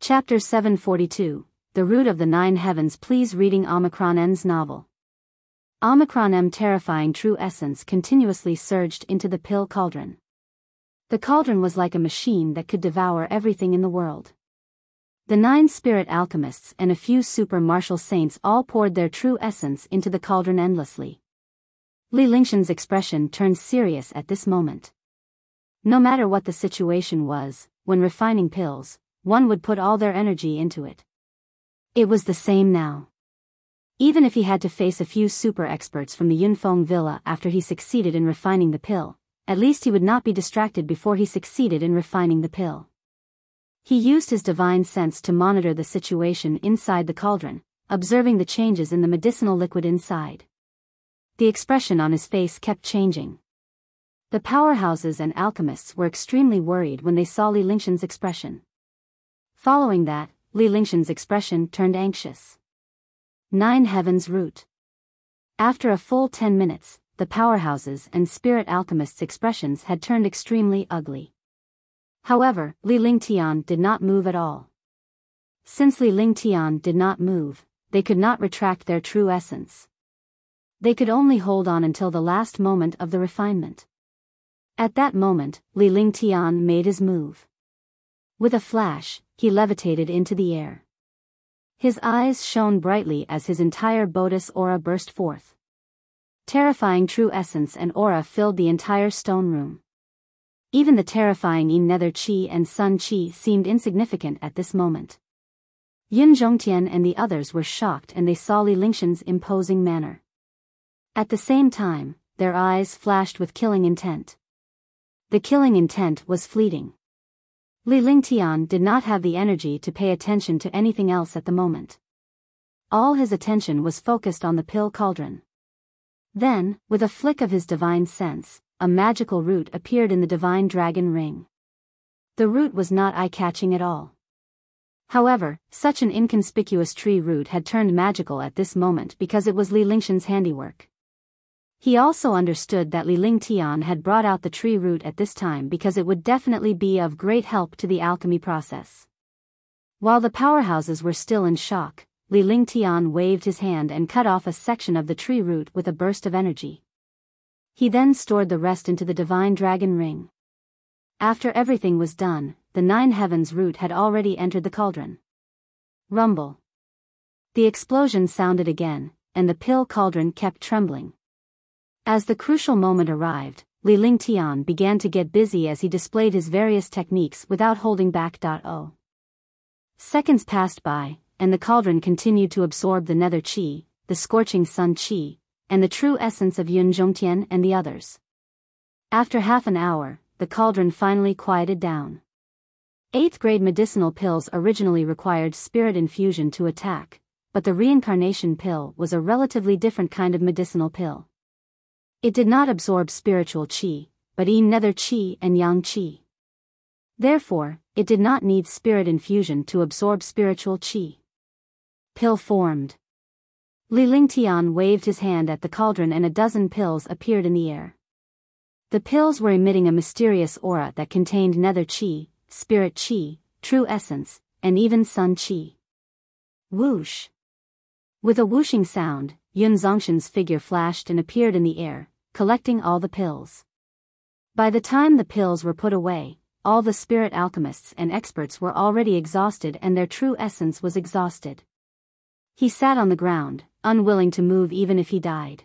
Chapter 742, The Root of the Nine Heavens. Please reading Omicron N's novel. Omicron M. Terrifying true essence continuously surged into the pill cauldron. The cauldron was like a machine that could devour everything in the world. The 9 spirit alchemists and a few super martial saints all poured their true essence into the cauldron endlessly. Li Lingshan's expression turned serious at this moment. No matter what the situation was, when refining pills, one would put all their energy into it. It was the same now. Even if he had to face a few super experts from the Yunfeng villa after he succeeded in refining the pill, at least he would not be distracted before he succeeded in refining the pill. He used his divine sense to monitor the situation inside the cauldron, observing the changes in the medicinal liquid inside. The expression on his face kept changing. The powerhouses and alchemists were extremely worried when they saw Li Lingshan's expression. Following that, Li Lingshan's expression turned anxious. 9 Heavens Root. After a full 10 minutes, the powerhouses and spirit alchemists' expressions had turned extremely ugly. However, Li Lingtian did not move at all. Since Li Lingtian did not move, they could not retract their true essence. They could only hold on until the last moment of the refinement. At that moment, Li Lingtian made his move. With a flash, he levitated into the air. His eyes shone brightly as his entire Bodhis aura burst forth. Terrifying true essence and aura filled the entire stone room. Even the terrifying Yin Nether Qi and Sun Qi seemed insignificant at this moment. Yun Zhongtian and the others were shocked and they saw Li Lingshan's imposing manner. At the same time, their eyes flashed with killing intent. The killing intent was fleeting. Li Lingtian did not have the energy to pay attention to anything else at the moment. All his attention was focused on the pill cauldron. Then, with a flick of his divine sense, a magical root appeared in the divine dragon ring. The root was not eye-catching at all. However, such an inconspicuous tree root had turned magical at this moment because it was Li Lingshan's handiwork. He also understood that Li Lingtian had brought out the tree root at this time because it would definitely be of great help to the alchemy process. While the powerhouses were still in shock, Li Lingtian waved his hand and cut off a section of the tree root with a burst of energy. He then stored the rest into the divine dragon ring. After everything was done, the 9 Heavens root had already entered the cauldron. Rumble. The explosion sounded again, and the pill cauldron kept trembling. As the crucial moment arrived, Li Lingtian began to get busy as he displayed his various techniques without holding back. Seconds passed by, and the cauldron continued to absorb the nether qi, the scorching sun qi, and the true essence of Yun Zhongtian and the others. After half an hour, the cauldron finally quieted down. 8th grade medicinal pills originally required spirit infusion to attack, but the reincarnation pill was a relatively different kind of medicinal pill. It did not absorb spiritual qi, but Yin Nether qi and Yang qi. Therefore, it did not need spirit infusion to absorb spiritual qi. Pill formed. Li Lingtian waved his hand at the cauldron and a dozen pills appeared in the air. The pills were emitting a mysterious aura that contained nether qi, spirit qi, true essence, and even sun qi. Whoosh! With a whooshing sound, Yun Zongshan's figure flashed and appeared in the air, collecting all the pills. By the time the pills were put away, all the spirit alchemists and experts were already exhausted and their true essence was exhausted. He sat on the ground, unwilling to move even if he died.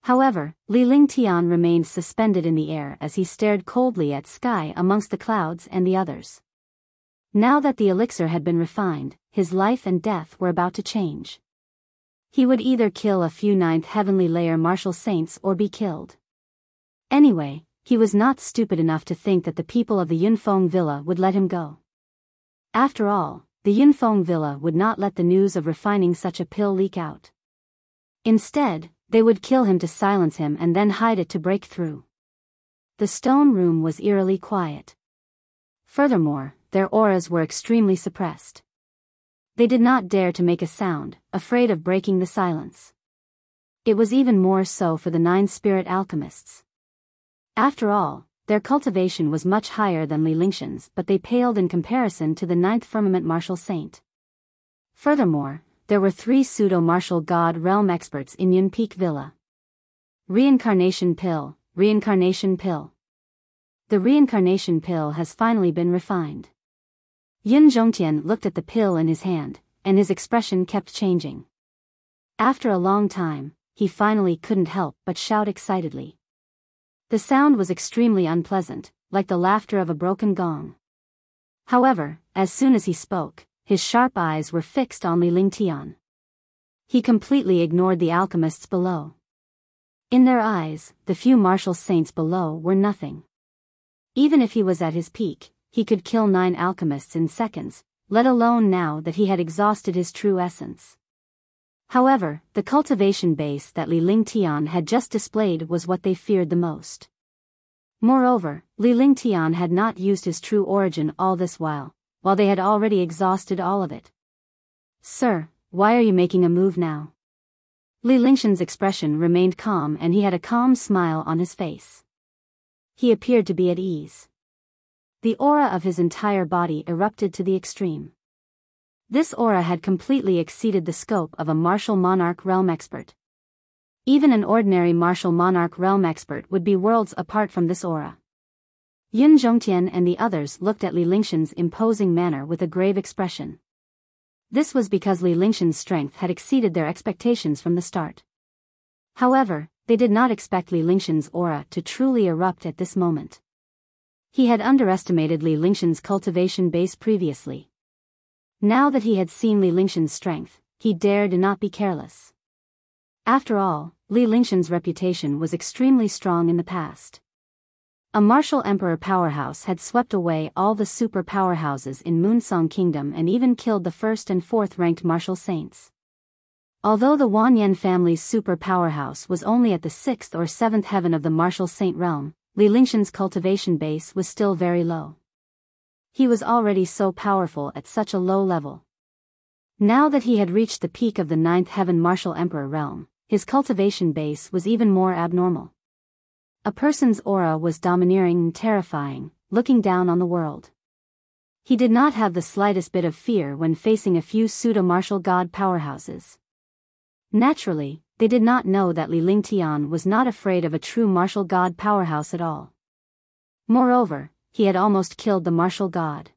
However, Li Lingtian remained suspended in the air as he stared coldly at sky amongst the clouds and the others. Now that the elixir had been refined, his life and death were about to change. He would either kill a few 9th heavenly layer martial saints or be killed. Anyway, he was not stupid enough to think that the people of the Yunfeng villa would let him go. After all, the Yunfeng villa would not let the news of refining such a pill leak out. Instead, they would kill him to silence him and then hide it to break through. The stone room was eerily quiet. Furthermore, their auras were extremely suppressed. They did not dare to make a sound, afraid of breaking the silence. It was even more so for the 9 spirit alchemists. After all, their cultivation was much higher than Li Lingshan's, but they paled in comparison to the ninth firmament martial saint. Furthermore, there were 3 pseudo-martial god realm experts in Yun Peak Villa. Reincarnation Pill, Reincarnation Pill. The reincarnation pill has finally been refined. Yun Zhongtian looked at the pill in his hand, and his expression kept changing. After a long time, he finally couldn't help but shout excitedly. The sound was extremely unpleasant, like the laughter of a broken gong. However, as soon as he spoke, his sharp eyes were fixed on Li Lingtian. He completely ignored the alchemists below. In their eyes, the few martial saints below were nothing. Even if he was at his peak, he could kill 9 alchemists in seconds, let alone now that he had exhausted his true essence. However, the cultivation base that Li Lingtian had just displayed was what they feared the most. Moreover, Li Lingtian had not used his true origin all this while they had already exhausted all of it. "Sir, why are you making a move now?" Li Lingshan's expression remained calm and he had a calm smile on his face. He appeared to be at ease. The aura of his entire body erupted to the extreme. This aura had completely exceeded the scope of a martial monarch realm expert. Even an ordinary martial monarch realm expert would be worlds apart from this aura. Yun Zhongtian and the others looked at Li Lingshan's imposing manner with a grave expression. This was because Li Lingshan's strength had exceeded their expectations from the start. However, they did not expect Li Lingshan's aura to truly erupt at this moment. He had underestimated Li Lingshan's cultivation base previously. Now that he had seen Li Lingshan's strength, he dared not be careless. After all, Li Lingshan's reputation was extremely strong in the past. A martial emperor powerhouse had swept away all the super powerhouses in Moonsong Kingdom and even killed the 1st and 4th ranked martial saints. Although the Wanyan family's super powerhouse was only at the 6th or 7th heaven of the martial saint realm, Li Lingshan's cultivation base was still very low. He was already so powerful at such a low level. Now that he had reached the peak of the 9th heaven martial emperor realm, his cultivation base was even more abnormal. A person's aura was domineering and terrifying, looking down on the world. He did not have the slightest bit of fear when facing a few pseudo-martial god powerhouses. Naturally, they did not know that Li Lingtian was not afraid of a true martial god powerhouse at all. Moreover, he had almost killed the martial god.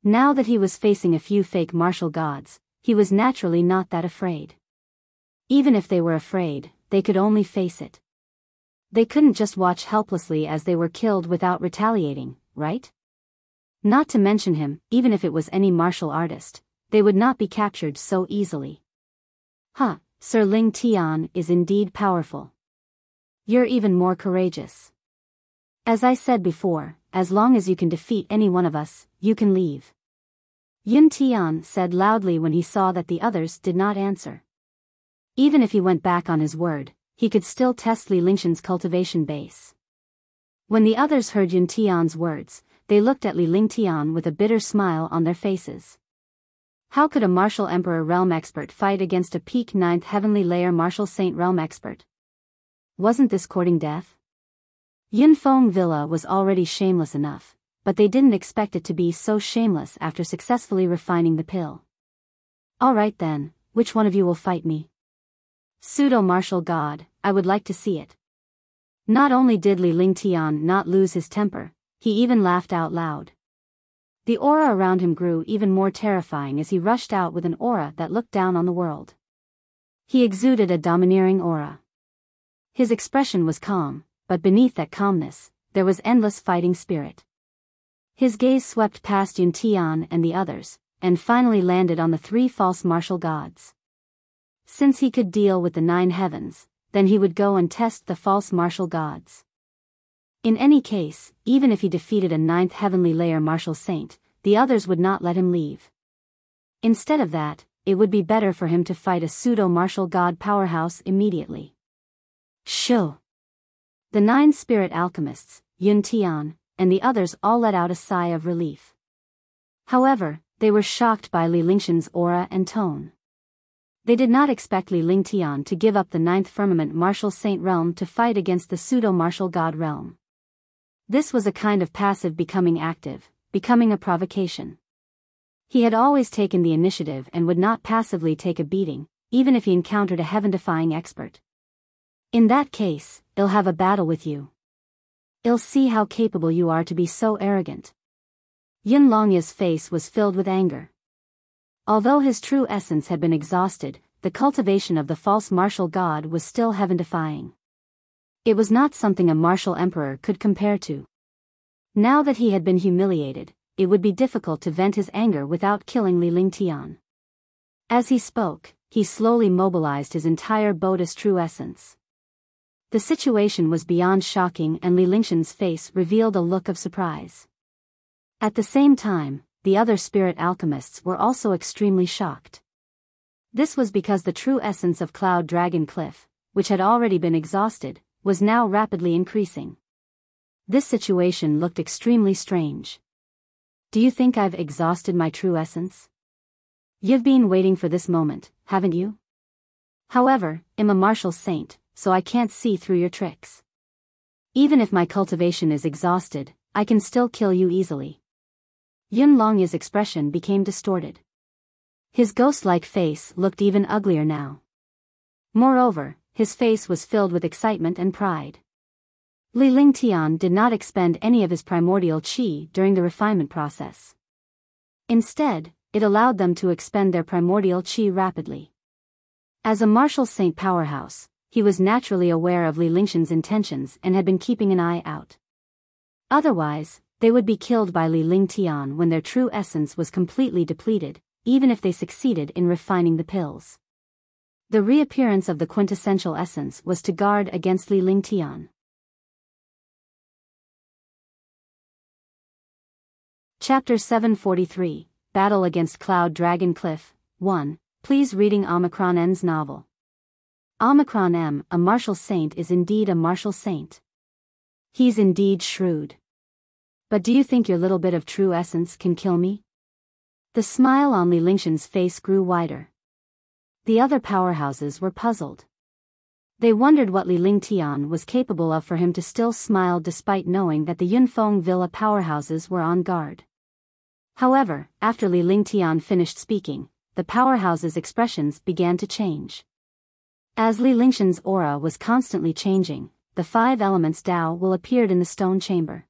Now that he was facing a few fake martial gods, he was naturally not that afraid. Even if they were afraid, they could only face it. They couldn't just watch helplessly as they were killed without retaliating, right? Not to mention him, even if it was any martial artist, they would not be captured so easily. Huh, Sir Ling Tian is indeed powerful. You're even more courageous. As I said before, as long as you can defeat any one of us, you can leave. Yun Tian said loudly when he saw that the others did not answer. Even if he went back on his word, he could still test Li Lingshan's cultivation base. When the others heard Yun Tian's words, they looked at Li Lingtian with a bitter smile on their faces. How could a martial emperor realm expert fight against a peak 9th heavenly layer martial saint realm expert? Wasn't this courting death? Yunfeng Villa was already shameless enough, but they didn't expect it to be so shameless after successfully refining the pill. Alright then, which one of you will fight me? Pseudo-martial god, I would like to see it. Not only did Li Lingtian not lose his temper, he even laughed out loud. The aura around him grew even more terrifying as he rushed out with an aura that looked down on the world. He exuded a domineering aura. His expression was calm, but beneath that calmness, there was endless fighting spirit. His gaze swept past Yun Tian and the others, and finally landed on the 3 false martial gods. Since he could deal with the 9 heavens, then he would go and test the false martial gods. In any case, even if he defeated a 9th heavenly layer martial saint, the others would not let him leave. Instead of that, it would be better for him to fight a pseudo-martial god powerhouse immediately. Shoo! The 9 spirit alchemists, Yun Tian, and the others all let out a sigh of relief. However, they were shocked by Li Lingshan's aura and tone. They did not expect Li Lingtian to give up the 9th firmament martial saint realm to fight against the pseudo-martial god realm. This was a kind of passive becoming active, becoming a provocation. He had always taken the initiative and would not passively take a beating, even if he encountered a heaven-defying expert. In that case, I'll have a battle with you. I'll see how capable you are to be so arrogant. Yunlongya's face was filled with anger. Although his true essence had been exhausted, the cultivation of the false martial god was still heaven-defying. It was not something a martial emperor could compare to. Now that he had been humiliated, it would be difficult to vent his anger without killing Li Lingtian. As he spoke, he slowly mobilized his entire Buddha's true essence. The situation was beyond shocking, and Li Lingtian's face revealed a look of surprise. At the same time, the other spirit alchemists were also extremely shocked. This was because the true essence of Cloud Dragon Cliff, which had already been exhausted, was now rapidly increasing. This situation looked extremely strange. Do you think I've exhausted my true essence? You've been waiting for this moment, haven't you? However, I'm a martial saint, so I can't see through your tricks. Even if my cultivation is exhausted, I can still kill you easily. Yunlongya's expression became distorted. His ghost-like face looked even uglier now. Moreover, his face was filled with excitement and pride. Li Lingtian did not expend any of his primordial qi during the refinement process. Instead, it allowed them to expend their primordial qi rapidly. As a martial saint powerhouse, he was naturally aware of Li Lingtian's intentions and had been keeping an eye out. Otherwise, they would be killed by Li Lingtian when their true essence was completely depleted, even if they succeeded in refining the pills. The reappearance of the quintessential essence was to guard against Li Lingtian. Chapter 743, Battle Against Cloud Dragon Cliff, 1. Please reading Omicron N's novel. Omicron M, a martial saint, is indeed a martial saint. He's indeed shrewd. But do you think your little bit of true essence can kill me? The smile on Li Lingtian's face grew wider. The other powerhouses were puzzled. They wondered what Li Lingtian was capable of for him to still smile despite knowing that the Yunfeng Villa powerhouses were on guard. However, after Li Lingtian finished speaking, the powerhouses' expressions began to change. As Li Lingtian's aura was constantly changing, the 5 elements Tao will appeared in the stone chamber.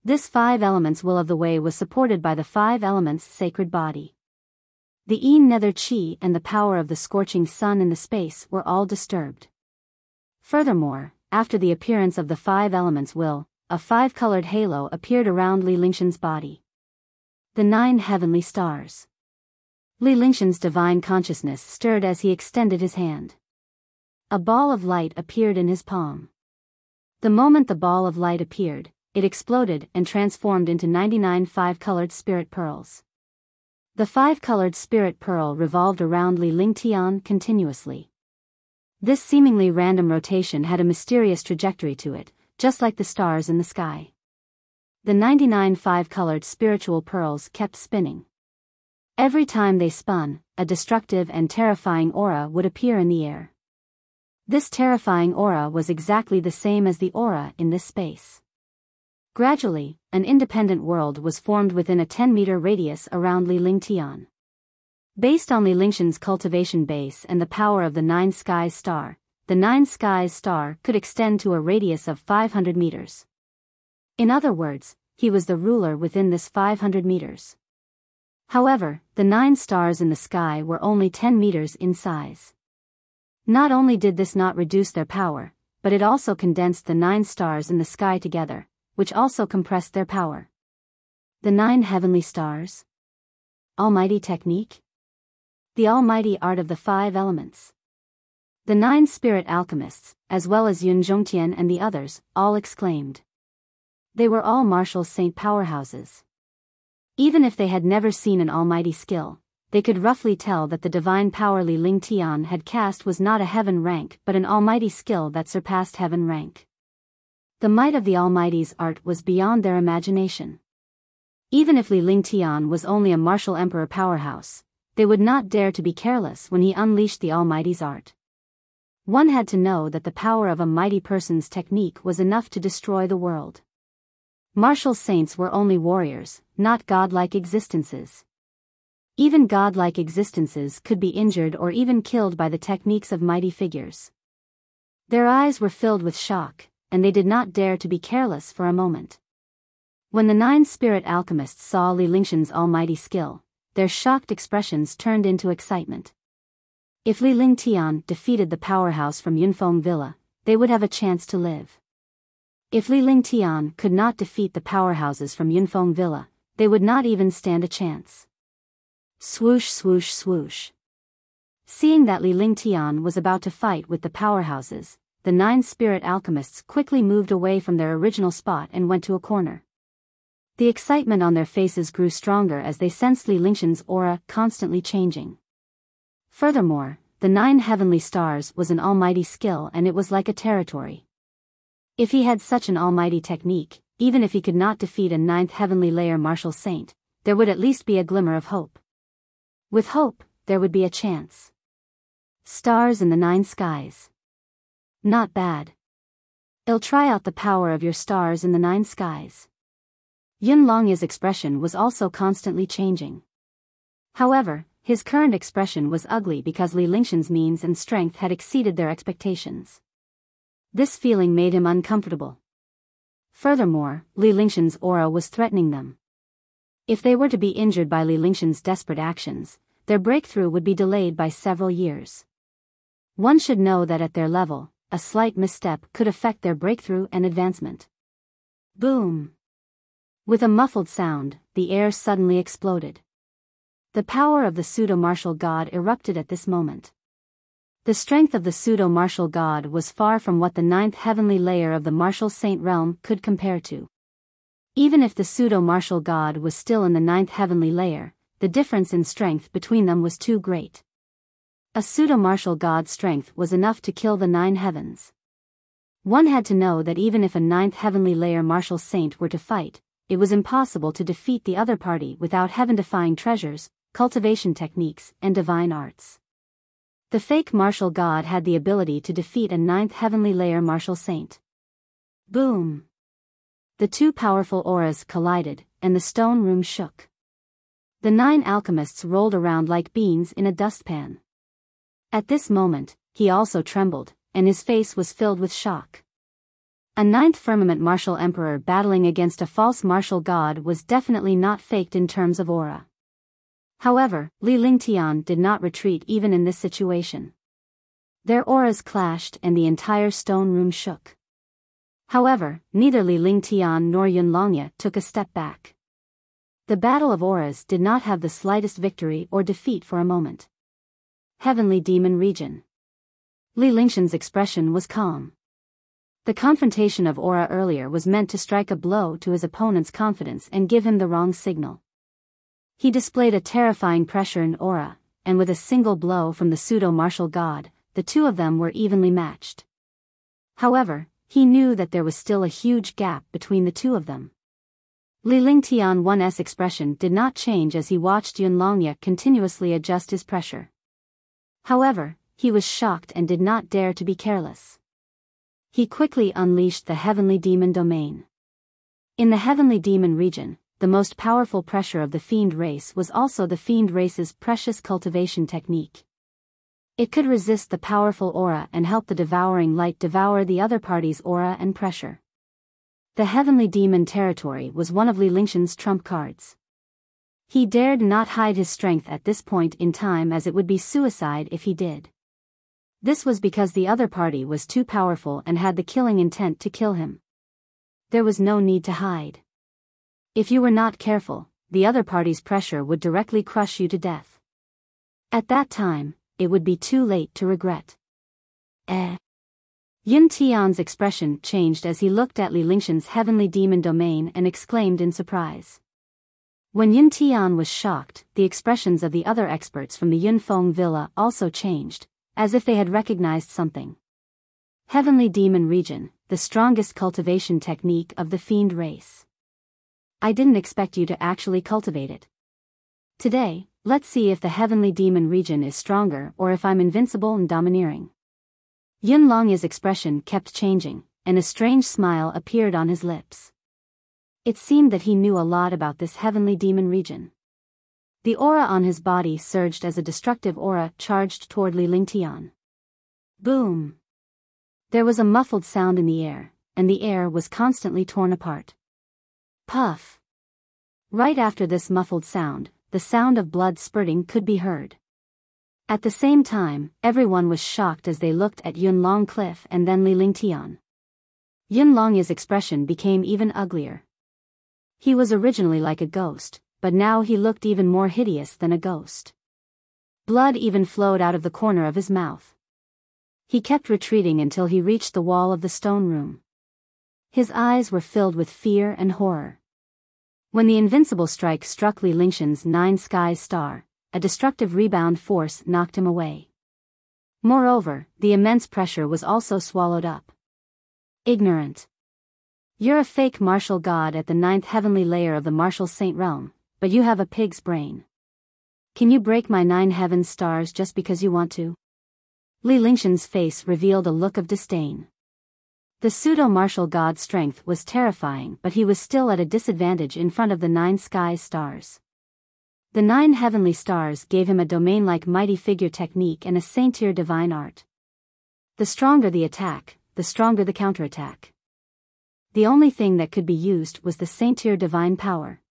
This 5 elements will of the way was supported by the 5 elements sacred body. The nether chi and the power of the scorching sun in the space were all disturbed. Furthermore, after the appearance of the 5 elements will, a 5-colored halo appeared around Li Lingtian's body. The 9 heavenly stars. Li Lingtian's divine consciousness stirred as he extended his hand. A ball of light appeared in his palm. The moment the ball of light appeared, it exploded and transformed into 99 5-colored spirit pearls. The 5-colored spirit pearl revolved around Li Lingtian continuously. This seemingly random rotation had a mysterious trajectory to it, just like the stars in the sky. The 99 5-colored spiritual pearls kept spinning. Every time they spun, a destructive and terrifying aura would appear in the air. This terrifying aura was exactly the same as the aura in this space. Gradually, an independent world was formed within a 10-meter radius around Li Lingtian. Based on Li Lingtian's cultivation base and the power of the 9 Skies star, the 9 Skies star could extend to a radius of 500 meters. In other words, he was the ruler within this 500 meters. However, the 9 stars in the sky were only 10 meters in size. Not only did this not reduce their power, but it also condensed the 9 stars in the sky together, which also compressed their power. The 9 heavenly stars? Almighty technique? The almighty art of the 5 elements. The 9 spirit alchemists, as well as Yun Zhongtian and the others, all exclaimed. They were all martial saint powerhouses. Even if they had never seen an almighty skill, they could roughly tell that the divine power Li Lingtian had cast was not a heaven rank but an almighty skill that surpassed heaven rank. The might of the Almighty's art was beyond their imagination. Even if Li Lingtian was only a martial emperor powerhouse, they would not dare to be careless when he unleashed the Almighty's art. One had to know that the power of a mighty person's technique was enough to destroy the world. Martial saints were only warriors, not godlike existences. Even godlike existences could be injured or even killed by the techniques of mighty figures. Their eyes were filled with shock, and they did not dare to be careless for a moment. When the 9 spirit alchemists saw Li Lingshan's almighty skill, their shocked expressions turned into excitement. If Li Lingtian defeated the powerhouse from Yunfeng Villa, they would have a chance to live. If Li Lingtian could not defeat the powerhouses from Yunfeng Villa, they would not even stand a chance. Swoosh swoosh swoosh. Seeing that Li Lingtian was about to fight with the powerhouses, the 9 spirit alchemists quickly moved away from their original spot and went to a corner. The excitement on their faces grew stronger as they sensed Li Lingshan's aura constantly changing. Furthermore, the 9 heavenly stars was an almighty skill, and it was like a territory. If he had such an almighty technique, even if he could not defeat a 9th heavenly layer martial saint, there would at least be a glimmer of hope. With hope, there would be a chance. Stars in the 9 skies. Not bad. I'll try out the power of your stars in the 9 skies. Yun Longya's expression was also constantly changing. However, his current expression was ugly because Li Lingshan's means and strength had exceeded their expectations. This feeling made him uncomfortable. Furthermore, Li Lingshan's aura was threatening them. If they were to be injured by Li Lingshan's desperate actions, their breakthrough would be delayed by several years. One should know that at their level, a slight misstep could affect their breakthrough and advancement. Boom! With a muffled sound, the air suddenly exploded. The power of the pseudo-martial god erupted at this moment. The strength of the pseudo-martial god was far from what the 9th heavenly layer of the martial saint realm could compare to. Even if the pseudo-martial god was still in the 9th heavenly layer, the difference in strength between them was too great. A pseudo-martial god's strength was enough to kill the 9 heavens. One had to know that even if a 9th heavenly layer martial saint were to fight, it was impossible to defeat the other party without heaven-defying treasures, cultivation techniques, and divine arts. The fake martial god had the ability to defeat a 9th heavenly layer martial saint. Boom! The 2 powerful auras collided, and the stone room shook. The 9 alchemists rolled around like beans in a dustpan. At this moment, he also trembled, and his face was filled with shock. A 9th firmament martial emperor battling against a false martial god was definitely not faked in terms of aura. However, Li Lingtian did not retreat even in this situation. Their auras clashed and the entire stone room shook. However, neither Li Lingtian nor Yun Longya took a step back. The battle of auras did not have the slightest victory or defeat for a moment. Heavenly Demon Region. Li Lingshan's expression was calm. The confrontation of aura earlier was meant to strike a blow to his opponent's confidence and give him the wrong signal. He displayed a terrifying pressure in aura, and with a single blow from the pseudo-martial god, the 2 of them were evenly matched. However, he knew that there was still a huge gap between the 2 of them. Li Lingtian 1's expression did not change as he watched Yun Longya continuously adjust his pressure. However, he was shocked and did not dare to be careless. He quickly unleashed the Heavenly Demon Domain. In the Heavenly Demon region, the most powerful pressure of the Fiend race was also the Fiend race's precious cultivation technique. It could resist the powerful aura and help the devouring light devour the other party's aura and pressure. The Heavenly Demon territory was one of Li Lingshan's trump cards. He dared not hide his strength at this point in time, as it would be suicide if he did. This was because the other party was too powerful and had the killing intent to kill him. There was no need to hide. If you were not careful, the other party's pressure would directly crush you to death. At that time, it would be too late to regret. Yun Tian's expression changed as he looked at Li Lingshan's Heavenly Demon Domain and exclaimed in surprise. When Yun Tian was shocked, the expressions of the other experts from the Yunfeng Villa also changed, as if they had recognized something. Heavenly Demon Region, the strongest cultivation technique of the Fiend race. I didn't expect you to actually cultivate it. Today, let's see if the Heavenly Demon Region is stronger or if I'm invincible and domineering. Yun Longya's expression kept changing, and a strange smile appeared on his lips. It seemed that he knew a lot about this heavenly demon region. The aura on his body surged as a destructive aura charged toward Li Lingtian. Boom! There was a muffled sound in the air, and the air was constantly torn apart. Puff! Right after this muffled sound, the sound of blood spurting could be heard. At the same time, everyone was shocked as they looked at Yunlong Cliff and then Li Lingtian. Yunlong's expression became even uglier. He was originally like a ghost, but now he looked even more hideous than a ghost. Blood even flowed out of the corner of his mouth. He kept retreating until he reached the wall of the stone room. His eyes were filled with fear and horror. When the invincible strike struck Li Lingtian's 9 Skies star, a destructive rebound force knocked him away. Moreover, the immense pressure was also swallowed up. Ignorant. You're a fake martial god at the 9th heavenly layer of the martial saint realm, but you have a pig's brain. Can you break my 9 heaven stars just because you want to? Li Lingtian's face revealed a look of disdain. The pseudo-martial god's strength was terrifying, but he was still at a disadvantage in front of the 9 Skies stars. The 9 heavenly stars gave him a domain-like mighty figure technique and a saint-tier divine art. The stronger the attack, the stronger the counterattack. The only thing that could be used was the saint-tier divine power.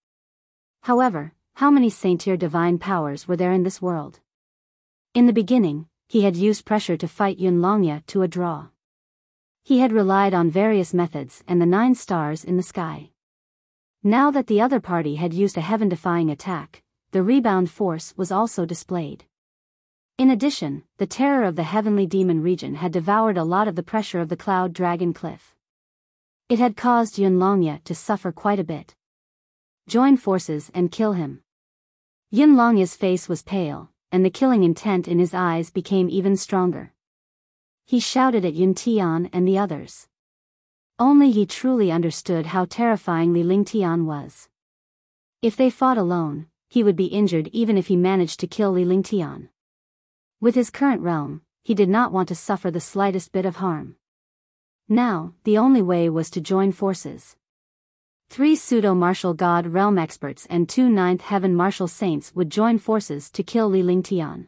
However, how many saint-tier divine powers were there in this world? In the beginning, he had used pressure to fight Yunlongya to a draw. He had relied on various methods and the 9 stars in the sky. Now that the other party had used a heaven-defying attack, the rebound force was also displayed. In addition, the terror of the heavenly demon region had devoured a lot of the pressure of the cloud dragon cliff. It had caused Yunlongya to suffer quite a bit. Join forces and kill him. Yunlongya's face was pale, and the killing intent in his eyes became even stronger. He shouted at Yuntian and the others. Only he truly understood how terrifying Li Lingtian was. If they fought alone, he would be injured even if he managed to kill Li Lingtian. With his current realm, he did not want to suffer the slightest bit of harm. Now, the only way was to join forces. 3 pseudo-martial god realm experts and 2 9th heaven martial saints would join forces to kill Li Lingtian.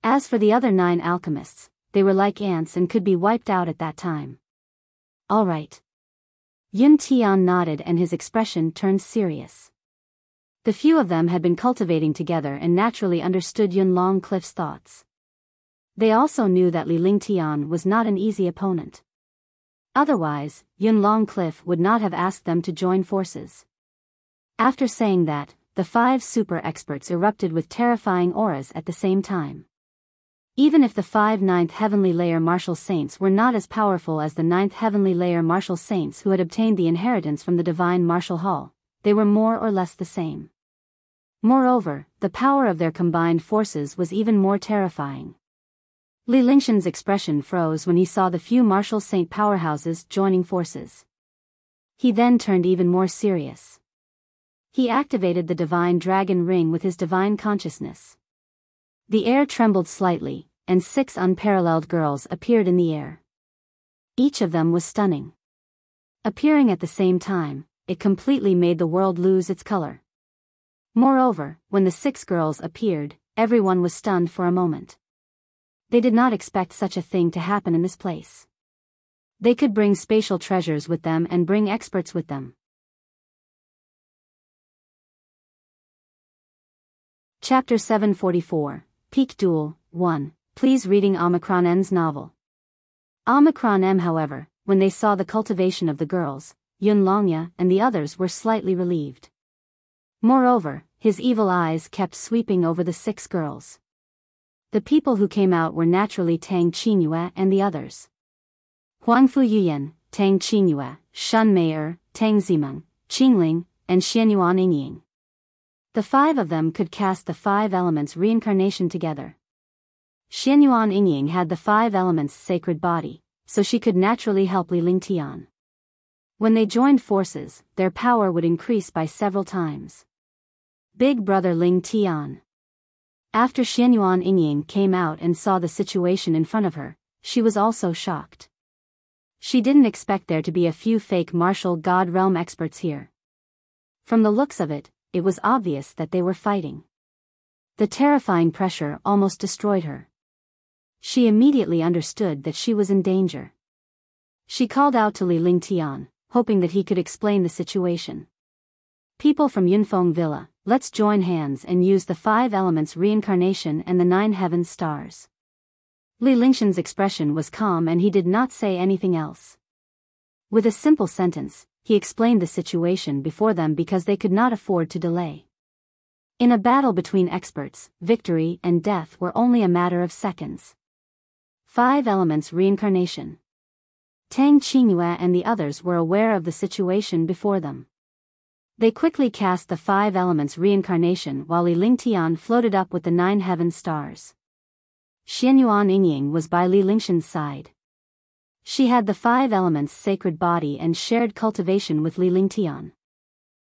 As for the other 9 alchemists, they were like ants and could be wiped out at that time. All right. Yuntian nodded and his expression turned serious. The few of them had been cultivating together and naturally understood Yunlong Cliff's thoughts. They also knew that Li Lingtian was not an easy opponent. Otherwise, Yunlong Cliff would not have asked them to join forces. After saying that, the 5 super experts erupted with terrifying auras at the same time. Even if the 5 9th heavenly layer martial saints were not as powerful as the 9th heavenly layer martial saints who had obtained the inheritance from the divine martial hall, they were more or less the same. Moreover, the power of their combined forces was even more terrifying. Li Lingtian's expression froze when he saw the few martial saint powerhouses joining forces. He then turned even more serious. He activated the divine dragon ring with his divine consciousness. The air trembled slightly, and 6 unparalleled girls appeared in the air. Each of them was stunning. Appearing at the same time, it completely made the world lose its color. Moreover, when the 6 girls appeared, everyone was stunned for a moment. They did not expect such a thing to happen in this place. They could bring spatial treasures with them and bring experts with them. Chapter 744, Peak Duel, 1. Please reading Omicron N's novel. Omicron M, however, when they saw the cultivation of the girls, Yunlongya and the others were slightly relieved. Moreover, his evil eyes kept sweeping over the 6 girls. The people who came out were naturally Tang Qinyue and the others. Huangfu Yuyan, Tang Qinyue, Shun Mei'er, Tang Zimeng, Qingling, and Xianyuan Yingying. The 5 of them could cast the 5 elements reincarnation together. Xianyuan Yingying had the 5 elements sacred body, so she could naturally help Li Lingtian. When they joined forces, their power would increase by several times. Big brother Ling Tian. After Xianyuan Yingying came out and saw the situation in front of her, she was also shocked. She didn't expect there to be a few fake martial god realm experts here. From the looks of it, it was obvious that they were fighting. The terrifying pressure almost destroyed her. She immediately understood that she was in danger. She called out to Li Lingtian, hoping that he could explain the situation. People from Yunfeng Villa, let's join hands and use the 5 elements reincarnation and the 9 heaven stars. Li Lingshan's expression was calm and he did not say anything else. With a simple sentence, he explained the situation before them because they could not afford to delay. In a battle between experts, victory and death were only a matter of seconds. 5 elements reincarnation. Tang Qingyue and the others were aware of the situation before them. They quickly cast the 5 elements reincarnation while Li Lingtian floated up with the 9 heaven stars. Xianyuan Yingying was by Li Lingshan's side. She had the 5 elements sacred body and shared cultivation with Li Lingtian.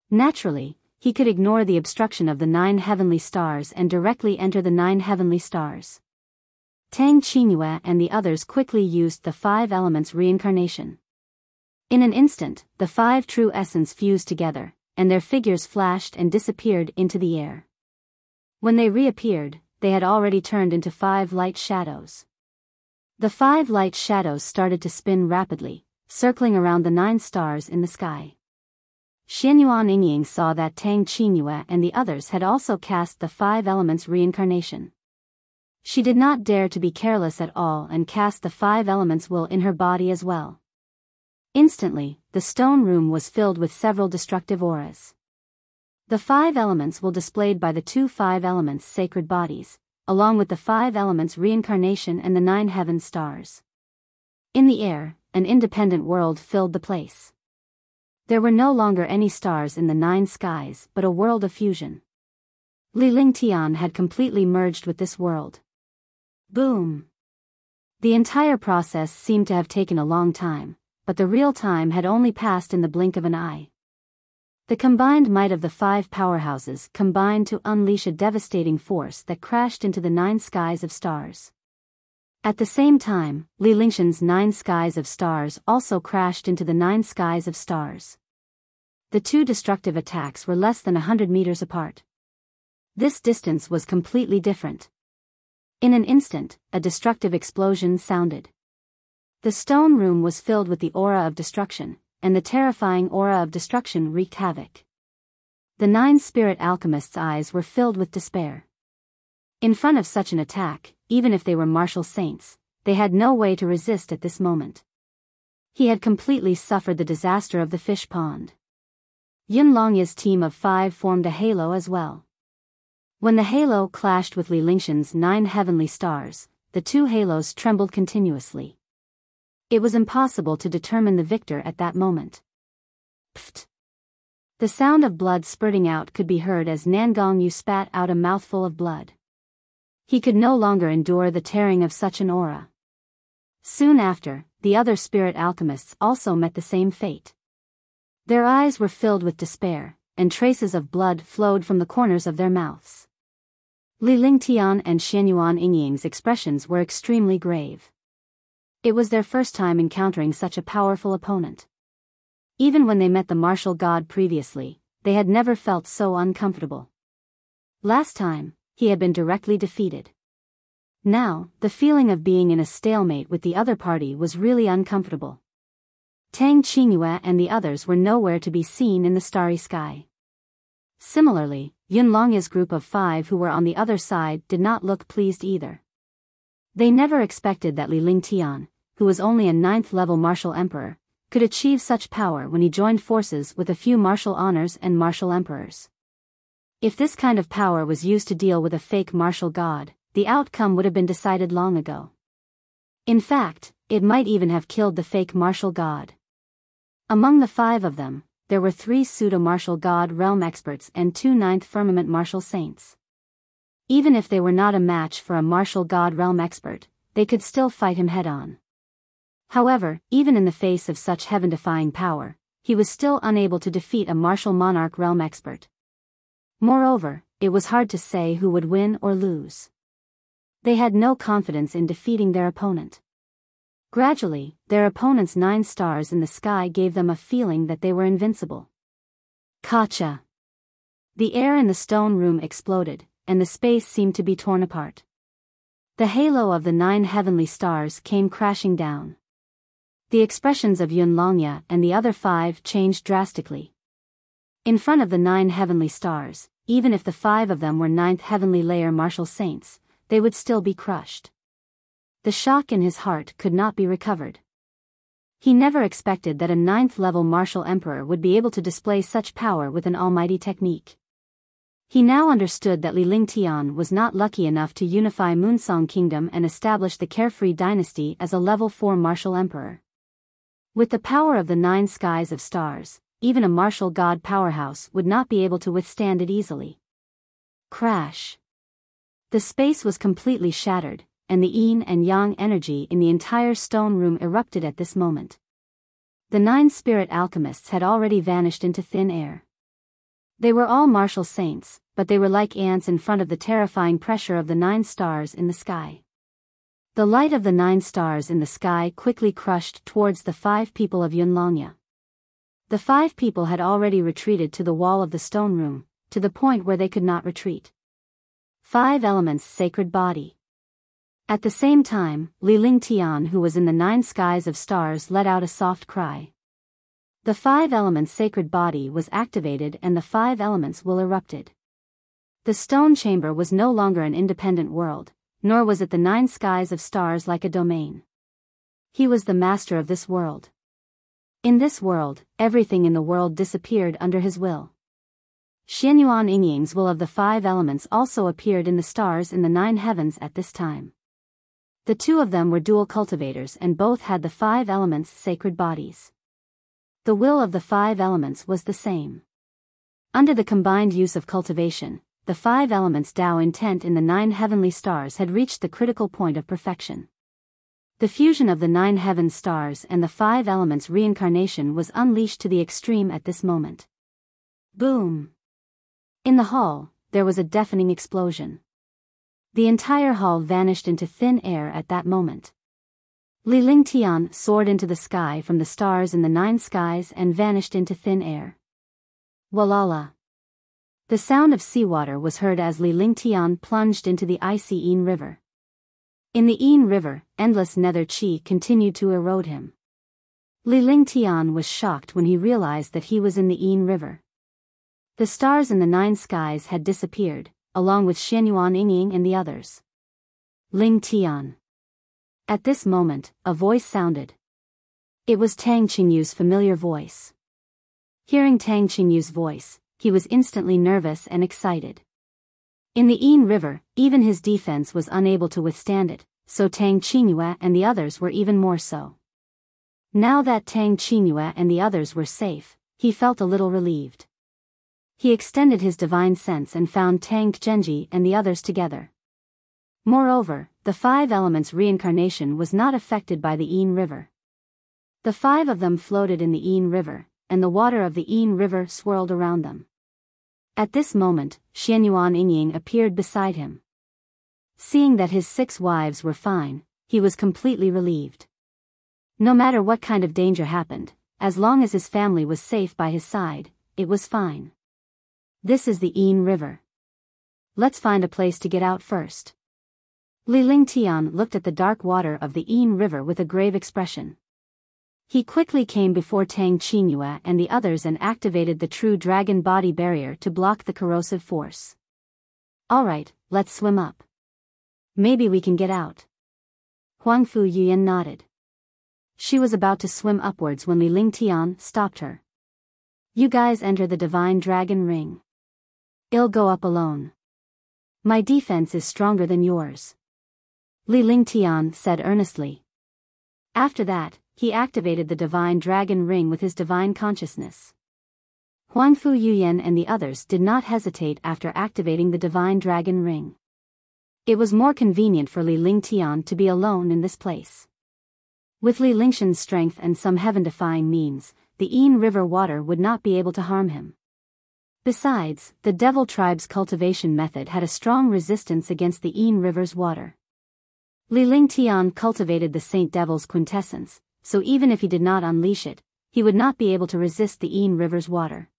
Naturally, he could ignore the obstruction of the 9 heavenly stars and directly enter the 9 heavenly stars. Tang Qingyue and the others quickly used the 5 elements reincarnation. In an instant, the 5 true essence fused together, and their figures flashed and disappeared into the air. When they reappeared, they had already turned into 5 light shadows. The 5 light shadows started to spin rapidly, circling around the 9 stars in the sky. Xianyuan Yingying saw that Tang Qingyue and the others had also cast the 5 elements reincarnation. She did not dare to be careless at all and cast the 5 elements will in her body as well. Instantly, the stone room was filled with several destructive auras. The 5 elements will displayed by the 2 5 elements sacred bodies, along with the 5 elements reincarnation and the 9 heaven stars. In the air, an independent world filled the place. There were no longer any stars in the 9 skies but a world of fusion. Li Lingtian had completely merged with this world. Boom! The entire process seemed to have taken a long time, but the real time had only passed in the blink of an eye. The combined might of the 5 powerhouses combined to unleash a devastating force that crashed into the 9 skies of stars. At the same time, Li Lingshan's 9 skies of stars also crashed into the 9 skies of stars. The 2 destructive attacks were less than 100 meters apart. This distance was completely different. In an instant, a destructive explosion sounded. The stone room was filled with the aura of destruction, and the terrifying aura of destruction wreaked havoc. The 9 spirit alchemists' eyes were filled with despair. In front of such an attack, even if they were martial saints, they had no way to resist at this moment. He had completely suffered the disaster of the fish pond. Yunlongya's team of 5 formed a halo as well. When the halo clashed with Li Lingshan's 9 heavenly stars, the 2 halos trembled continuously. It was impossible to determine the victor at that moment. Pfft! The sound of blood spurting out could be heard as Nangong Yu spat out a mouthful of blood. He could no longer endure the tearing of such an aura. Soon after, the other spirit alchemists also met the same fate. Their eyes were filled with despair, and traces of blood flowed from the corners of their mouths. Li Lingtian and Xianyuan Yingying's expressions were extremely grave. It was their first time encountering such a powerful opponent. Even when they met the martial god previously, they had never felt so uncomfortable. Last time, he had been directly defeated. Now, the feeling of being in a stalemate with the other party was really uncomfortable. Tang Qingyue and the others were nowhere to be seen in the starry sky. Similarly, Yunlongya's group of 5 who were on the other side did not look pleased either. They never expected that Li Lingtian, who was only a 9th-level martial emperor, could achieve such power when he joined forces with a few martial honors and martial emperors. If this kind of power was used to deal with a fake martial god, the outcome would have been decided long ago. In fact, it might even have killed the fake martial god. Among the 5 of them, there were 3 pseudo-martial god realm experts and 2 9th firmament martial saints. Even if they were not a match for a martial god realm expert, they could still fight him head-on. However, even in the face of such heaven-defying power, he was still unable to defeat a martial monarch realm expert. Moreover, it was hard to say who would win or lose. They had no confidence in defeating their opponent. Gradually, their opponent's 9 stars in the sky gave them a feeling that they were invincible. Kacha. The air in the stone room exploded, and the space seemed to be torn apart. The halo of the 9 heavenly stars came crashing down. The expressions of Yunlongya and the other 5 changed drastically. In front of the 9 heavenly stars, even if the 5 of them were 9th heavenly layer martial saints, they would still be crushed. The shock in his heart could not be recovered. He never expected that a 9th level martial emperor would be able to display such power with an almighty technique. He now understood that Li Lingtian was not lucky enough to unify Moonsong Kingdom and establish the Carefree dynasty as a level 4 martial emperor. With the power of the 9 skies of stars, even a martial god powerhouse would not be able to withstand it easily. Crash. The space was completely shattered, and the yin and yang energy in the entire stone room erupted at this moment. The 9 spirit alchemists had already vanished into thin air. They were all martial saints, but they were like ants in front of the terrifying pressure of the 9 stars in the sky. The light of the 9 stars in the sky quickly crushed towards the 5 people of Yunlongya. The 5 people had already retreated to the wall of the stone room, to the point where they could not retreat. 5 elements sacred body. At the same time, Li Lingtian, who was in the 9 skies of stars, let out a soft cry. The 5 elements sacred body was activated and the 5 elements will erupted. The stone chamber was no longer an independent world, nor was it the 9 skies of stars like a domain. He was the master of this world. In this world, everything in the world disappeared under his will. Xianyuan Yingying's will of the 5 elements also appeared in the stars in the 9 heavens at this time. The 2 of them were dual cultivators and both had the 5 elements sacred bodies. The will of the 5 elements was the same. Under the combined use of cultivation, the 5 elements Tao intent in the 9 heavenly stars had reached the critical point of perfection. The fusion of the 9 heaven stars and the 5 elements reincarnation was unleashed to the extreme at this moment. Boom! In the hall, there was a deafening explosion. The entire hall vanished into thin air at that moment. Li Lingtian soared into the sky from the stars in the 9 skies and vanished into thin air. Walala. The sound of seawater was heard as Li Lingtian plunged into the icy Yin River. In the Yin River, endless nether chi continued to erode him. Li Lingtian was shocked when he realized that he was in the Yin River. The stars in the 9 skies had disappeared, along with Xianyuan Yingying and the others. Lingtian. At this moment, a voice sounded. It was Tang Qingyu's familiar voice. Hearing Tang Qingyu's voice, he was instantly nervous and excited. In the Yin River, even his defense was unable to withstand it, so Tang Qingyue and the others were even more so. Now that Tang Qingyue and the others were safe, he felt a little relieved. He extended his divine sense and found Tang Zhenji and the others together. Moreover, the 5 elements reincarnation was not affected by the Yin River. The 5 of them floated in the Yin River, and the water of the Yin River swirled around them. At this moment, Xianyuan Yingying appeared beside him. Seeing that his 6 wives were fine, he was completely relieved. No matter what kind of danger happened, as long as his family was safe by his side, it was fine. This is the Yin River. Let's find a place to get out first. Li Lingtian looked at the dark water of the Yin River with a grave expression. He quickly came before Tang Qingyue and the others and activated the true dragon body barrier to block the corrosive force. Alright, let's swim up. Maybe we can get out. Huangfu Yuyan nodded. She was about to swim upwards when Li Lingtian stopped her. You guys enter the divine dragon ring. I'll go up alone. My defense is stronger than yours. Li Lingtian said earnestly. After that, he activated the divine dragon ring with his divine consciousness. Huangfu Yuyan and the others did not hesitate after activating the divine dragon ring. It was more convenient for Li Lingtian to be alone in this place. With Li Lingshan's strength and some heaven-defying means, the Yin River water would not be able to harm him. Besides, the Devil Tribe's cultivation method had a strong resistance against the Yin River's water. Li Lingtian cultivated the Saint Devil's quintessence, so even if he did not unleash it, he would not be able to resist the Yin River's water.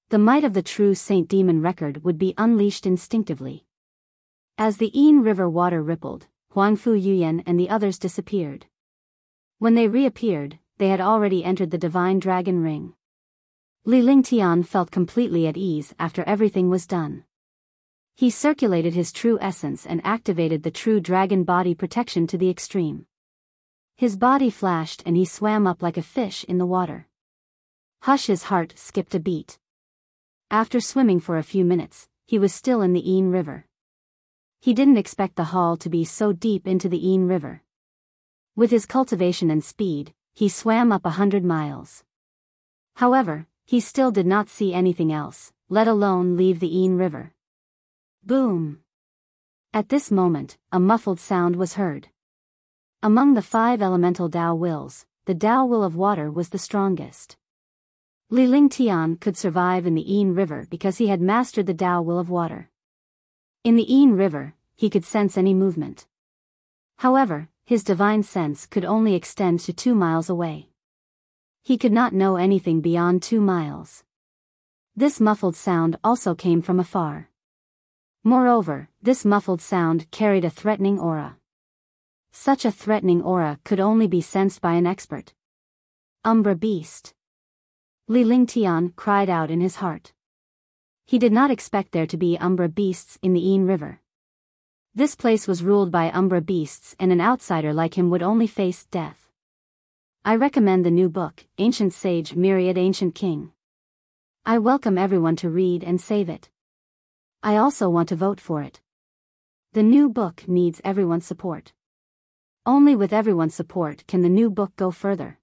The might of the true Saint Demon record would be unleashed instinctively. As the Yin River water rippled, Huangfu Yuyan and the others disappeared. When they reappeared, they had already entered the divine dragon ring. Li Lingtian felt completely at ease after everything was done. He circulated his true essence and activated the true dragon body protection to the extreme. His body flashed and he swam up like a fish in the water. Hush! His heart skipped a beat. After swimming for a few minutes, he was still in the Yin River. He didn't expect the haul to be so deep into the Yin River. With his cultivation and speed, he swam up 100 miles. However, he still did not see anything else, let alone leave the Yin River. Boom! At this moment, a muffled sound was heard. Among the 5 elemental Tao wills, the Tao will of water was the strongest. Li Lingtian could survive in the Yin River because he had mastered the Tao will of water. In the Yin River, he could sense any movement. However, his divine sense could only extend to 2 miles away. He could not know anything beyond 2 miles. This muffled sound also came from afar. Moreover, this muffled sound carried a threatening aura. Such a threatening aura could only be sensed by an expert. Umbra Beast. Li Lingtian cried out in his heart. He did not expect there to be Umbra Beasts in the Yin River. This place was ruled by Umbra Beasts and an outsider like him would only face death. I recommend the new book, Ancient Sage Myriad Ancient King. I welcome everyone to read and save it. I also want to vote for it. The new book needs everyone's support. Only with everyone's support can the new book go further.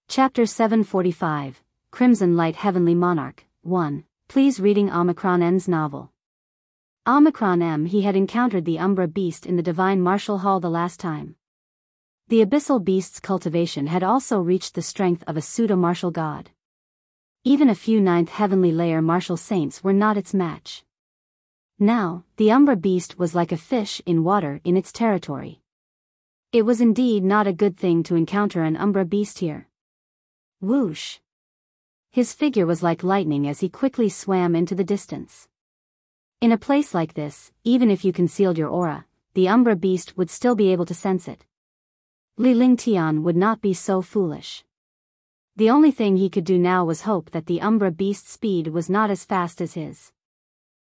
Chapter 745, Crimson Light Heavenly Monarch, 1. Please reading Omicron N's novel. Omicron M. He had encountered the Umbra Beast in the Divine Martial Hall the last time. The Abyssal Beast's cultivation had also reached the strength of a pseudo-martial god. Even a few 9th heavenly layer martial saints were not its match. Now, the Umbra Beast was like a fish in water in its territory. It was indeed not a good thing to encounter an Umbra Beast here. Whoosh! His figure was like lightning as he quickly swam into the distance. In a place like this, even if you concealed your aura, the Umbra Beast would still be able to sense it. Li Lingtian would not be so foolish. The only thing he could do now was hope that the Umbra Beast's speed was not as fast as his.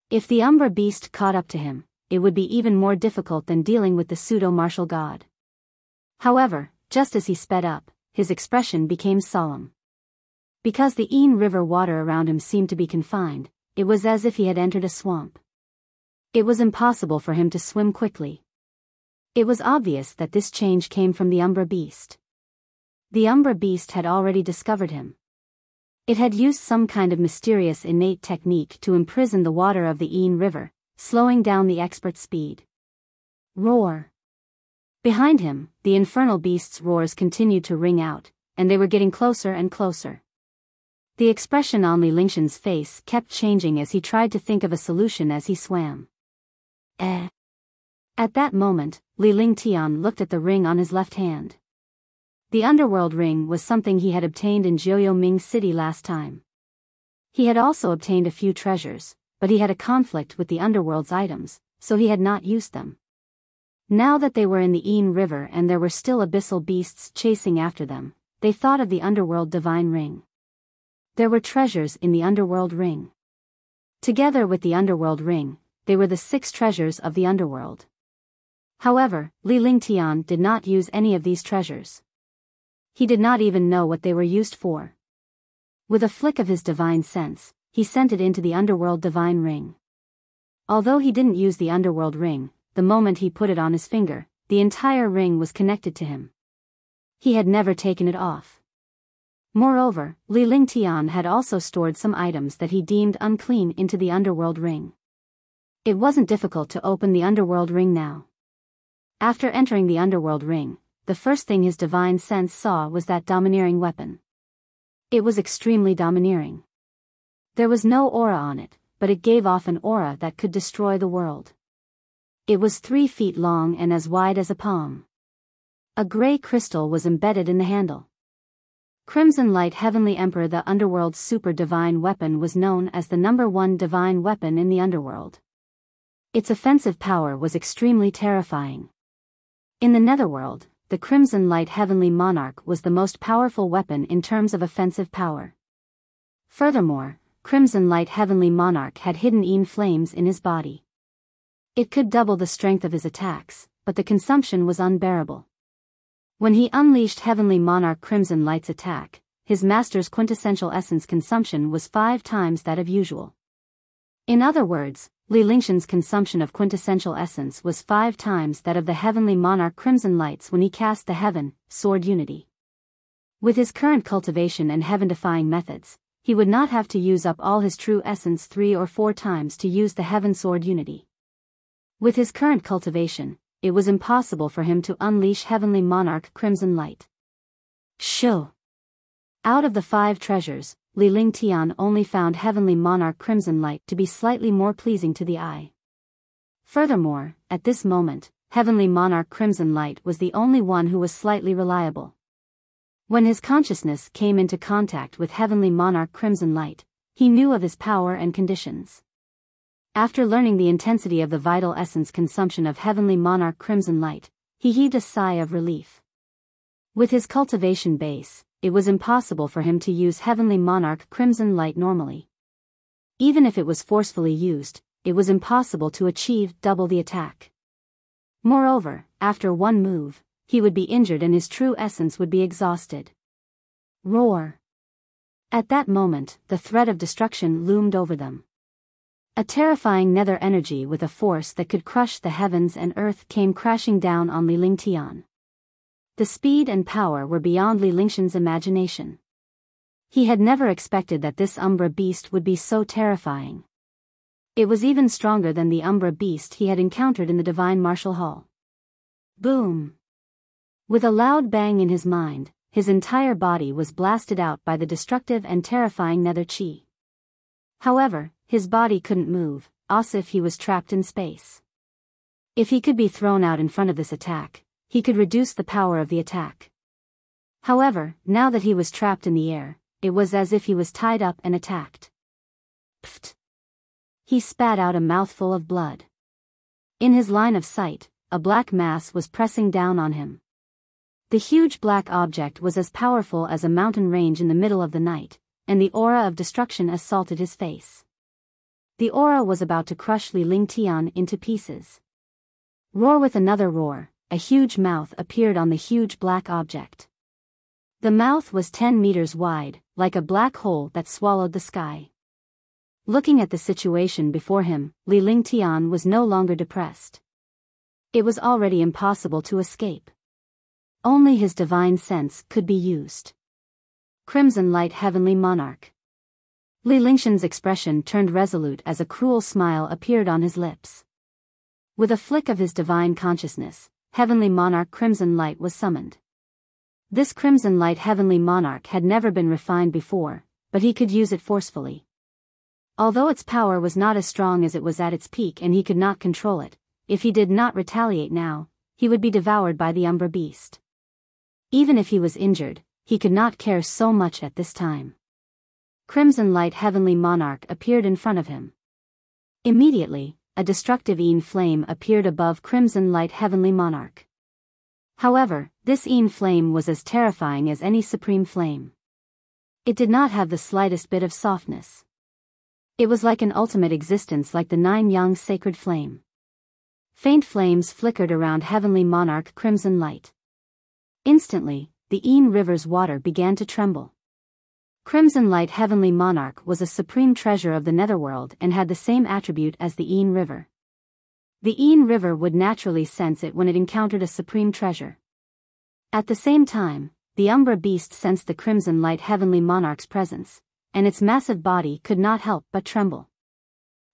If the Umbra Beast caught up to him, it would be even more difficult than dealing with the pseudo-martial god. However, just as he sped up, his expression became solemn. Because the Yin River water around him seemed to be confined, it was as if he had entered a swamp. It was impossible for him to swim quickly. It was obvious that this change came from the Umbra Beast. The Umbra Beast had already discovered him. It had used some kind of mysterious innate technique to imprison the water of the Yin River, slowing down the expert's speed. Roar! Behind him, the infernal beast's roars continued to ring out, and they were getting closer and closer. The expression on Li Lingtian's face kept changing as he tried to think of a solution as he swam. At that moment, Li Lingtian looked at the ring on his left hand. The underworld ring was something he had obtained in Jiuyoming City last time. He had also obtained a few treasures, but he had a conflict with the underworld's items, so he had not used them. Now that they were in the Yin River and there were still abyssal beasts chasing after them, they thought of the underworld divine ring. There were treasures in the underworld ring. Together with the underworld ring, they were the 6 treasures of the underworld. However, Li Lingtian did not use any of these treasures. He did not even know what they were used for. With a flick of his divine sense, he sent it into the underworld divine ring. Although he didn't use the underworld ring, the moment he put it on his finger, the entire ring was connected to him. He had never taken it off. Moreover, Li Lingtian had also stored some items that he deemed unclean into the underworld ring. It wasn't difficult to open the underworld ring now. After entering the underworld ring, the first thing his divine sense saw was that domineering weapon. It was extremely domineering. There was no aura on it, but it gave off an aura that could destroy the world. It was 3 feet long and as wide as a palm. A gray crystal was embedded in the handle. Crimson Light Heavenly Emperor. The underworld's super divine weapon was known as the #1 divine weapon in the underworld. Its offensive power was extremely terrifying. In the netherworld, the Crimson Light Heavenly Monarch was the most powerful weapon in terms of offensive power. Furthermore, Crimson Light Heavenly Monarch had hidden flames in his body. It could double the strength of his attacks, but the consumption was unbearable. When he unleashed Heavenly Monarch Crimson Light's attack, his master's quintessential essence consumption was 5 times that of usual. In other words, Li Lingshan's consumption of quintessential essence was 5 times that of the Heavenly Monarch Crimson Lights when he cast the Heaven Sword Unity. With his current cultivation and heaven-defying methods, he would not have to use up all his true essence 3 or 4 times to use the Heaven Sword Unity. With his current cultivation, it was impossible for him to unleash Heavenly Monarch Crimson Light. Shoo! Out of the 5 treasures, Li Lingtian only found Heavenly Monarch Crimson Light to be slightly more pleasing to the eye. Furthermore, at this moment, Heavenly Monarch Crimson Light was the only one who was slightly reliable. When his consciousness came into contact with Heavenly Monarch Crimson Light, he knew of his power and conditions. After learning the intensity of the vital essence consumption of Heavenly Monarch Crimson Light, he heaved a sigh of relief. With his cultivation base, it was impossible for him to use Heavenly Monarch Crimson Light normally. Even if it was forcefully used, it was impossible to achieve double the attack. Moreover, after one move, he would be injured and his true essence would be exhausted. Roar! At that moment, the threat of destruction loomed over them. A terrifying nether energy with a force that could crush the heavens and earth came crashing down on Li Lingtian. The speed and power were beyond Li Lingshan's imagination. He had never expected that this Umbra beast would be so terrifying. It was even stronger than the Umbra beast he had encountered in the Divine Martial Hall. Boom! With a loud bang in his mind, his entire body was blasted out by the destructive and terrifying nether chi. However, his body couldn't move, as if he was trapped in space. If he could be thrown out in front of this attack, he could reduce the power of the attack. However, now that he was trapped in the air, it was as if he was tied up and attacked. Pfft! He spat out a mouthful of blood. In his line of sight, a black mass was pressing down on him. The huge black object was as powerful as a mountain range in the middle of the night, and the aura of destruction assaulted his face. The aura was about to crush Li Lingtian into pieces. Roar! With another roar, a huge mouth appeared on the huge black object. The mouth was 10 meters wide, like a black hole that swallowed the sky. Looking at the situation before him, Li Lingtian was no longer depressed. It was already impossible to escape. Only his divine sense could be used. Crimson Light Heavenly Monarch. Li Lingshan's expression turned resolute as a cruel smile appeared on his lips. With a flick of his divine consciousness, Heavenly Monarch Crimson Light was summoned. This Crimson Light Heavenly Monarch had never been refined before, but he could use it forcefully. Although its power was not as strong as it was at its peak and he could not control it, if he did not retaliate now, he would be devoured by the Umbra beast. Even if he was injured, he could not care so much at this time. Crimson Light Heavenly Monarch appeared in front of him. Immediately, a destructive flame appeared above Crimson Light Heavenly Monarch. However, this flame was as terrifying as any supreme flame. It did not have the slightest bit of softness. It was like an ultimate existence, like the 9 yang sacred flame. Faint flames flickered around Heavenly Monarch Crimson Light. Instantly, the river's water began to tremble. Crimson Light Heavenly Monarch was a supreme treasure of the netherworld and had the same attribute as the river. The river would naturally sense it when it encountered a supreme treasure. At the same time, the Umbra beast sensed the Crimson Light Heavenly Monarch's presence, and its massive body could not help but tremble.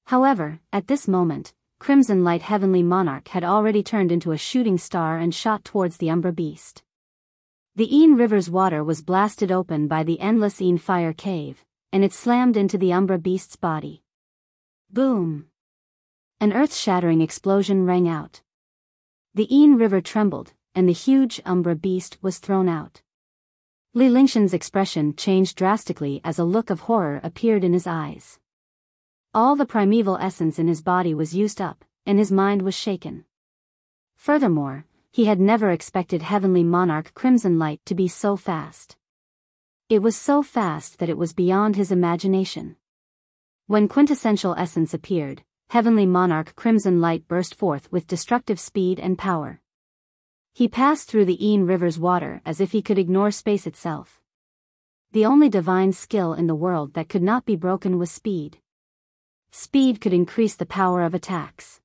However, at this moment, Crimson Light Heavenly Monarch had already turned into a shooting star and shot towards the Umbra beast. The river's water was blasted open by the endless fire cave, and it slammed into the Umbra beast's body. Boom! An earth-shattering explosion rang out. The river trembled, and the huge Umbra beast was thrown out. Li Lingshan's expression changed drastically as a look of horror appeared in his eyes. All the primeval essence in his body was used up, and his mind was shaken. Furthermore, he had never expected Heavenly Monarch Crimson Light to be so fast. It was so fast that it was beyond his imagination. When quintessential essence appeared, Heavenly Monarch Crimson Light burst forth with destructive speed and power. He passed through the Yin River's water as if he could ignore space itself. The only divine skill in the world that could not be broken was speed. Speed could increase the power of attacks.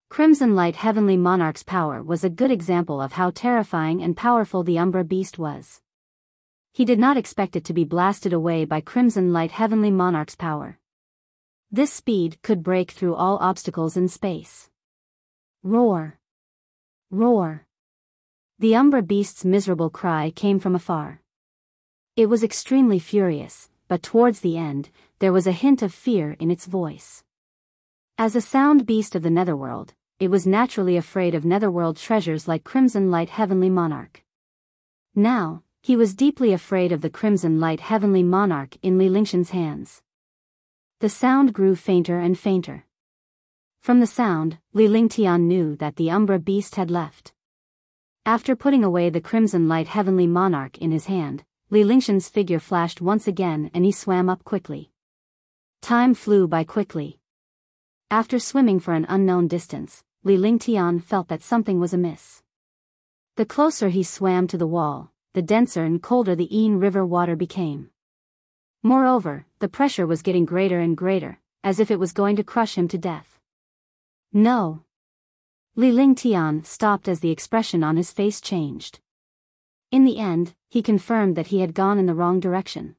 Crimson Light Heavenly Monarch's power was a good example of how terrifying and powerful the Umbra Beast was. He did not expect it to be blasted away by Crimson Light Heavenly Monarch's power. This speed could break through all obstacles in space. Roar! Roar! The Umbra Beast's miserable cry came from afar. It was extremely furious, but towards the end, there was a hint of fear in its voice. As a sound beast of the Netherworld, it was naturally afraid of Netherworld treasures like Crimson Light Heavenly Monarch. Now, he was deeply afraid of the Crimson Light Heavenly Monarch in Li Lingshan's hands. The sound grew fainter and fainter. From the sound, Li Lingtian knew that the Umbra Beast had left. After putting away the Crimson Light Heavenly Monarch in his hand, Li Lingshan's figure flashed once again and he swam up quickly. Time flew by quickly. After swimming for an unknown distance, Li Lingtian felt that something was amiss. The closer he swam to the wall, the denser and colder the Yin River water became. Moreover, the pressure was getting greater and greater, as if it was going to crush him to death. No! Li Lingtian stopped as the expression on his face changed. In the end, he confirmed that he had gone in the wrong direction.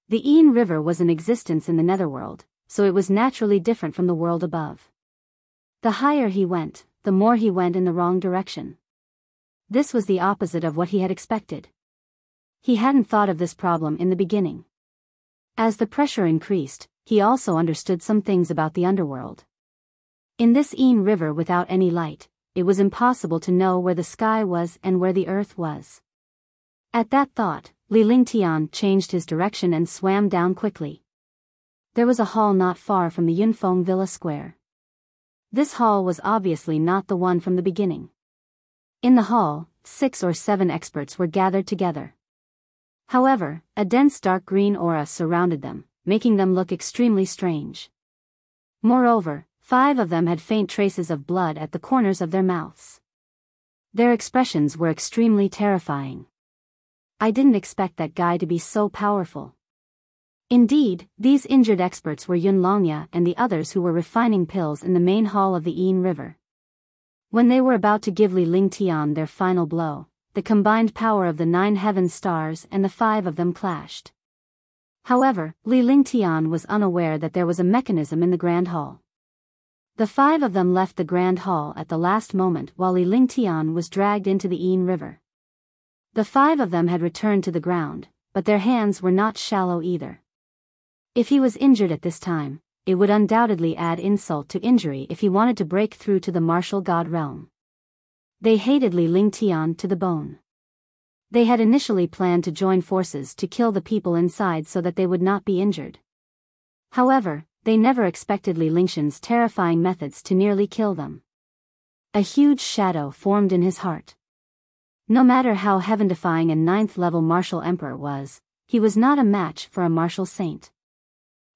The Yin River was in existence in the Netherworld, so it was naturally different from the world above. The higher he went, the more he went in the wrong direction. This was the opposite of what he had expected. He hadn't thought of this problem in the beginning. As the pressure increased, he also understood some things about the underworld. In this Yin River without any light, it was impossible to know where the sky was and where the earth was. At that thought, Li Lingtian changed his direction and swam down quickly. There was a hall not far from the Yunfeng Villa Square. This hall was obviously not the one from the beginning. In the hall, 6 or 7 experts were gathered together. However, a dense dark green aura surrounded them, making them look extremely strange. Moreover, 5 of them had faint traces of blood at the corners of their mouths. Their expressions were extremely terrifying. I didn't expect that guy to be so powerful. Indeed, these injured experts were Yunlongya and the others who were refining pills in the main hall of the Yin River. When they were about to give Li Lingtian their final blow, the combined power of the 9 heaven stars and the 5 of them clashed. However, Li Lingtian was unaware that there was a mechanism in the Grand Hall. The 5 of them left the Grand Hall at the last moment while Li Lingtian was dragged into the Yin River. The 5 of them had returned to the ground, but their hands were not shallow either. If he was injured at this time, it would undoubtedly add insult to injury if he wanted to break through to the martial god realm. They hated Li Lingtian to the bone. They had initially planned to join forces to kill the people inside so that they would not be injured. However, they never expected Li Lingshan's terrifying methods to nearly kill them. A huge shadow formed in his heart. No matter how heaven-defying a 9th-level martial emperor was, he was not a match for a martial saint.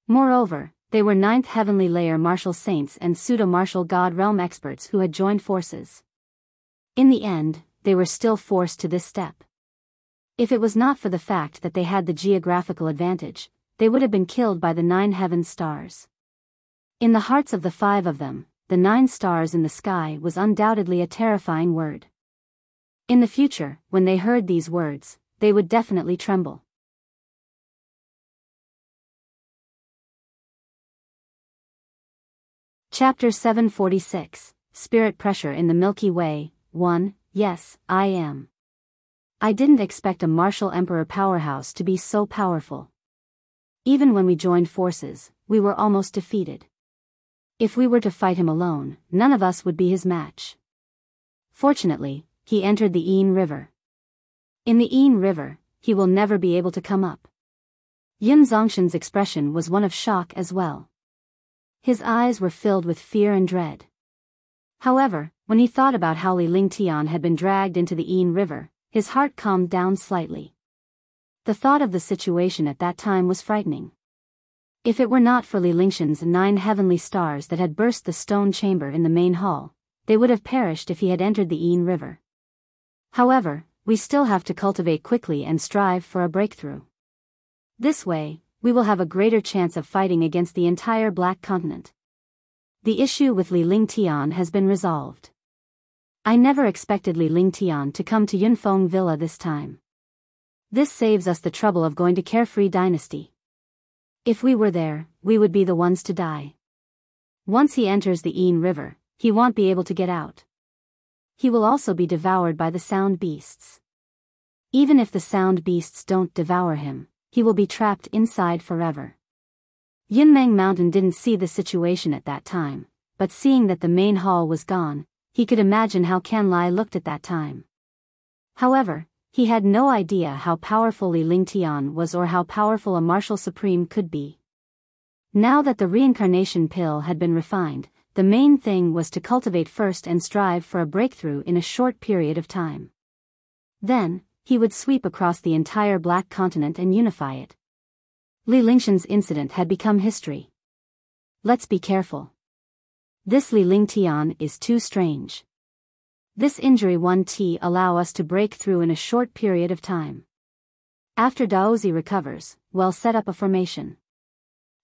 Moreover, they were 9th heavenly layer martial saints and pseudo-martial god realm experts who had joined forces. In the end, they were still forced to this step. If it was not for the fact that they had the geographical advantage, they would have been killed by the 9 heaven stars. In the hearts of the 5 of them, the 9 stars in the sky was undoubtedly a terrifying word. In the future, when they heard these words, they would definitely tremble. Chapter 746, Spirit Pressure in the Milky Way, 1, Yes, I am. I didn't expect a martial emperor powerhouse to be so powerful. Even when we joined forces, we were almost defeated. If we were to fight him alone, none of us would be his match. Fortunately, he entered the Yin River. In the Yin River, he will never be able to come up. Yun Zongshan's expression was one of shock as well. His eyes were filled with fear and dread. However, when he thought about how Li Lingtian had been dragged into the Yin River, his heart calmed down slightly. The thought of the situation at that time was frightening. If it were not for Li Lingshan's 9 heavenly stars that had burst the stone chamber in the main hall, they would have perished if he had entered the Yin River. However, we still have to cultivate quickly and strive for a breakthrough. This way, we will have a greater chance of fighting against the entire Black Continent. The issue with Li Lingtian has been resolved. I never expected Li Lingtian to come to Yunfeng Villa this time. This saves us the trouble of going to Carefree Dynasty. If we were there, we would be the ones to die. Once he enters the Yin River, he won't be able to get out. He will also be devoured by the sound beasts. Even if the sound beasts don't devour him, he will be trapped inside forever. Yunmeng Mountain didn't see the situation at that time, but seeing that the main hall was gone, he could imagine how Canlai looked at that time. However, he had no idea how powerful Li Lingtian was or how powerful a martial supreme could be. Now that the reincarnation pill had been refined, the main thing was to cultivate first and strive for a breakthrough in a short period of time. Then, he would sweep across the entire Black Continent and unify it. Li Lingshan's incident had become history. Let's be careful. This Li Lingtian is too strange. This injury won't allow us to break through in a short period of time. After Daozi recovers, we'll set up a formation.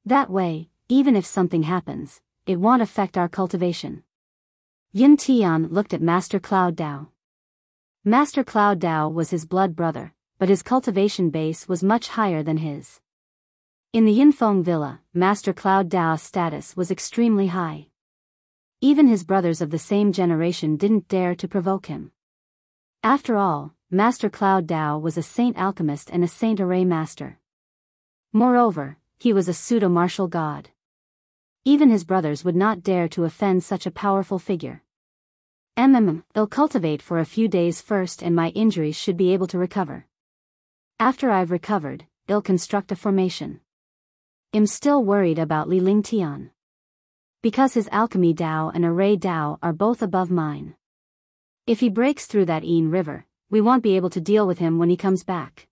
That way, even if something happens, it won't affect our cultivation. Yun Tian looked at Master Cloud Dao. Master Cloud Dao was his blood brother, but his cultivation base was much higher than his. In the Yunfeng Villa, Master Cloud Dao's status was extremely high. Even his brothers of the same generation didn't dare to provoke him. After all, Master Cloud Dao was a saint alchemist and a saint array master. Moreover, he was a pseudo-martial god. Even his brothers would not dare to offend such a powerful figure. I'll cultivate for a few days first and my injuries should be able to recover. After I've recovered, I'll construct a formation. I'm still worried about Li Lingtian. Because his alchemy Dao and array Dao are both above mine. If he breaks through that Yin River, we won't be able to deal with him when he comes back.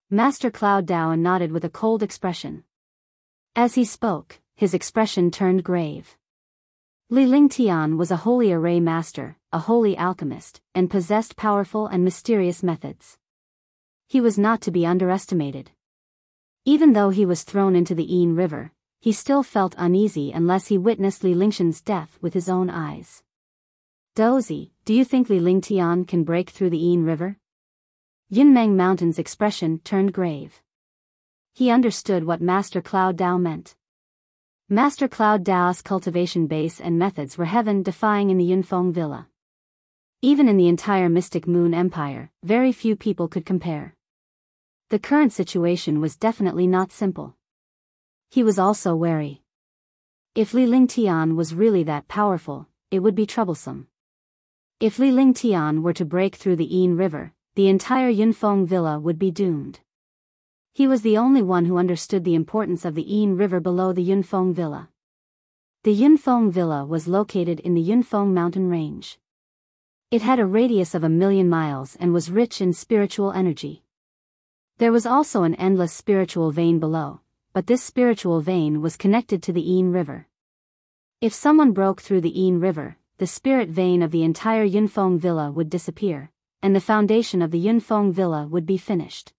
Master Cloud Dao nodded with a cold expression. As he spoke, his expression turned grave. Li Lingtian was a holy array master, a holy alchemist, and possessed powerful and mysterious methods. He was not to be underestimated. Even though he was thrown into the Yin River, he still felt uneasy unless he witnessed Li Lingshan's death with his own eyes. Dozi, do you think Li Lingtian can break through the Yin River? Yunmeng Mountain's expression turned grave. He understood what Master Cloud Dao meant. Master Cloud Dao's cultivation base and methods were heaven-defying in the Yunfeng Villa. Even in the entire Mystic Moon Empire, very few people could compare. The current situation was definitely not simple. He was also wary. If Li Lingtian was really that powerful, it would be troublesome. If Li Lingtian were to break through the Yin River, the entire Yunfeng Villa would be doomed. He was the only one who understood the importance of the Yin River below the Yunfeng Villa. The Yunfeng Villa was located in the Yunfeng mountain range. It had a radius of 1,000,000 miles and was rich in spiritual energy. There was also an endless spiritual vein below, but this spiritual vein was connected to the Yin River. If someone broke through the Yin River, the spirit vein of the entire Yunfeng Villa would disappear, and the foundation of the Yunfeng Villa would be finished.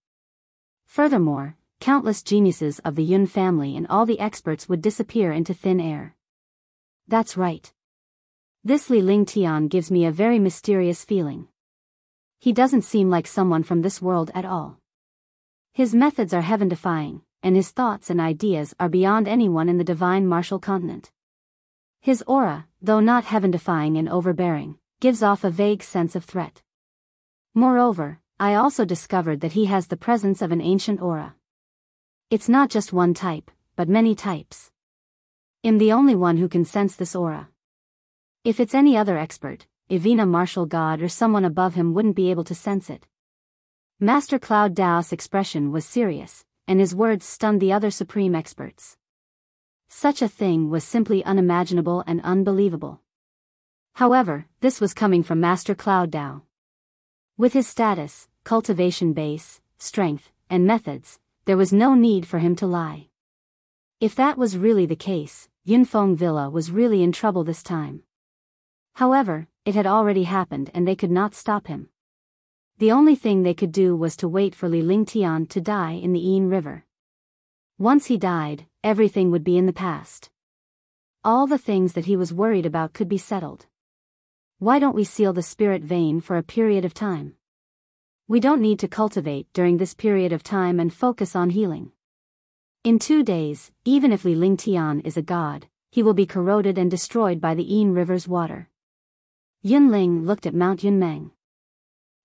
Furthermore, countless geniuses of the Yun family and all the experts would disappear into thin air. That's right. This Li Lingtian gives me a very mysterious feeling. He doesn't seem like someone from this world at all. His methods are heaven-defying, and his thoughts and ideas are beyond anyone in the divine martial continent. His aura, though not heaven-defying and overbearing, gives off a vague sense of threat. Moreover, I also discovered that he has the presence of an ancient aura. It's not just one type, but many types. I'm the only one who can sense this aura. If it's any other expert, even a martial god or someone above him wouldn't be able to sense it. Master Cloud Dao's expression was serious, and his words stunned the other supreme experts. Such a thing was simply unimaginable and unbelievable. However, this was coming from Master Cloud Dao. With his status, cultivation base, strength, and methods, there was no need for him to lie. If that was really the case, Yunfeng Villa was really in trouble this time. However, it had already happened and they could not stop him. The only thing they could do was to wait for Li Lingtian to die in the Yin River. Once he died, everything would be in the past. All the things that he was worried about could be settled. Why don't we seal the spirit vein for a period of time? We don't need to cultivate during this period of time and focus on healing. In 2 days, even if Li Lingtian is a god, he will be corroded and destroyed by the Yin River's water. Yunling looked at Mount Yunmeng.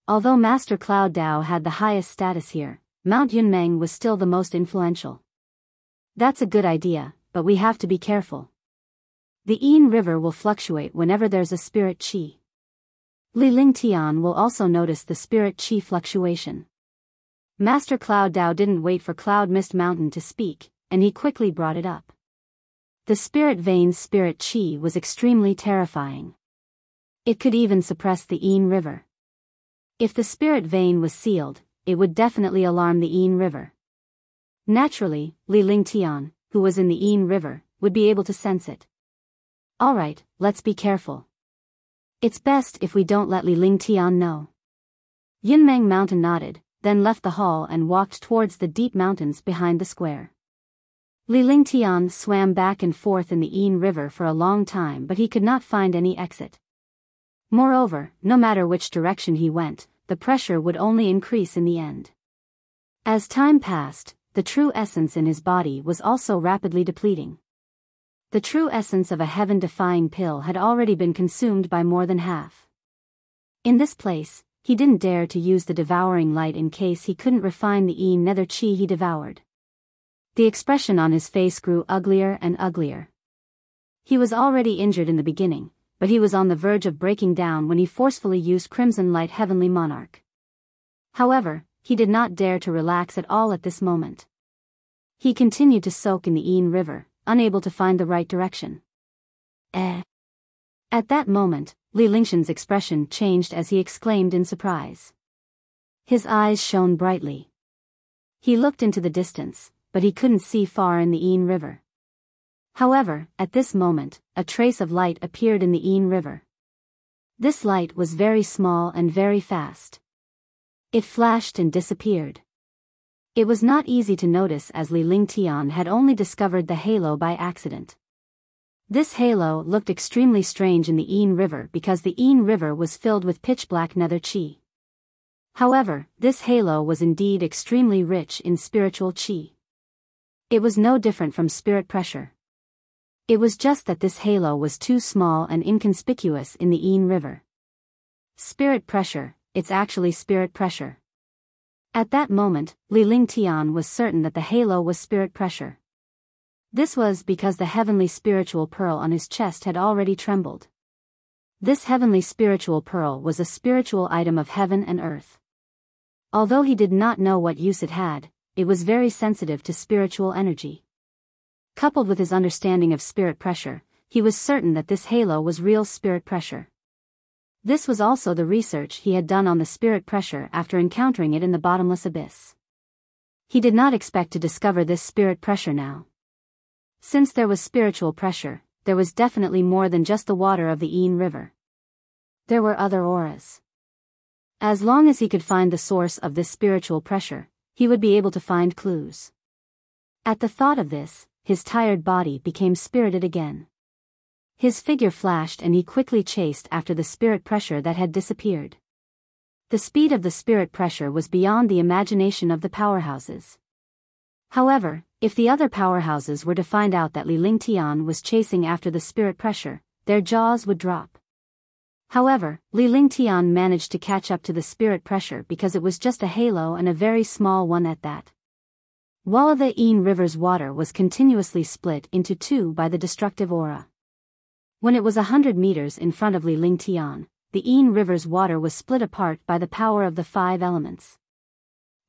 Although Master Cloud Dao had the highest status here, Mount Yunmeng was still the most influential. That's a good idea, but we have to be careful. The Yin River will fluctuate whenever there's a spirit qi. Li Lingtian will also notice the spirit qi fluctuation. Master Cloud Dao didn't wait for Cloud Mist Mountain to speak, and he quickly brought it up. The spirit vein's spirit qi was extremely terrifying. It could even suppress the Yin River. If the spirit vein was sealed, it would definitely alarm the Yin River. Naturally, Li Lingtian, who was in the Yin River, would be able to sense it. Alright, let's be careful. It's best if we don't let Li Lingtian know. Yunmeng Mountain nodded, then left the hall and walked towards the deep mountains behind the square. Li Lingtian swam back and forth in the Yin River for a long time, but he could not find any exit. Moreover, no matter which direction he went, the pressure would only increase in the end. As time passed, the true essence in his body was also rapidly depleting. The true essence of a heaven-defying pill had already been consumed by more than half. In this place, he didn't dare to use the devouring light in case he couldn't refine the Yin nether chi he devoured. The expression on his face grew uglier and uglier. He was already injured in the beginning, but he was on the verge of breaking down when he forcefully used Crimson Light Heavenly Monarch. However, he did not dare to relax at all at this moment. He continued to soak in the Yin River, unable to find the right direction. At that moment, Li Lingshan's expression changed as he exclaimed in surprise. His eyes shone brightly. He looked into the distance, but he couldn't see far in the Yin River. However, at this moment, a trace of light appeared in the Yin River. This light was very small and very fast. It flashed and disappeared. It was not easy to notice as Li Lingtian had only discovered the halo by accident. This halo looked extremely strange in the Yin River because the Yin River was filled with pitch-black nether chi. However, this halo was indeed extremely rich in spiritual chi. It was no different from spirit pressure. It was just that this halo was too small and inconspicuous in the Yin River. Spirit pressure, it's actually spirit pressure. At that moment, Li Lingtian was certain that the halo was spirit pressure. This was because the heavenly spiritual pearl on his chest had already trembled. This heavenly spiritual pearl was a spiritual item of heaven and earth. Although he did not know what use it had, it was very sensitive to spiritual energy. Coupled with his understanding of spirit pressure, he was certain that this halo was real spirit pressure. This was also the research he had done on the spirit pressure after encountering it in the bottomless abyss. He did not expect to discover this spirit pressure now. Since there was spiritual pressure, there was definitely more than just the water of the Yin River. There were other auras. As long as he could find the source of this spiritual pressure, he would be able to find clues. At the thought of this, his tired body became spirited again. His figure flashed and he quickly chased after the spirit pressure that had disappeared. The speed of the spirit pressure was beyond the imagination of the powerhouses. However, if the other powerhouses were to find out that Li Lingtian was chasing after the spirit pressure, their jaws would drop. However, Li Lingtian managed to catch up to the spirit pressure because it was just a halo and a very small one at that. While the Yin River's water was continuously split into two by the destructive aura. When it was 100 meters in front of Li Lingtian, the Yin River's water was split apart by the power of the 5 elements.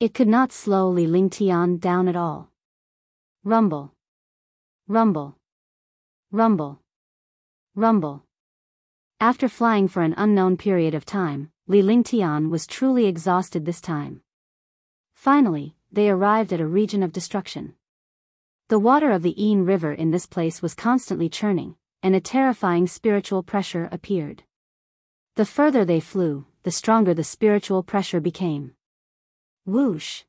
It could not slow Li Lingtian down at all. Rumble. Rumble. Rumble. Rumble. After flying for an unknown period of time, Li Lingtian was truly exhausted this time. Finally, they arrived at a region of destruction. The water of the Yin River in this place was constantly churning, and a terrifying spiritual pressure appeared. The further they flew, the stronger the spiritual pressure became. Whoosh!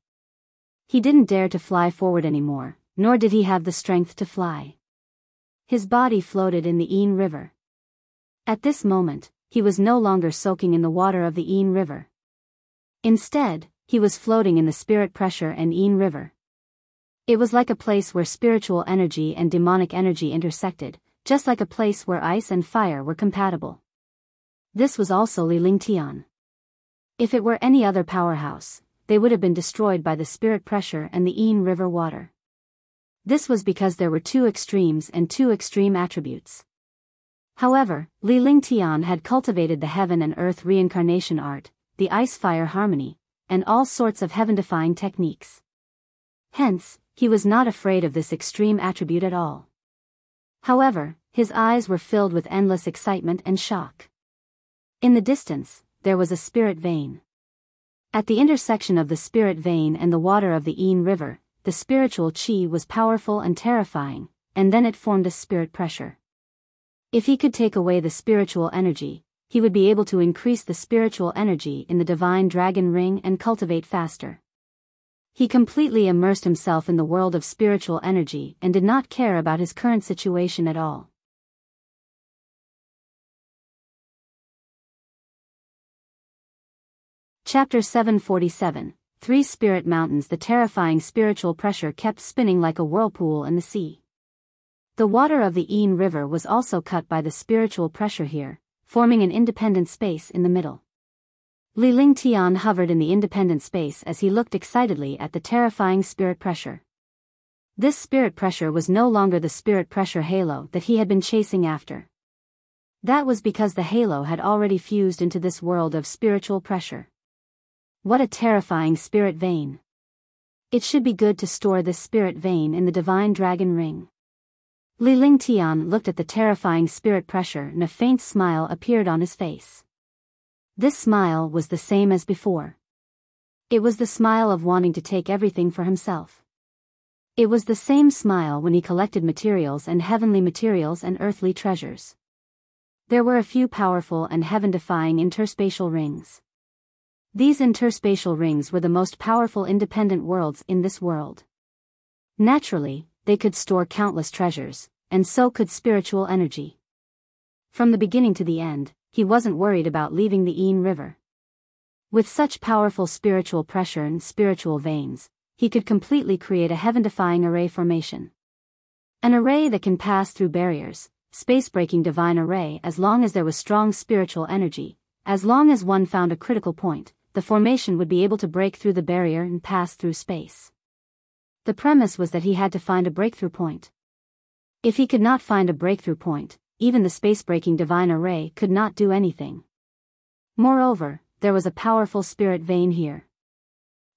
He didn't dare to fly forward anymore, nor did he have the strength to fly. His body floated in the Yin River. At this moment, he was no longer soaking in the water of the Yin River. Instead, he was floating in the spirit pressure and Yin River. It was like a place where spiritual energy and demonic energy intersected, just like a place where ice and fire were compatible. This was also Li Lingtian. If it were any other powerhouse, they would have been destroyed by the spirit pressure and the Yin River water. This was because there were two extremes and two extreme attributes. However, Li Lingtian had cultivated the heaven and earth reincarnation art, the ice-fire harmony, and all sorts of heaven-defying techniques. Hence, he was not afraid of this extreme attribute at all. However, his eyes were filled with endless excitement and shock. In the distance, there was a spirit vein. At the intersection of the spirit vein and the water of the Yin River, the spiritual qi was powerful and terrifying, and then it formed a spirit pressure. If he could take away the spiritual energy, he would be able to increase the spiritual energy in the divine dragon ring and cultivate faster. He completely immersed himself in the world of spiritual energy and did not care about his current situation at all. Chapter 747, Three Spirit Mountains. The terrifying spiritual pressure kept spinning like a whirlpool in the sea. The water of the Yin River was also cut by the spiritual pressure here, forming an independent space in the middle. Li Lingtian hovered in the independent space as he looked excitedly at the terrifying spirit pressure. This spirit pressure was no longer the spirit pressure halo that he had been chasing after. That was because the halo had already fused into this world of spiritual pressure. What a terrifying spirit vein! It should be good to store this spirit vein in the divine dragon ring. Li Lingtian looked at the terrifying spirit pressure and a faint smile appeared on his face. This smile was the same as before. It was the smile of wanting to take everything for himself. It was the same smile when he collected materials and heavenly materials and earthly treasures. There were a few powerful and heaven-defying interspatial rings. These interspatial rings were the most powerful independent worlds in this world. Naturally, they could store countless treasures, and so could spiritual energy. From the beginning to the end, he wasn't worried about leaving the Yin River. With such powerful spiritual pressure and spiritual veins, he could completely create a heaven-defying array formation. An array that can pass through barriers, space-breaking divine array. As long as there was strong spiritual energy, as long as one found a critical point, the formation would be able to break through the barrier and pass through space. The premise was that he had to find a breakthrough point. If he could not find a breakthrough point, even the space-breaking divine array could not do anything. Moreover, there was a powerful spirit vein here.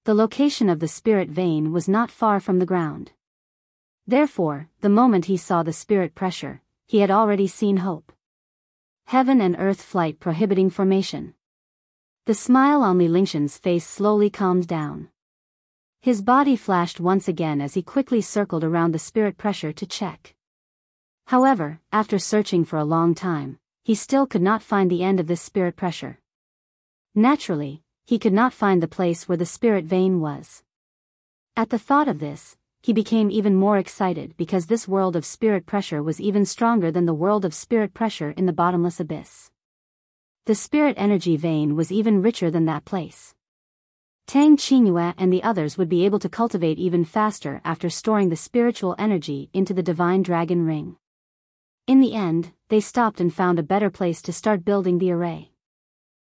The location of the spirit vein was not far from the ground. Therefore, the moment he saw the spirit pressure, he had already seen hope. Heaven and earth flight prohibiting formation. The smile on Li Lingtian's face slowly calmed down. His body flashed once again as he quickly circled around the spirit pressure to check. However, after searching for a long time, he still could not find the end of this spirit pressure. Naturally, he could not find the place where the spirit vein was. At the thought of this, he became even more excited because this world of spirit pressure was even stronger than the world of spirit pressure in the bottomless abyss. The spirit energy vein was even richer than that place. Tang Qingyue and the others would be able to cultivate even faster after storing the spiritual energy into the divine dragon ring. In the end, they stopped and found a better place to start building the array.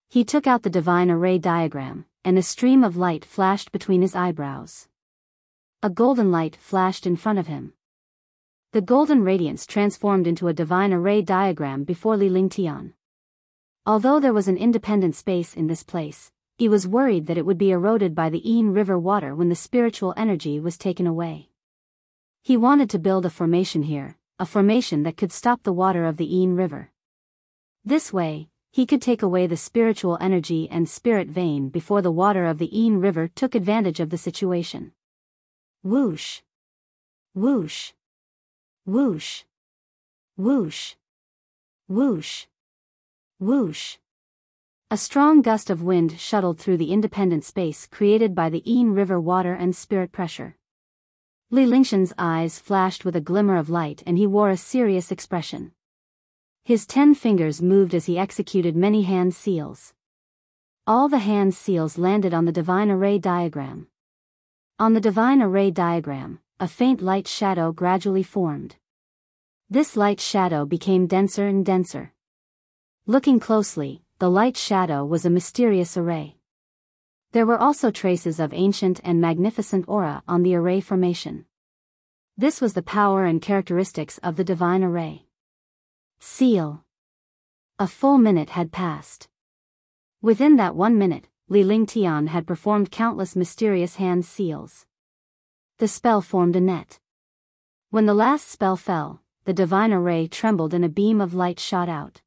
He took out the divine array diagram, and a stream of light flashed between his eyebrows. A golden light flashed in front of him. The golden radiance transformed into a divine array diagram before Li Lingtian. Although there was an independent space in this place, He was worried that it would be eroded by the Yin River water when the spiritual energy was taken away. He wanted to build a formation here, a formation that could stop the water of the Yin River. This way, he could take away the spiritual energy and spirit vein before the water of the Yin River took advantage of the situation. Whoosh! Whoosh! Whoosh! Whoosh! Whoosh! Whoosh! A strong gust of wind shuttled through the independent space created by the Yin River water and spirit pressure. Li Lingshan's eyes flashed with a glimmer of light and he wore a serious expression. His 10 fingers moved as he executed many hand seals. All the hand seals landed on the divine array diagram. On the divine array diagram, a faint light shadow gradually formed. This light shadow became denser and denser. Looking closely, the light shadow was a mysterious array. There were also traces of ancient and magnificent aura on the array formation. This was the power and characteristics of the divine array. Seal. A full minute had passed. Within that 1 minute, Li Lingtian had performed countless mysterious hand seals. The spell formed a net. When the last spell fell, the divine array trembled and a beam of light shot out.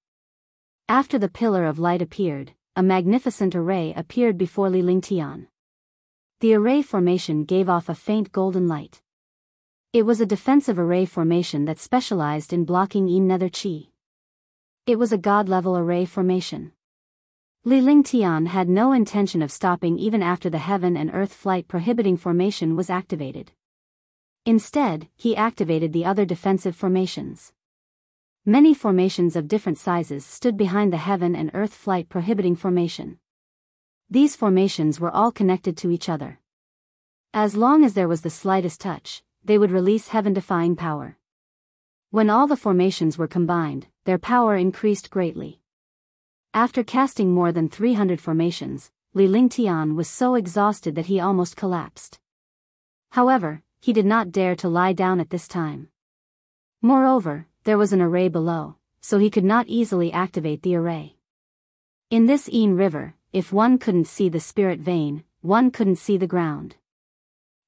After the pillar of light appeared, a magnificent array appeared before Li Lingtian. The array formation gave off a faint golden light. It was a defensive array formation that specialized in blocking Yin Nether Qi. It was a god-level array formation. Li Lingtian had no intention of stopping even after the heaven and earth flight prohibiting formation was activated. Instead, he activated the other defensive formations. Many formations of different sizes stood behind the heaven and earth flight prohibiting formation. These formations were all connected to each other. As long as there was the slightest touch, they would release heaven-defying power. When all the formations were combined, their power increased greatly. After casting more than 300 formations, Li Lingtian was so exhausted that he almost collapsed. However, he did not dare to lie down at this time. Moreover, there was an array below, so he could not easily activate the array. In this Yin River, if one couldn't see the spirit vein, one couldn't see the ground.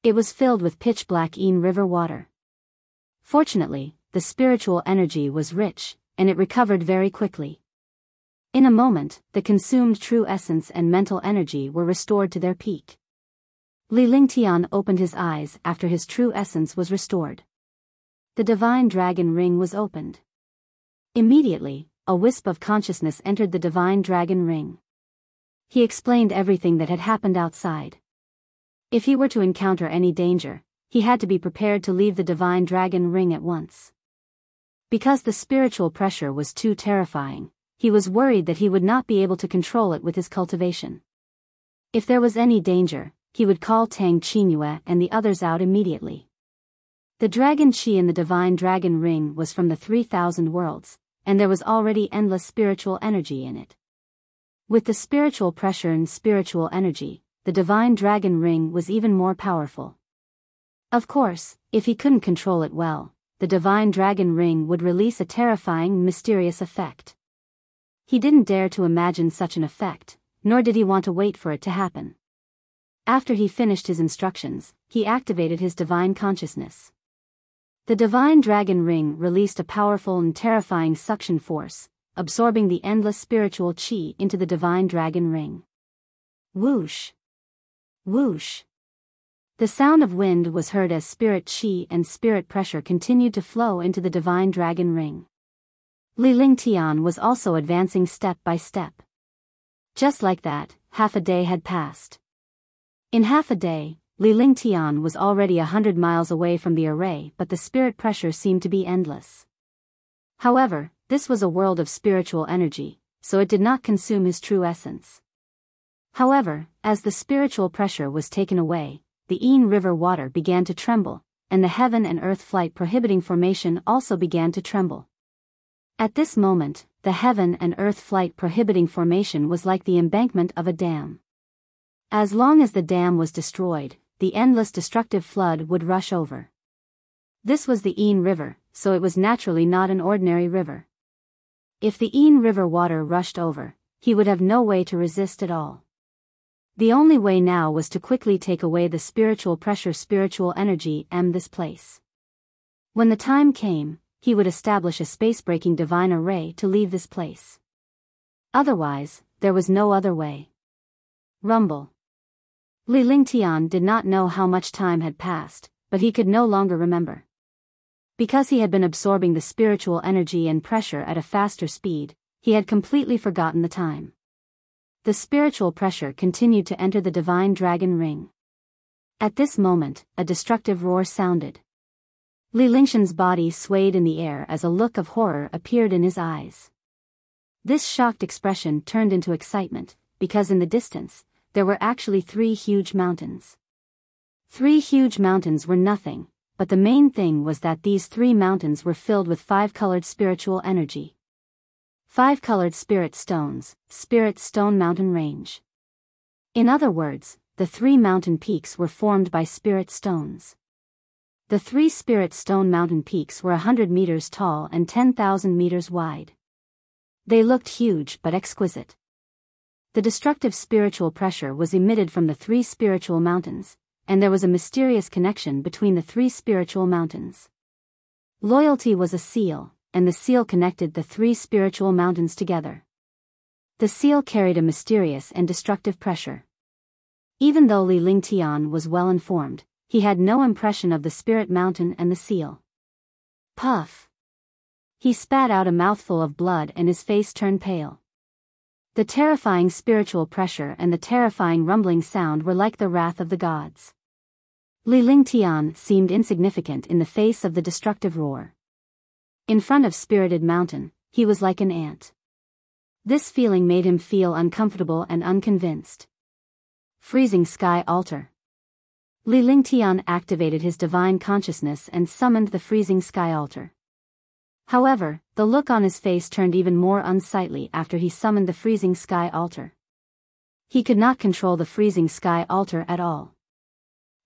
It was filled with pitch-black Yin River water. Fortunately, the spiritual energy was rich, and it recovered very quickly. In a moment, the consumed true essence and mental energy were restored to their peak. Li Lingtian opened his eyes after his true essence was restored. The divine dragon ring was opened. Immediately, a wisp of consciousness entered the divine dragon ring. He explained everything that had happened outside. If he were to encounter any danger, he had to be prepared to leave the divine dragon ring at once. Because the spiritual pressure was too terrifying, he was worried that he would not be able to control it with his cultivation. If there was any danger, he would call Tang Qingyue and the others out immediately. The dragon qi in the divine dragon ring was from the 3,000 worlds, and there was already endless spiritual energy in it. With the spiritual pressure and spiritual energy, the divine dragon ring was even more powerful. Of course, if he couldn't control it well, the divine dragon ring would release a terrifying, mysterious effect. He didn't dare to imagine such an effect, nor did he want to wait for it to happen. After he finished his instructions, he activated his divine consciousness. The divine dragon ring released a powerful and terrifying suction force, absorbing the endless spiritual qi into the divine dragon ring. Whoosh! Whoosh! The sound of wind was heard as spirit qi and spirit pressure continued to flow into the divine dragon ring. Li Lingtian was also advancing step by step. Just like that, half a day had passed. In half a day, Li Lingtian was already 100 miles away from the array, but the spirit pressure seemed to be endless. However, this was a world of spiritual energy, so it did not consume his true essence. However, as the spiritual pressure was taken away, the Yin River water began to tremble, and the heaven and earth flight prohibiting formation also began to tremble. At this moment, the heaven and earth flight prohibiting formation was like the embankment of a dam. As long as the dam was destroyed, the endless destructive flood would rush over. This was the Yin River, so it was naturally not an ordinary river. If the Yin River water rushed over, he would have no way to resist at all. The only way now was to quickly take away the spiritual pressure, spiritual energy, this place. When the time came, he would establish a space-breaking divine array to leave this place. Otherwise, there was no other way. Rumble. Li Lingtian did not know how much time had passed, but he could no longer remember. Because he had been absorbing the spiritual energy and pressure at a faster speed, he had completely forgotten the time. The spiritual pressure continued to enter the divine dragon ring. At this moment, a destructive roar sounded. Li Lingshan's body swayed in the air as a look of horror appeared in his eyes. This shocked expression turned into excitement, because in the distance, there were actually 3 huge mountains. 3 huge mountains were nothing, but the main thing was that these 3 mountains were filled with 5-colored spiritual energy. 5-colored spirit stones, Spirit Stone Mountain Range. In other words, the 3 mountain peaks were formed by spirit stones. The 3 Spirit Stone Mountain peaks were 100 meters tall and 10,000 meters wide. They looked huge but exquisite. The destructive spiritual pressure was emitted from the 3 spiritual mountains, and there was a mysterious connection between the 3 spiritual mountains. Loyalty was a seal, and the seal connected the 3 spiritual mountains together. The seal carried a mysterious and destructive pressure. Even though Li Lingtian was well informed, he had no impression of the spirit mountain and the seal. Puff! He spat out a mouthful of blood and his face turned pale. The terrifying spiritual pressure and the terrifying rumbling sound were like the wrath of the gods. Li Lingtian seemed insignificant in the face of the destructive roar. In front of Spirited Mountain, he was like an ant. This feeling made him feel uncomfortable and unconvinced. Freezing Sky Altar. Li Lingtian activated his divine consciousness and summoned the Freezing Sky Altar. However, the look on his face turned even more unsightly after he summoned the Freezing Sky Altar. He could not control the Freezing Sky Altar at all.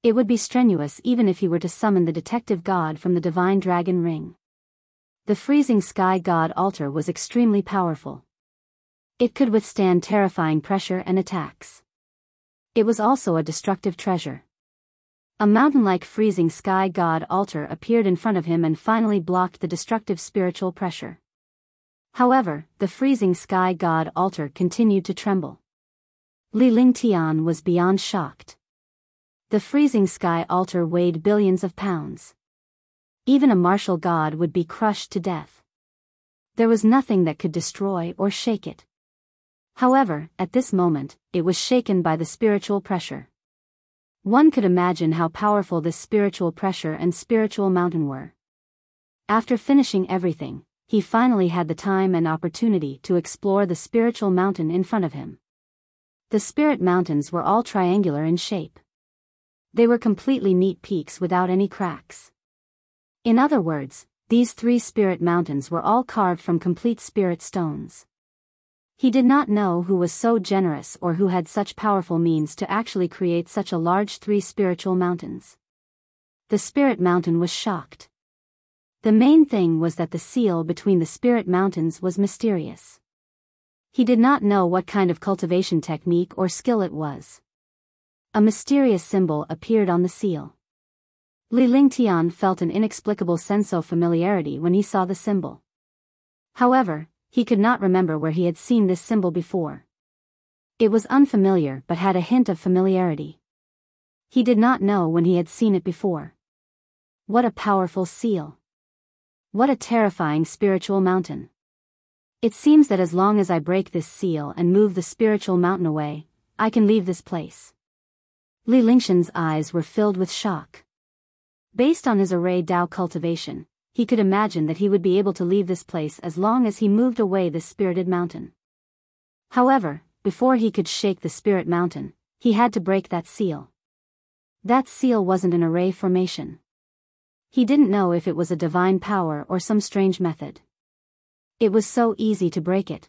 It would be strenuous even if he were to summon the detective god from the divine dragon ring. The Freezing Sky God Altar was extremely powerful. It could withstand terrifying pressure and attacks. It was also a destructive treasure. A mountain-like Freezing Sky God Altar appeared in front of him and finally blocked the destructive spiritual pressure. However, the Freezing Sky God Altar continued to tremble. Li Lingtian was beyond shocked. The Freezing Sky Altar weighed billions of pounds. Even a martial god would be crushed to death. There was nothing that could destroy or shake it. However, at this moment, it was shaken by the spiritual pressure. One could imagine how powerful this spiritual pressure and spiritual mountain were. After finishing everything, he finally had the time and opportunity to explore the spiritual mountain in front of him. The spirit mountains were all triangular in shape. They were completely neat peaks without any cracks. In other words, these 3 spirit mountains were all carved from complete spirit stones. He did not know who was so generous or who had such powerful means to actually create such a large 3 spiritual mountains. The spirit mountain was shocked. The main thing was that the seal between the spirit mountains was mysterious. He did not know what kind of cultivation technique or skill it was. A mysterious symbol appeared on the seal. Li Lingtian felt an inexplicable sense of familiarity when he saw the symbol. However, he could not remember where he had seen this symbol before. It was unfamiliar but had a hint of familiarity. He did not know when he had seen it before. What a powerful seal. What a terrifying spiritual mountain. It seems that as long as I break this seal and move the spiritual mountain away, I can leave this place. Li Lingshan's eyes were filled with shock. Based on his array Dao cultivation, he could imagine that he would be able to leave this place as long as he moved away this spirited mountain. However, before he could shake the spirit mountain, he had to break that seal. That seal wasn't an array formation. He didn't know if it was a divine power or some strange method. It was so easy to break it.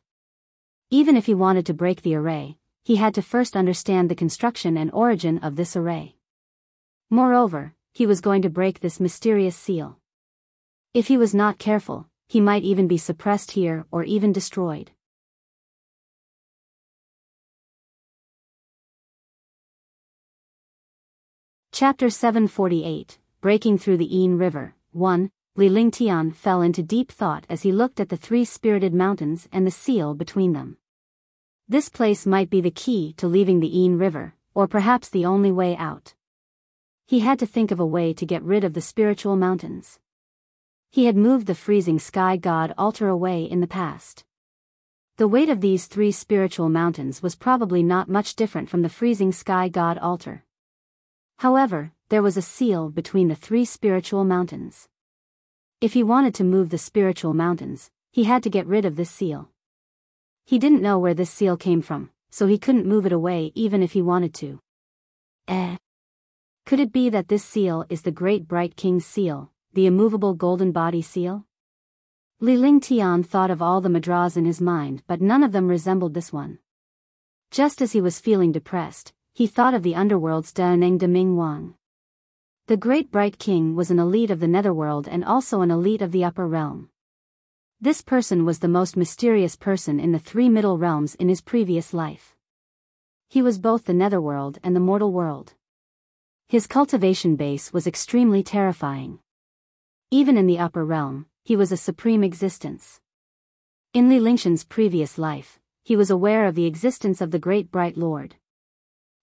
Even if he wanted to break the array, he had to first understand the construction and origin of this array. Moreover, he was going to break this mysterious seal. If he was not careful, he might even be suppressed here or even destroyed. Chapter 748, Breaking Through the Yin River. 1. Li Lingtian fell into deep thought as he looked at the three spirited mountains and the seal between them. This place might be the key to leaving the Yin River, or perhaps the only way out. He had to think of a way to get rid of the spiritual mountains. He had moved the freezing sky god altar away in the past. The weight of these three spiritual mountains was probably not much different from the freezing sky god altar. However, there was a seal between the three spiritual mountains. If he wanted to move the spiritual mountains, he had to get rid of this seal. He didn't know where this seal came from, so he couldn't move it away even if he wanted to. Could it be that this seal is the Great Bright King's seal, the immovable golden body seal? Li Lingtian thought of all the mudras in his mind, but none of them resembled this one. Just as he was feeling depressed, he thought of the underworld's Daoneng de Ming Wang. The Great Bright King was an elite of the netherworld and also an elite of the upper realm. This person was the most mysterious person in the three middle realms in his previous life. He was both the netherworld and the mortal world. His cultivation base was extremely terrifying. Even in the upper realm, he was a supreme existence. In Li Lingshan's previous life, he was aware of the existence of the Great Bright Lord.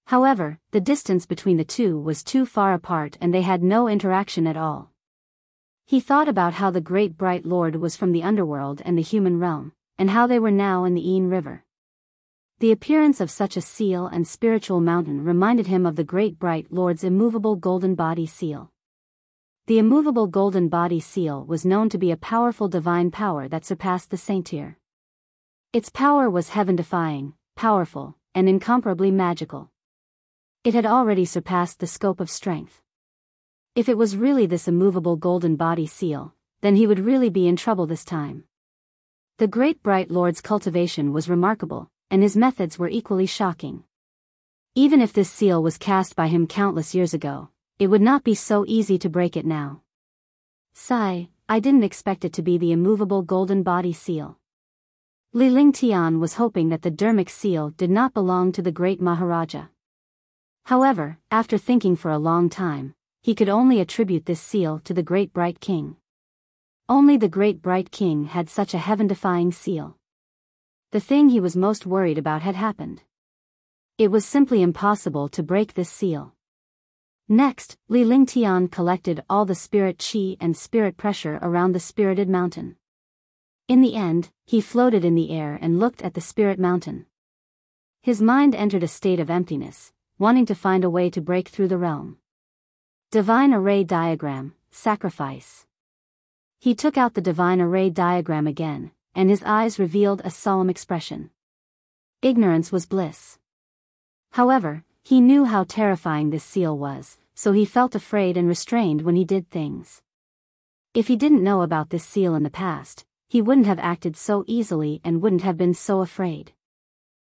However, the distance between the two was too far apart and they had no interaction at all. He thought about how the Great Bright Lord was from the underworld and the human realm, and how they were now in the Yin River. The appearance of such a seal and spiritual mountain reminded him of the Great Bright Lord's immovable golden body seal. The immovable golden body seal was known to be a powerful divine power that surpassed the saintier. Its power was heaven-defying, powerful, and incomparably magical. It had already surpassed the scope of strength. If it was really this immovable golden body seal, then he would really be in trouble this time. The Great Bright Lord's cultivation was remarkable, and his methods were equally shocking. Even if this seal was cast by him countless years ago, it would not be so easy to break it now. Sigh, I didn't expect it to be the immovable golden body seal. Li Lingtian was hoping that the Dermic seal did not belong to the great Maharaja. However, after thinking for a long time, he could only attribute this seal to the Great Bright King. Only the Great Bright King had such a heaven-defying seal. The thing he was most worried about had happened. It was simply impossible to break this seal. Next, Li Lingtian collected all the spirit qi and spirit pressure around the spirited mountain. In the end, he floated in the air and looked at the spirit mountain. His mind entered a state of emptiness, wanting to find a way to break through the realm. Divine Array Diagram, Sacrifice. He took out the Divine Array Diagram again, and his eyes revealed a solemn expression. Ignorance was bliss. However, he knew how terrifying this seal was, so he felt afraid and restrained when he did things. If he didn't know about this seal in the past, he wouldn't have acted so easily and wouldn't have been so afraid.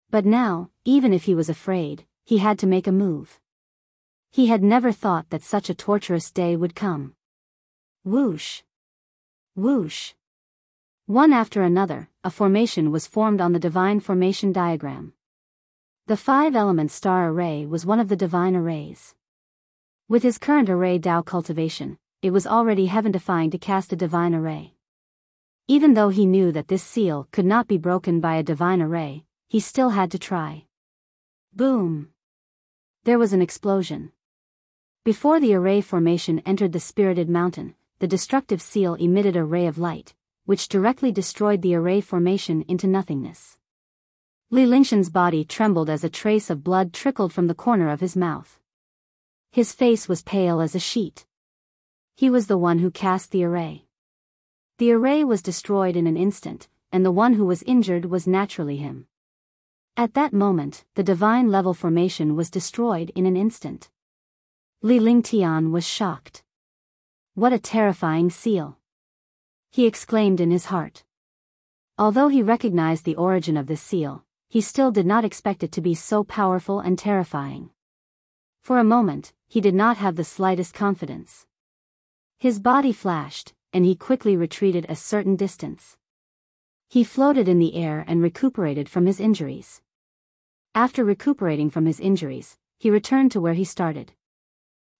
But now, even if he was afraid, he had to make a move. He had never thought that such a torturous day would come. Whoosh! Whoosh! One after another, a formation was formed on the divine formation diagram. The 5-element star array was one of the divine arrays. With his current array Dao cultivation, it was already heaven-defying to cast a divine array. Even though he knew that this seal could not be broken by a divine array, he still had to try. Boom! There was an explosion. Before the array formation entered the spirited mountain, the destructive seal emitted a ray of light, which directly destroyed the array formation into nothingness. Li Lingshan's body trembled as a trace of blood trickled from the corner of his mouth. His face was pale as a sheet. He was the one who cast the array. The array was destroyed in an instant, and the one who was injured was naturally him. At that moment, the divine level formation was destroyed in an instant. Li Lingtian was shocked. What a terrifying seal! He exclaimed in his heart. Although he recognized the origin of this seal, he still did not expect it to be so powerful and terrifying. For a moment, he did not have the slightest confidence. His body flashed, and he quickly retreated a certain distance. He floated in the air and recuperated from his injuries. After recuperating from his injuries, he returned to where he started.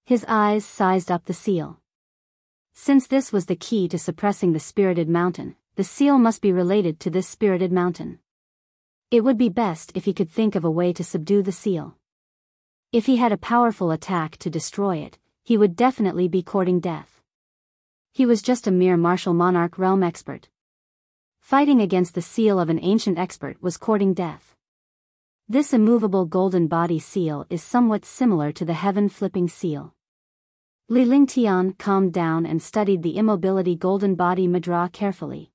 His eyes sized up the seal. Since this was the key to suppressing the spirited mountain, the seal must be related to this spirited mountain. It would be best if he could think of a way to subdue the seal. If he had a powerful attack to destroy it, he would definitely be courting death. He was just a mere martial monarch realm expert. Fighting against the seal of an ancient expert was courting death. This immovable golden body seal is somewhat similar to the heaven-flipping seal. Li Lingtian calmed down and studied the immobility golden body mudra carefully.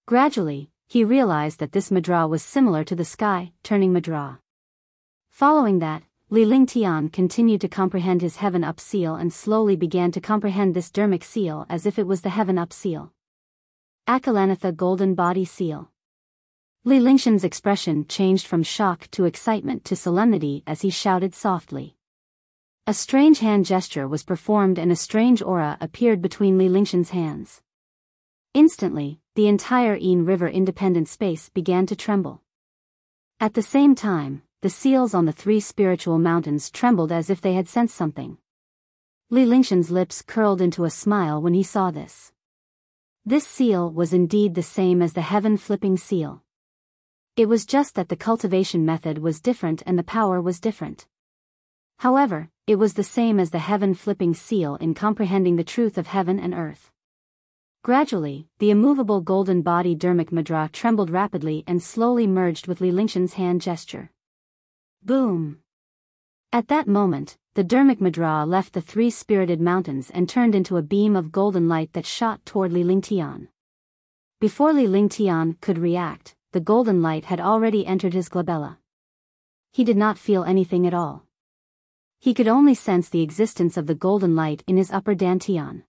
Gradually, he realized that this mudra was similar to the sky-turning mudra. Following that, Li Lingtian continued to comprehend his heaven-up seal and slowly began to comprehend this dermic seal as if it was the heaven-up seal. Akalanatha golden body seal. Li Lingshan's expression changed from shock to excitement to solemnity as he shouted softly. A strange hand gesture was performed and a strange aura appeared between Li Lingshan's hands. Instantly, the entire Yin River independent space began to tremble. At the same time, the seals on the 3 spiritual mountains trembled as if they had sensed something. Li Lingshan's lips curled into a smile when he saw this. This seal was indeed the same as the heaven-flipping seal. It was just that the cultivation method was different and the power was different. However, it was the same as the heaven-flipping seal in comprehending the truth of heaven and earth. Gradually, the immovable golden body dermic mudra trembled rapidly and slowly merged with Li Lingshan's hand gesture. Boom! At that moment, the dermic mudra left the 3 spirited mountains and turned into a beam of golden light that shot toward Li Lingtian. Before Li Lingtian could react, the golden light had already entered his glabella. He did not feel anything at all. He could only sense the existence of the golden light in his upper dantian.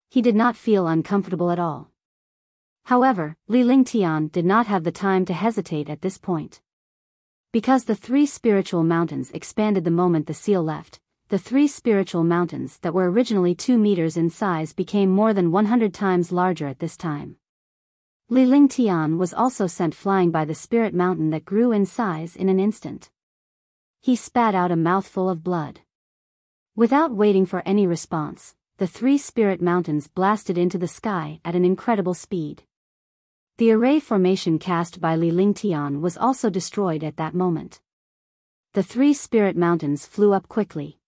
He did not feel uncomfortable at all. However, Li Lingtian did not have the time to hesitate at this point. Because the 3 spiritual mountains expanded the moment the seal left, the 3 spiritual mountains that were originally 2 meters in size became more than 100 times larger at this time. Li Lingtian was also sent flying by the spirit mountain that grew in size in an instant. He spat out a mouthful of blood. Without waiting for any response, the 3 spirit mountains blasted into the sky at an incredible speed. The array formation cast by Li Lingtian was also destroyed at that moment. The 3 spirit mountains flew up quickly.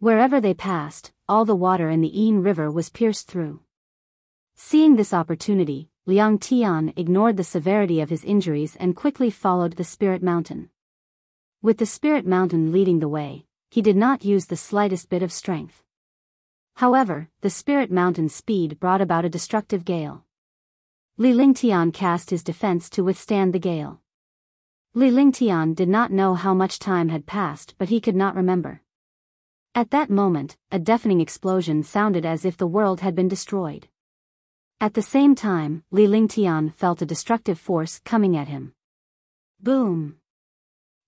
Wherever they passed, all the water in the Yin River was pierced through. Seeing this opportunity, Liang Tian ignored the severity of his injuries and quickly followed the spirit mountain. With the spirit mountain leading the way, he did not use the slightest bit of strength. However, the spirit mountain's speed brought about a destructive gale. Li Lingtian cast his defense to withstand the gale. Li Lingtian did not know how much time had passed, but he could not remember. At that moment, a deafening explosion sounded as if the world had been destroyed. At the same time, Li Lingtian felt a destructive force coming at him. Boom!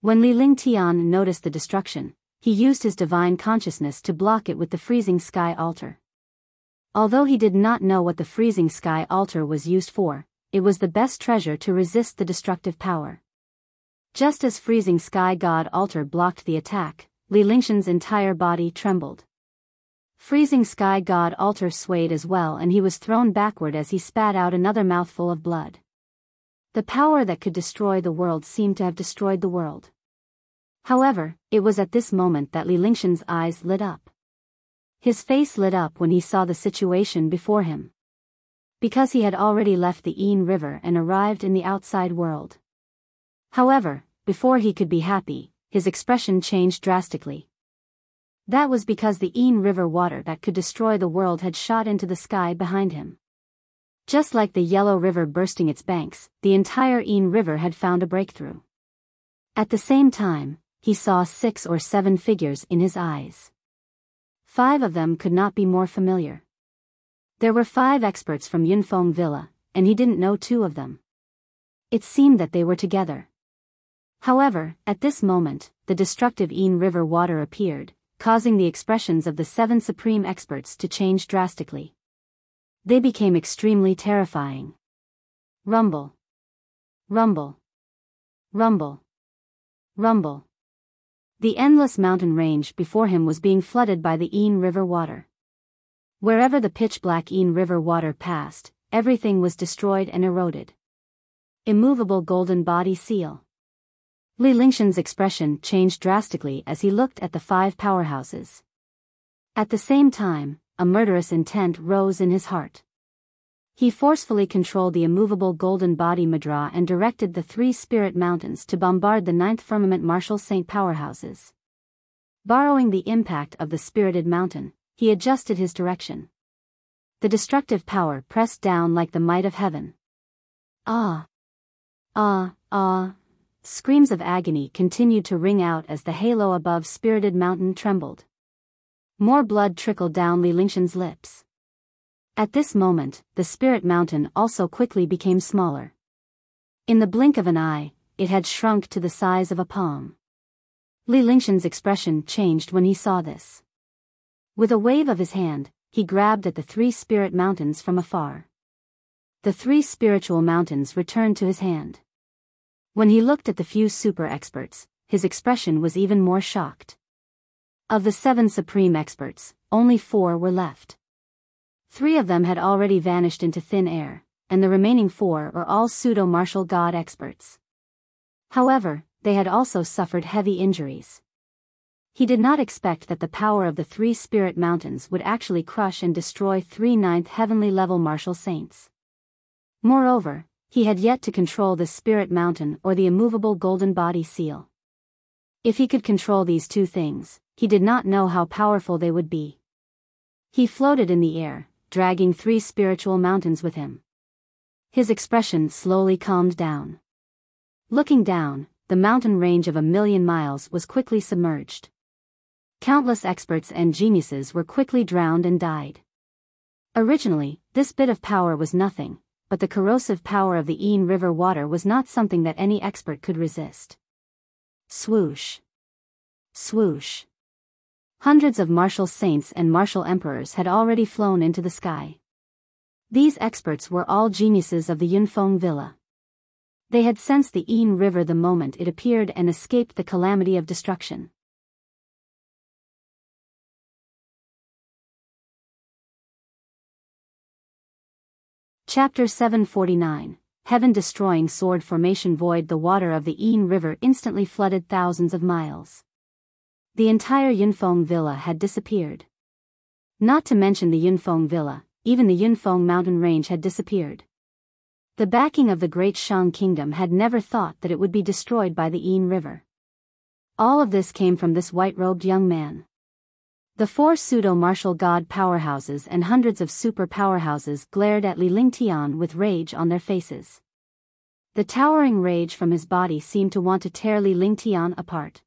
When Li Lingtian noticed the destruction, he used his divine consciousness to block it with the freezing sky altar. Although he did not know what the freezing sky altar was used for, it was the best treasure to resist the destructive power. Just as freezing sky god altar blocked the attack, Li Lingshan's entire body trembled. Freezing sky god altar swayed as well and he was thrown backward as he spat out another mouthful of blood. The power that could destroy the world seemed to have destroyed the world. However, it was at this moment that Li Lingshan's eyes lit up. His face lit up when he saw the situation before him. Because he had already left the Yin River and arrived in the outside world. However, before he could be happy, his expression changed drastically. That was because the Yin River water that could destroy the world had shot into the sky behind him. Just like the Yellow River bursting its banks, the entire Yin River had found a breakthrough. At the same time, he saw 6 or 7 figures in his eyes. 5 of them could not be more familiar. There were 5 experts from Yunfeng Villa, and he didn't know 2 of them. It seemed that they were together. However, at this moment, the destructive Yin River water appeared, causing the expressions of the 7 supreme experts to change drastically. They became extremely terrifying. Rumble. Rumble. Rumble. Rumble. The endless mountain range before him was being flooded by the Yin River water. Wherever the pitch-black Yin River water passed, everything was destroyed and eroded. Immovable golden body seal. Li Lingshan's expression changed drastically as he looked at the 5 powerhouses. At the same time, a murderous intent rose in his heart. He forcefully controlled the immovable golden body mudra and directed the 3 spirit mountains to bombard the 9th firmament martial saint powerhouses. Borrowing the impact of the spirited mountain, he adjusted his direction. The destructive power pressed down like the might of heaven. Ah! Ah! Ah! Screams of agony continued to ring out as the halo above spirited mountain trembled. More blood trickled down Li Lingshan's lips. At this moment, the spirit mountain also quickly became smaller. In the blink of an eye, it had shrunk to the size of a palm. Li Lingshan's expression changed when he saw this. With a wave of his hand, he grabbed at the 3 spirit mountains from afar. The 3 spiritual mountains returned to his hand. When he looked at the few super experts, his expression was even more shocked. Of the 7 supreme experts, only 4 were left. 3 of them had already vanished into thin air, and the remaining 4 were all pseudo-martial god experts. However, they had also suffered heavy injuries. He did not expect that the power of the 3 spirit mountains would actually crush and destroy 3 9th heavenly level martial saints. Moreover, he had yet to control the spirit mountain or the immovable golden body seal. If he could control these 2 things, he did not know how powerful they would be. He floated in the air, dragging 3 spiritual mountains with him. His expression slowly calmed down. Looking down, the mountain range of 1,000,000 miles was quickly submerged. Countless experts and geniuses were quickly drowned and died. Originally, this bit of power was nothing, but the corrosive power of the Yin River water was not something that any expert could resist. Swoosh! Swoosh! Hundreds of martial saints and martial emperors had already flown into the sky. These experts were all geniuses of the Yunfeng villa. They had sensed the Yin River the moment it appeared and escaped the calamity of destruction. Chapter 749, Heaven-Destroying Sword Formation Void. The water of the Yin River instantly flooded thousands of miles. The entire Yunfeng villa had disappeared. Not to mention the Yunfeng villa, even the Yunfeng mountain range had disappeared. The backing of the Great Shang Kingdom had never thought that it would be destroyed by the Yin River. All of this came from this white-robed young man. The 4 pseudo-martial god powerhouses and hundreds of super powerhouses glared at Li Lingtian with rage on their faces. The towering rage from his body seemed to want to tear Li Lingtian apart.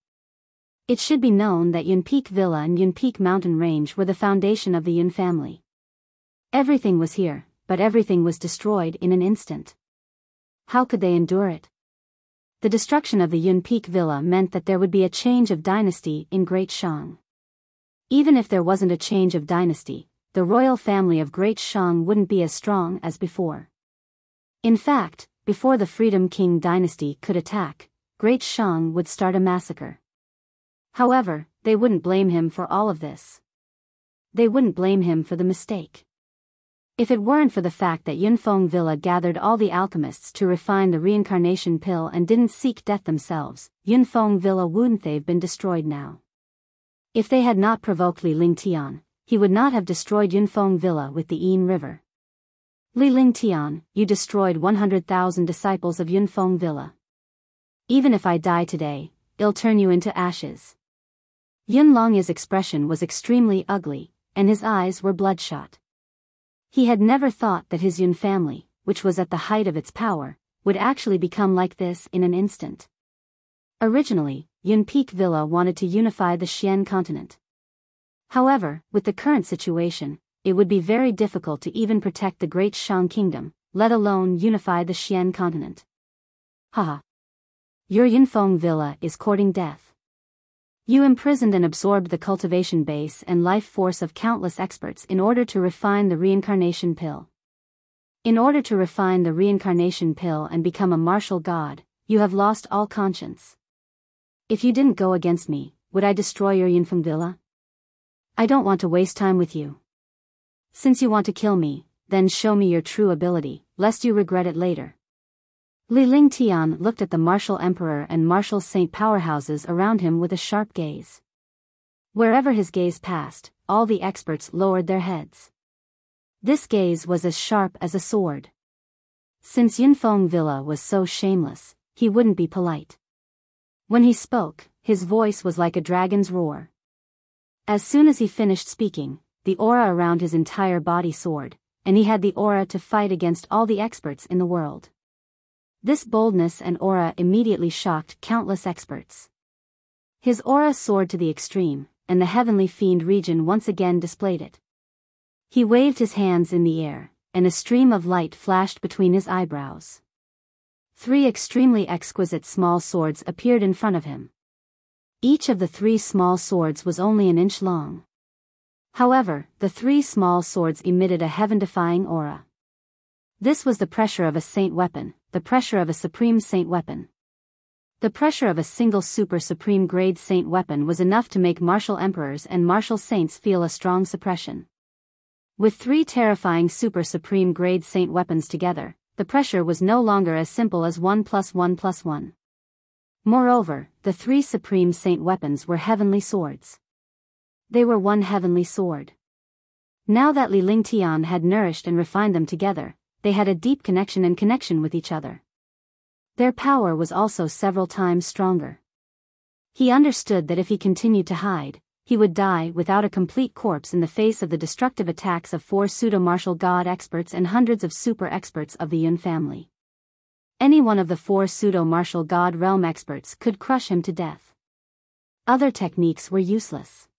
It should be known that Yunpeak Villa and Yunpeak Mountain Range were the foundation of the Yun family. Everything was here, but everything was destroyed in an instant. How could they endure it? The destruction of the Yunpeak Villa meant that there would be a change of dynasty in Great Shang. Even if there wasn't a change of dynasty, the royal family of Great Shang wouldn't be as strong as before. In fact, before the Freedom King dynasty could attack, Great Shang would start a massacre. However, they wouldn't blame him for all of this. They wouldn't blame him for the mistake. If it weren't for the fact that Yunfeng Villa gathered all the alchemists to refine the reincarnation pill and didn't seek death themselves, Yunfeng Villa wouldn't have been destroyed now. If they had not provoked Li Lingtian, he would not have destroyed Yunfeng Villa with the Yin River. Li Lingtian, you destroyed 100,000 disciples of Yunfeng Villa. Even if I die today, I'll turn you into ashes. Yun Longya's expression was extremely ugly, and his eyes were bloodshot. He had never thought that his Yun family, which was at the height of its power, would actually become like this in an instant. Originally, Yunpeak Villa wanted to unify the Xian continent. However, with the current situation, it would be very difficult to even protect the Great Shang Kingdom, let alone unify the Xian continent. Haha. Your Yunfeng Villa is courting death. You imprisoned and absorbed the cultivation base and life force of countless experts in order to refine the reincarnation pill. In order to refine the reincarnation pill and become a martial god, you have lost all conscience. If you didn't go against me, would I destroy your Yunfeng villa? I don't want to waste time with you. Since you want to kill me, then show me your true ability, lest you regret it later. Li Lingtian looked at the martial emperor and martial saint powerhouses around him with a sharp gaze. Wherever his gaze passed, all the experts lowered their heads. This gaze was as sharp as a sword. Since Yunfeng Villa was so shameless, he wouldn't be polite. When he spoke, his voice was like a dragon's roar. As soon as he finished speaking, the aura around his entire body soared, and he had the aura to fight against all the experts in the world. This boldness and aura immediately shocked countless experts. His aura soared to the extreme, and the heavenly fiend region once again displayed it. He waved his hands in the air, and a stream of light flashed between his eyebrows. 3 extremely exquisite small swords appeared in front of him. Each of the 3 small swords was only an inch long. However, the 3 small swords emitted a heaven-defying aura. This was the pressure of a saint weapon, the pressure of a supreme saint weapon. The pressure of a single super supreme grade saint weapon was enough to make martial emperors and martial saints feel a strong suppression. With 3 terrifying super supreme grade saint weapons together, the pressure was no longer as simple as 1 + 1 + 1. Moreover, the 3 supreme saint weapons were heavenly swords. They were one heavenly sword. Now that Li Lingtian had nourished and refined them together, they had a deep connection with each other. Their power was also several times stronger. He understood that if he continued to hide, he would die without a complete corpse in the face of the destructive attacks of 4 pseudo-martial god experts and hundreds of super experts of the Yun family. Any one of the 4 pseudo-martial god realm experts could crush him to death. Other techniques were useless.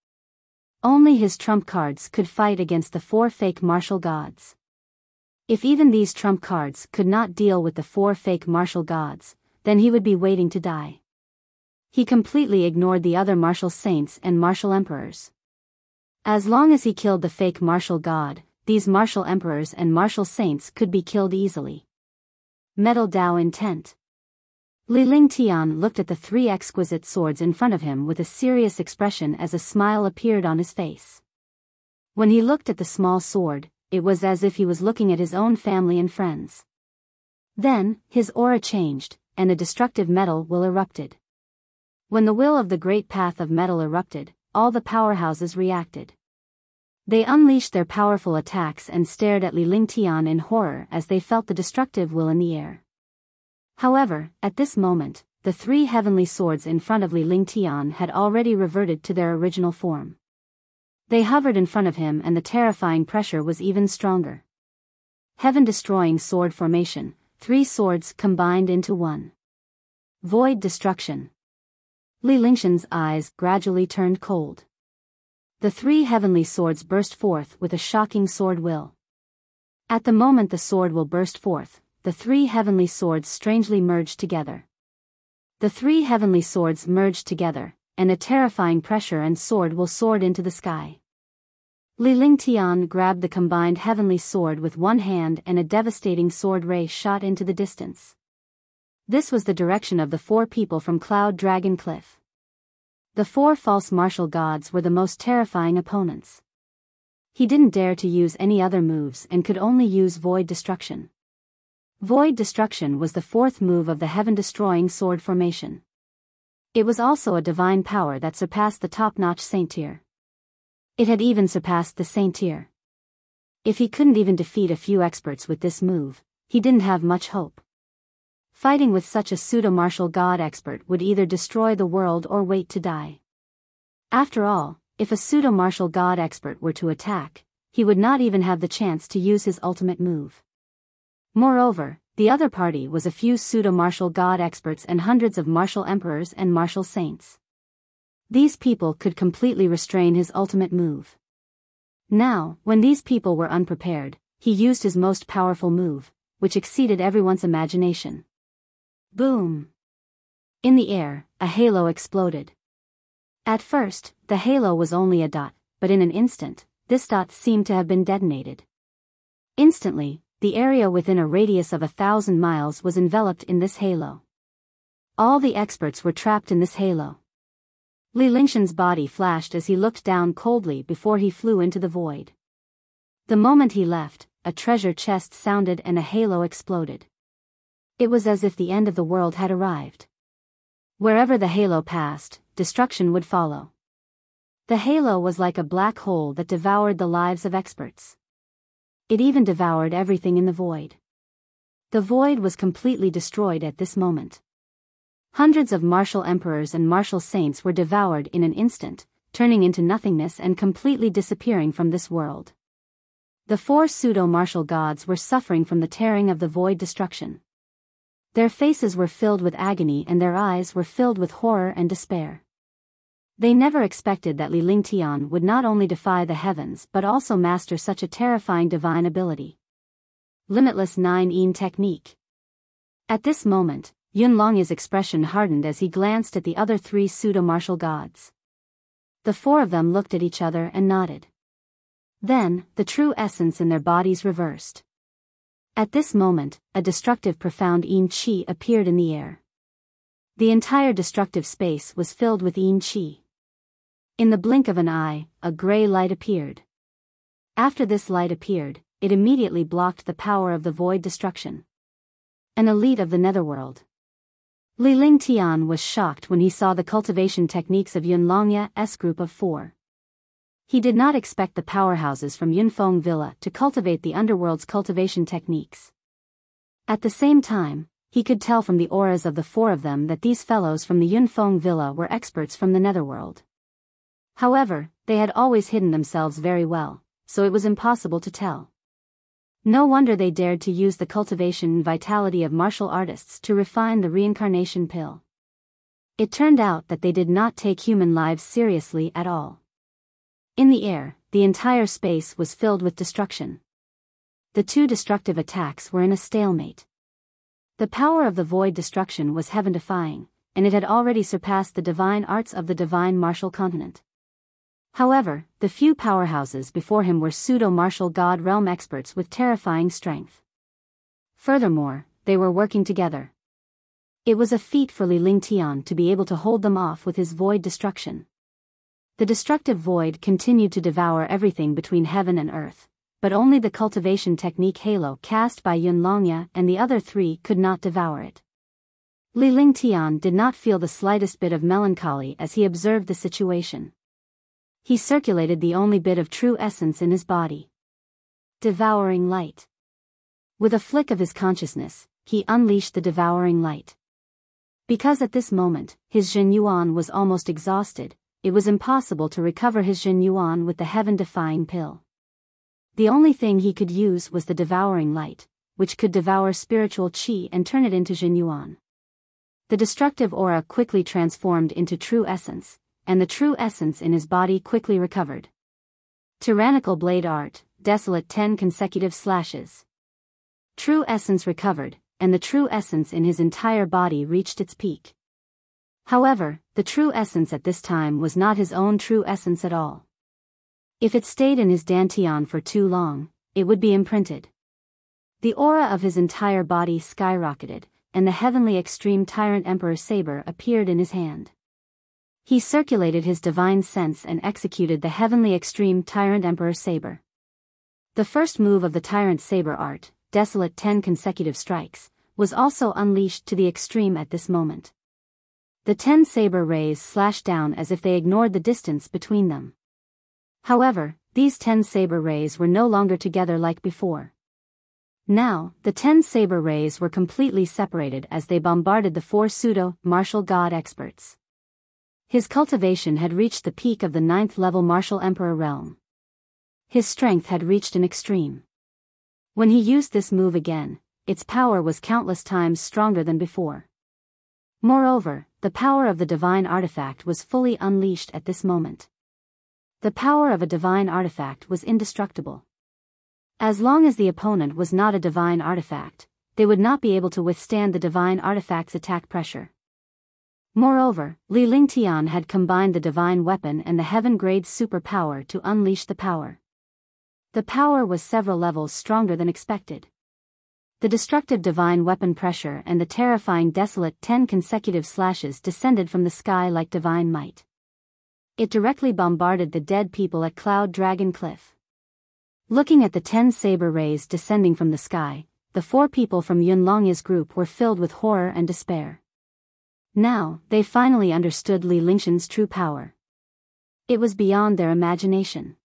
Only his trump cards could fight against the 4 fake martial gods. If even these trump cards could not deal with the 4 fake martial gods, then he would be waiting to die. He completely ignored the other martial saints and martial emperors. As long as he killed the fake martial god, these martial emperors and martial saints could be killed easily. Metal Dao intent. Li Lingtian looked at the 3 exquisite swords in front of him with a serious expression as a smile appeared on his face. When he looked at the small sword, it was as if he was looking at his own family and friends. Then, his aura changed, and a destructive metal will erupted. When the will of the great path of metal erupted, all the powerhouses reacted. They unleashed their powerful attacks and stared at Li Lingtian in horror as they felt the destructive will in the air. However, at this moment, the 3 heavenly swords in front of Li Lingtian had already reverted to their original form. They hovered in front of him and the terrifying pressure was even stronger. Heaven-destroying sword formation, 3 swords combined into one. Void destruction. Li Lingshan's eyes gradually turned cold. The 3 heavenly swords burst forth with a shocking sword will. At the moment the sword will burst forth, the 3 heavenly swords strangely merged together. The 3 heavenly swords merged together, and a terrifying pressure and sword will soared into the sky. Li Lingtian grabbed the combined heavenly sword with one hand and a devastating sword ray shot into the distance. This was the direction of the 4 people from Cloud Dragon Cliff. The 4 false martial gods were the most terrifying opponents. He didn't dare to use any other moves and could only use Void Destruction. Void Destruction was the 4th move of the heaven-destroying sword formation. It was also a divine power that surpassed the top-notch saint tier. It had even surpassed the saint tier. If he couldn't even defeat a few experts with this move, he didn't have much hope. Fighting with such a pseudo-martial god expert would either destroy the world or wait to die. After all, if a pseudo-martial god expert were to attack, he would not even have the chance to use his ultimate move. Moreover, the other party was a few pseudo-martial god experts and hundreds of martial emperors and martial saints. These people could completely restrain his ultimate move. Now, when these people were unprepared, he used his most powerful move, which exceeded everyone's imagination. Boom! In the air, a halo exploded. At first, the halo was only a dot, but in an instant, this dot seemed to have been detonated. Instantly, the area within a radius of 1,000 miles was enveloped in this halo. All the experts were trapped in this halo. Li Lingshan's body flashed as he looked down coldly before he flew into the void. The moment he left, a treasure chest sounded and a halo exploded. It was as if the end of the world had arrived. Wherever the halo passed, destruction would follow. The halo was like a black hole that devoured the lives of experts. It even devoured everything in the void. The void was completely destroyed at this moment. Hundreds of martial emperors and martial saints were devoured in an instant, turning into nothingness and completely disappearing from this world. The 4 pseudo-martial gods were suffering from the tearing of the void destruction. Their faces were filled with agony and their eyes were filled with horror and despair. They never expected that Li Lingtian would not only defy the heavens but also master such a terrifying divine ability. Limitless 9-yin technique. At this moment, Yunlongya's expression hardened as he glanced at the other 3 pseudo-martial gods. The 4 of them looked at each other and nodded. Then, the true essence in their bodies reversed. At this moment, a destructive profound yin qi appeared in the air. The entire destructive space was filled with yin qi. In the blink of an eye, a gray light appeared. After this light appeared, it immediately blocked the power of the void destruction. An elite of the netherworld. Li Lingtian was shocked when he saw the cultivation techniques of Yunlongya's group of 4. He did not expect the powerhouses from Yunfeng Villa to cultivate the underworld's cultivation techniques. At the same time, he could tell from the auras of the 4 of them that these fellows from the Yunfeng Villa were experts from the netherworld. However, they had always hidden themselves very well, so it was impossible to tell. No wonder they dared to use the cultivation and vitality of martial artists to refine the reincarnation pill. It turned out that they did not take human lives seriously at all. In the air, the entire space was filled with destruction. The 2 destructive attacks were in a stalemate. The power of the void destruction was heaven-defying, and it had already surpassed the divine arts of the divine martial continent. However, the few powerhouses before him were pseudo-martial god realm experts with terrifying strength. Furthermore, they were working together. It was a feat for Li Lingtian to be able to hold them off with his void destruction. The destructive void continued to devour everything between heaven and earth, but only the cultivation technique halo cast by Yunlongya and the other 3 could not devour it. Li Lingtian did not feel the slightest bit of melancholy as he observed the situation. He circulated the only bit of true essence in his body. Devouring light. With a flick of his consciousness, he unleashed the devouring light. Because at this moment, his Jin Yuan was almost exhausted, it was impossible to recover his Jin Yuan with the heaven-defying pill. The only thing he could use was the devouring light, which could devour spiritual qi and turn it into Jin Yuan. The destructive aura quickly transformed into true essence, and the true essence in his body quickly recovered. Tyrannical blade art, desolate 10 consecutive slashes. True essence recovered, and the true essence in his entire body reached its peak. However, the true essence at this time was not his own true essence at all. If it stayed in his dantian for too long, it would be imprinted. The aura of his entire body skyrocketed, and the heavenly extreme tyrant emperor saber appeared in his hand. He circulated his divine sense and executed the heavenly extreme tyrant emperor saber. The first move of the tyrant saber art, desolate 10 consecutive strikes, was also unleashed to the extreme at this moment. The 10 saber rays slashed down as if they ignored the distance between them. However, these 10 saber rays were no longer together like before. Now, the 10 saber rays were completely separated as they bombarded the 4 pseudo-martial god experts. His cultivation had reached the peak of the 9th level martial emperor realm. His strength had reached an extreme. When he used this move again, its power was countless times stronger than before. Moreover, the power of the divine artifact was fully unleashed at this moment. The power of a divine artifact was indestructible. As long as the opponent was not a divine artifact, they would not be able to withstand the divine artifact's attack pressure. Moreover, Li Lingtian had combined the divine weapon and the heaven-grade superpower to unleash the power. The power was several levels stronger than expected. The destructive divine weapon pressure and the terrifying desolate 10 consecutive slashes descended from the sky like divine might. It directly bombarded the dead people at Cloud Dragon Cliff. Looking at the 10 saber rays descending from the sky, the 4 people from Yunlongya's group were filled with horror and despair. Now, they finally understood Li Lingshan's true power. It was beyond their imagination.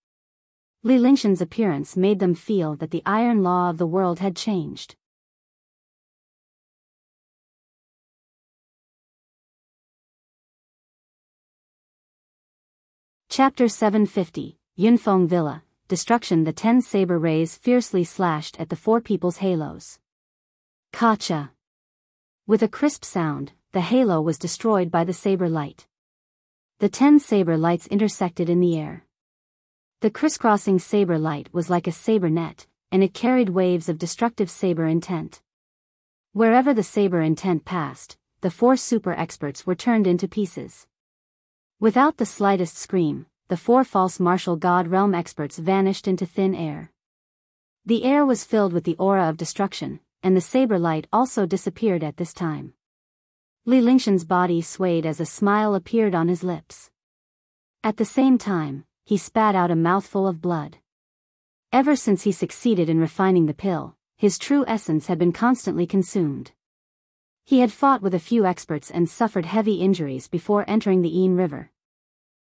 Li Lingshan's appearance made them feel that the iron law of the world had changed. Chapter 750, Yunfeng Villa, Destruction. The 10 saber rays fiercely slashed at the 4 people's halos. Kacha! With a crisp sound, the halo was destroyed by the saber light. The 10 saber lights intersected in the air. The crisscrossing saber light was like a saber net, and it carried waves of destructive saber intent. Wherever the saber intent passed, the 4 super experts were turned into pieces. Without the slightest scream, the 4 false martial god realm experts vanished into thin air. The air was filled with the aura of destruction, and the saber light also disappeared at this time. Li Lingshan's body swayed as a smile appeared on his lips. At the same time, he spat out a mouthful of blood. Ever since he succeeded in refining the pill, his true essence had been constantly consumed. He had fought with a few experts and suffered heavy injuries before entering the Yin River.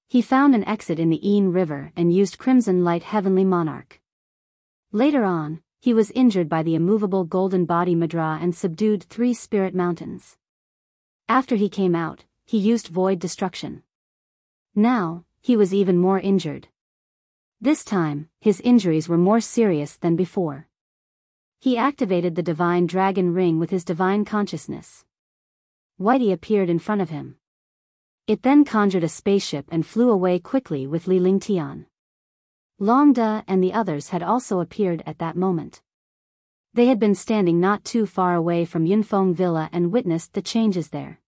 He found an exit in the Yin River and used Crimson Light Heavenly Monarch. Later on, he was injured by the immovable golden body Madra and subdued 3 spirit mountains. After he came out, he used Void Destruction. Now, he was even more injured. This time, his injuries were more serious than before. He activated the Divine Dragon Ring with his divine consciousness. Whitey appeared in front of him. It then conjured a spaceship and flew away quickly with Li Lingtian. Long Da and the others had also appeared at that moment. They had been standing not too far away from Yunfeng Villa and witnessed the changes there.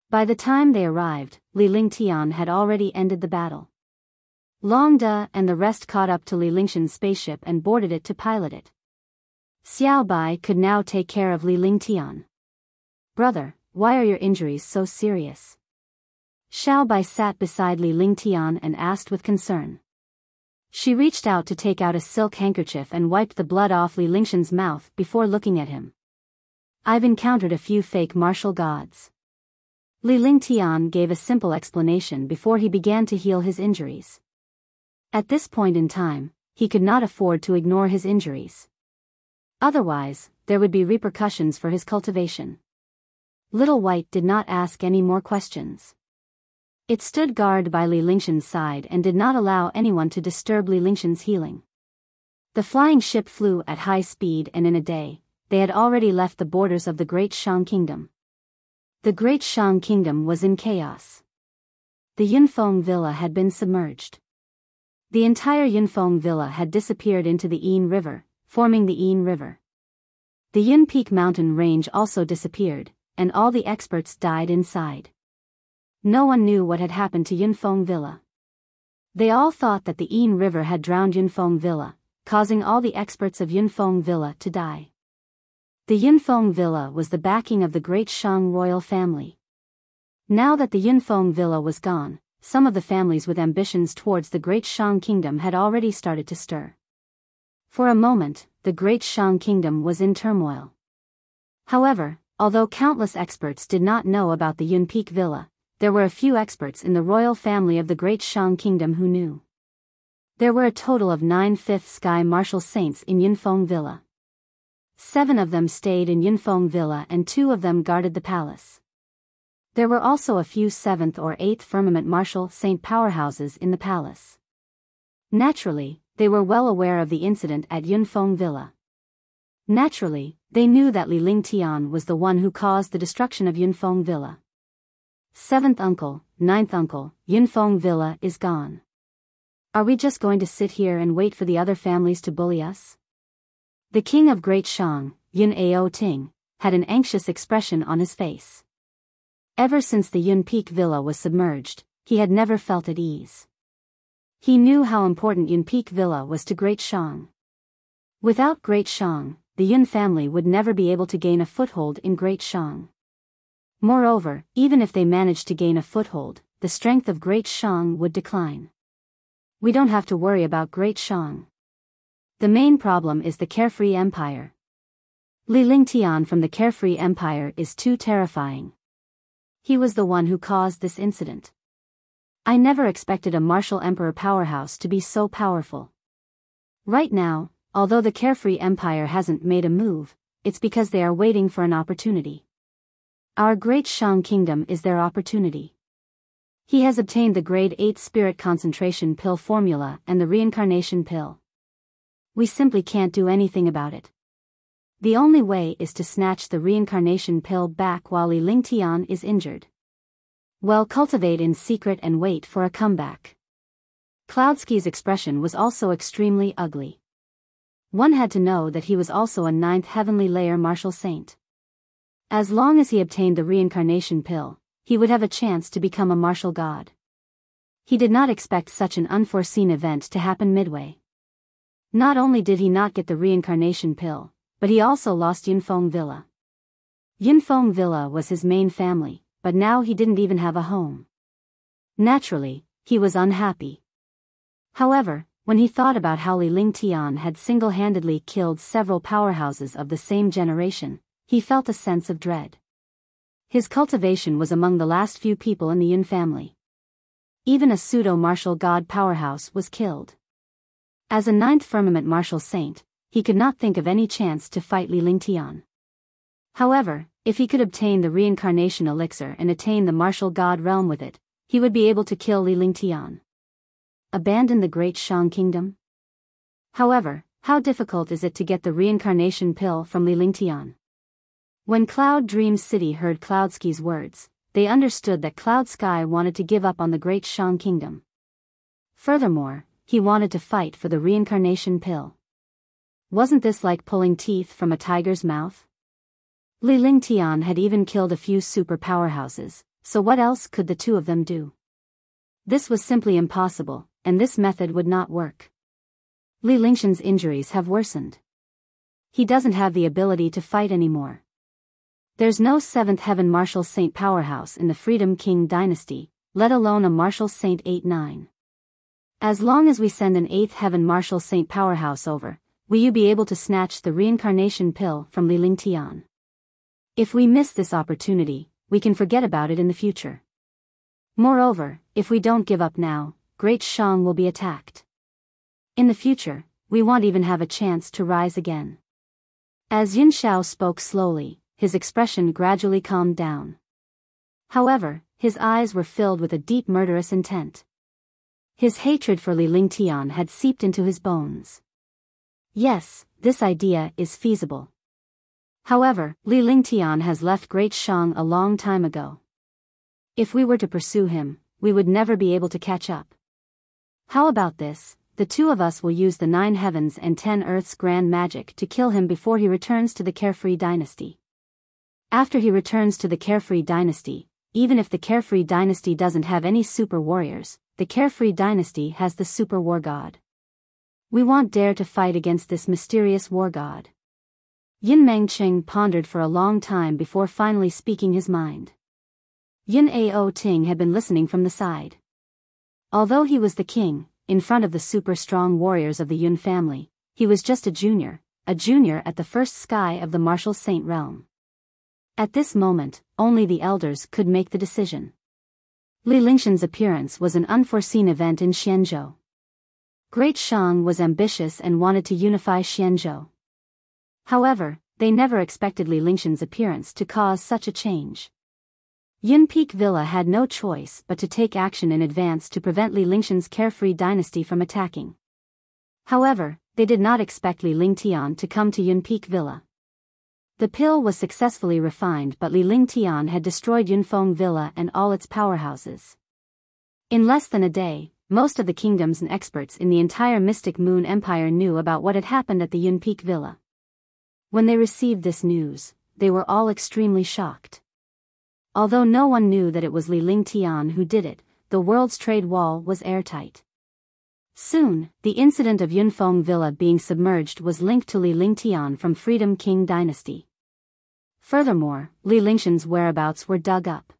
By the time they arrived, Li Lingtian had already ended the battle. Long Da and the rest caught up to Li Lingshan's spaceship and boarded it to pilot it. Xiao Bai could now take care of Li Lingtian. "Brother, why are your injuries so serious?" Xiao Bai sat beside Li Lingtian and asked with concern. She reached out to take out a silk handkerchief and wiped the blood off Li Lingshan's mouth before looking at him. "I've encountered a few fake martial gods." Li Lingtian gave a simple explanation before he began to heal his injuries. At this point in time, he could not afford to ignore his injuries. Otherwise, there would be repercussions for his cultivation. Little White did not ask any more questions. It stood guard by Li Lingshan's side and did not allow anyone to disturb Li Lingshan's healing. The flying ship flew at high speed and in a day, they had already left the borders of the Great Shang Kingdom. The Great Shang Kingdom was in chaos. The Yunfeng Villa had been submerged. The entire Yunfeng Villa had disappeared into the Yin River, forming the Yin River. The Yun Peak mountain range also disappeared, and all the experts died inside. No one knew what had happened to Yunfeng Villa. They all thought that the Yin River had drowned Yunfeng Villa, causing all the experts of Yunfeng Villa to die. The Yunfeng Villa was the backing of the Great Shang royal family. Now that the Yunfeng Villa was gone, some of the families with ambitions towards the Great Shang Kingdom had already started to stir. For a moment, the Great Shang Kingdom was in turmoil. However, although countless experts did not know about the Yun Peak Villa, there were a few experts in the royal family of the Great Shang Kingdom who knew. There were a total of 9 Fifth Sky Martial Saints in Yunfeng Villa. 7 of them stayed in Yunfeng Villa and 2 of them guarded the palace. There were also a few 7th or 8th Firmament Martial Saint powerhouses in the palace. Naturally, they were well aware of the incident at Yunfeng Villa. Naturally, they knew that Li Lingtian was the one who caused the destruction of Yunfeng Villa. 7th uncle, 9th uncle, Yunfeng Villa is gone. Are we just going to sit here and wait for the other families to bully us? The king of Great Shang, Yun Ao Ting, had an anxious expression on his face. Ever since the Yun Peak Villa was submerged, he had never felt at ease. He knew how important Yun Peak Villa was to Great Shang. Without Great Shang, the Yun family would never be able to gain a foothold in Great Shang. Moreover, even if they managed to gain a foothold, the strength of Great Shang would decline. We don't have to worry about Great Shang. The main problem is the Carefree Empire. Li Lingtian from the Carefree Empire is too terrifying. He was the one who caused this incident. I never expected a martial emperor powerhouse to be so powerful. Right now, although the Carefree Empire hasn't made a move, it's because they are waiting for an opportunity. Our Great Shang Kingdom is their opportunity. He has obtained the Grade 8 Spirit Concentration Pill formula and the Reincarnation Pill. We simply can't do anything about it. The only way is to snatch the Reincarnation Pill back while Li Lingtian is injured. Well, cultivate in secret and wait for a comeback. Cloudsky's expression was also extremely ugly. One had to know that he was also a 9th heavenly layer martial saint. As long as he obtained the Reincarnation Pill, he would have a chance to become a martial god. He did not expect such an unforeseen event to happen midway. Not only did he not get the Reincarnation Pill, but he also lost Yunfeng Villa. Yunfeng Villa was his main family, but now he didn't even have a home. Naturally, he was unhappy. However, when he thought about how Li Lingtian had single-handedly killed several powerhouses of the same generation, he felt a sense of dread. His cultivation was among the last few people in the Yun family. Even a pseudo-martial god powerhouse was killed. As a 9th firmament martial saint, he could not think of any chance to fight Li Lingtian. However, if he could obtain the reincarnation elixir and attain the martial god realm with it, he would be able to kill Li Lingtian. Abandon the Great Shang Kingdom? However, how difficult is it to get the reincarnation pill from Li Lingtian? When Cloud Dream City heard Cloudsky's words, they understood that Cloud Sky wanted to give up on the Great Shang Kingdom. Furthermore, he wanted to fight for the reincarnation pill. Wasn't this like pulling teeth from a tiger's mouth? Li Lingtian had even killed a few super powerhouses, so what else could the two of them do? This was simply impossible, and this method would not work. Li Lingshan's injuries have worsened. He doesn't have the ability to fight anymore. There's no 7th heaven martial saint powerhouse in the Freedom King dynasty, let alone a martial saint 8-9. As long as we send an 8th heaven martial saint powerhouse over, will you be able to snatch the reincarnation pill from Li Lingtian? If we miss this opportunity, we can forget about it in the future. Moreover, if we don't give up now, Great Shang will be attacked. In the future, we won't even have a chance to rise again. As Yin Xiao spoke slowly, his expression gradually calmed down. However, his eyes were filled with a deep murderous intent. His hatred for Li Lingtian had seeped into his bones. Yes, this idea is feasible. However, Li Lingtian has left Great Shang a long time ago. If we were to pursue him, we would never be able to catch up. How about this? The two of us will use the 9 heavens and 10 earths grand magic to kill him before he returns to the Carefree dynasty. After he returns to the Carefree dynasty, even if the Carefree dynasty doesn't have any super warriors, the Carefree dynasty has the super war god. We won't dare to fight against this mysterious war god. Yin Mengqing pondered for a long time before finally speaking his mind. Yin Ao Ting had been listening from the side. Although he was the king, in front of the super strong warriors of the Yun family, he was just a junior at the first sky of the martial saint realm. At this moment, only the elders could make the decision. Li Lingshan's appearance was an unforeseen event in Xianzhou. Great Shang was ambitious and wanted to unify Xianzhou. However, they never expected Li Lingshan's appearance to cause such a change. Yun Peak Villa had no choice but to take action in advance to prevent Li Lingshan's Carefree dynasty from attacking. However, they did not expect Li Lingtian to come to Yun Peak Villa. The pill was successfully refined, but Li Lingtian had destroyed Yunfeng Villa and all its powerhouses. In less than a day, most of the kingdoms and experts in the entire Mystic Moon Empire knew about what had happened at the Yun Peak Villa. When they received this news, they were all extremely shocked. Although no one knew that it was Li Lingtian who did it, the world's trade wall was airtight. Soon, the incident of Yunfeng Villa being submerged was linked to Li Lingtian from Freedom King dynasty. Furthermore, Li Lingshan's whereabouts were dug up.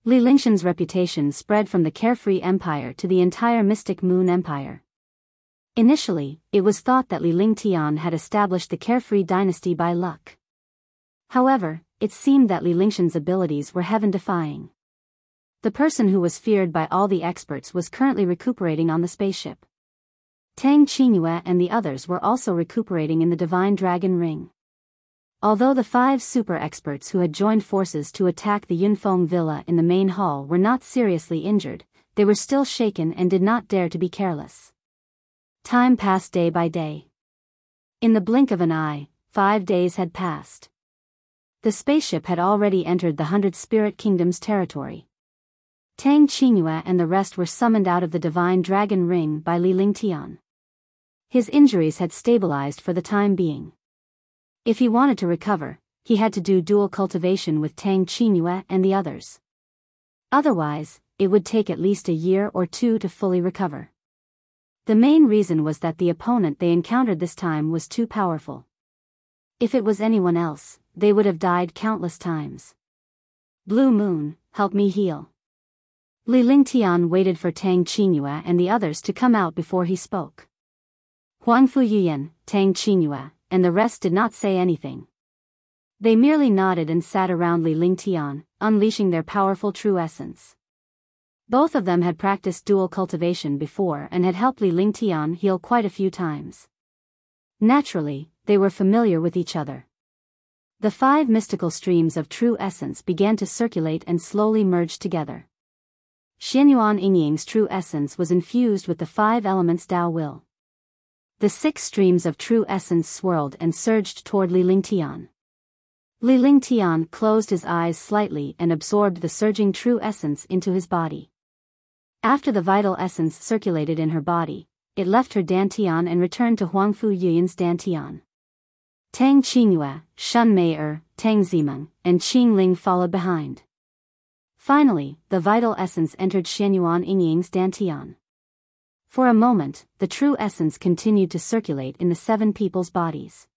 Li Lingshan's reputation spread from the Carefree Empire to the entire Mystic Moon Empire. Initially, it was thought that Li Lingtian had established the Carefree dynasty by luck. However, it seemed that Li Lingshan's abilities were heaven-defying. The person who was feared by all the experts was currently recuperating on the spaceship. Tang Qingyue and the others were also recuperating in the Divine Dragon Ring. Although the 5 super experts who had joined forces to attack the Yunfeng villa in the main hall were not seriously injured, they were still shaken and did not dare to be careless. Time passed day by day. In the blink of an eye, 5 days had passed. The spaceship had already entered the 100 Spirit Kingdom's territory. Tang Qingyue and the rest were summoned out of the Divine Dragon Ring by Li Lingtian. His injuries had stabilized for the time being. If he wanted to recover, he had to do dual cultivation with Tang Qingyue and the others. Otherwise, it would take at least a year or 2 to fully recover. The main reason was that the opponent they encountered this time was too powerful. If it was anyone else, they would have died countless times. Blue Moon, help me heal. Li Lingtian waited for Tang Qingyue and the others to come out before he spoke. Huangfu Yuyan, Tang Qingyue, and the rest did not say anything. They merely nodded and sat around Li Lingtian, unleashing their powerful true essence. Both of them had practiced dual cultivation before and had helped Li Lingtian heal quite a few times. Naturally, they were familiar with each other. The 5 mystical streams of true essence began to circulate and slowly merge together. Xianyuan Yingying's true essence was infused with the 5 elements Tao Will. The 6 streams of true essence swirled and surged toward Li Lingtian. Li Lingtian closed his eyes slightly and absorbed the surging true essence into his body. After the vital essence circulated in her body, it left her dantian and returned to Huangfu Yuyan's dantian. Tang Qingyue, Shun Mei Tang Zimeng, and Qing Ling followed behind. Finally, the vital essence entered Xianyuan Yingying's dantian. For a moment, the true essence continued to circulate in the 7 people's bodies.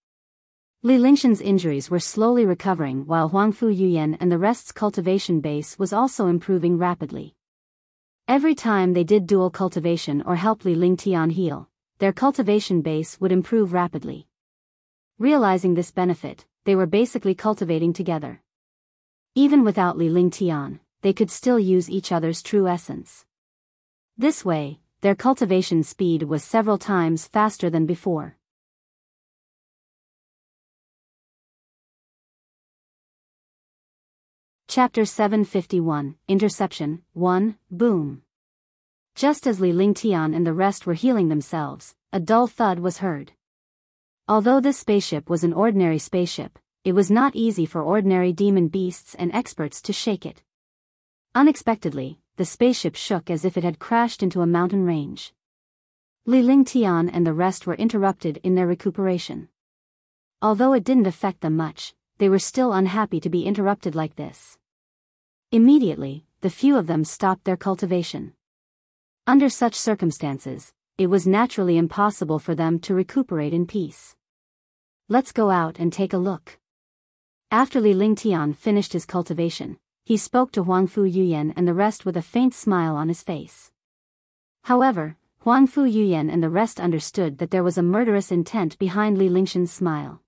Li Lingshan's injuries were slowly recovering while Huangfu Yuyan and the rest's cultivation base was also improving rapidly. Every time they did dual cultivation or helped Li Lingtian heal, their cultivation base would improve rapidly. Realizing this benefit, they were basically cultivating together. Even without Li Lingtian, they could still use each other's true essence. This way, their cultivation speed was several times faster than before. Chapter 751, Interception, 1, Boom. Just as Li Lingtian and the rest were healing themselves, a dull thud was heard. Although this spaceship was an ordinary spaceship, it was not easy for ordinary demon beasts and experts to shake it. Unexpectedly, the spaceship shook as if it had crashed into a mountain range. Li Lingtian and the rest were interrupted in their recuperation. Although it didn't affect them much, they were still unhappy to be interrupted like this. Immediately, the few of them stopped their cultivation. Under such circumstances, it was naturally impossible for them to recuperate in peace. Let's go out and take a look. After Li Lingtian finished his cultivation, he spoke to Huangfu Yuyan and the rest with a faint smile on his face. However, Huangfu Yuyan and the rest understood that there was a murderous intent behind Li Lingshan's smile.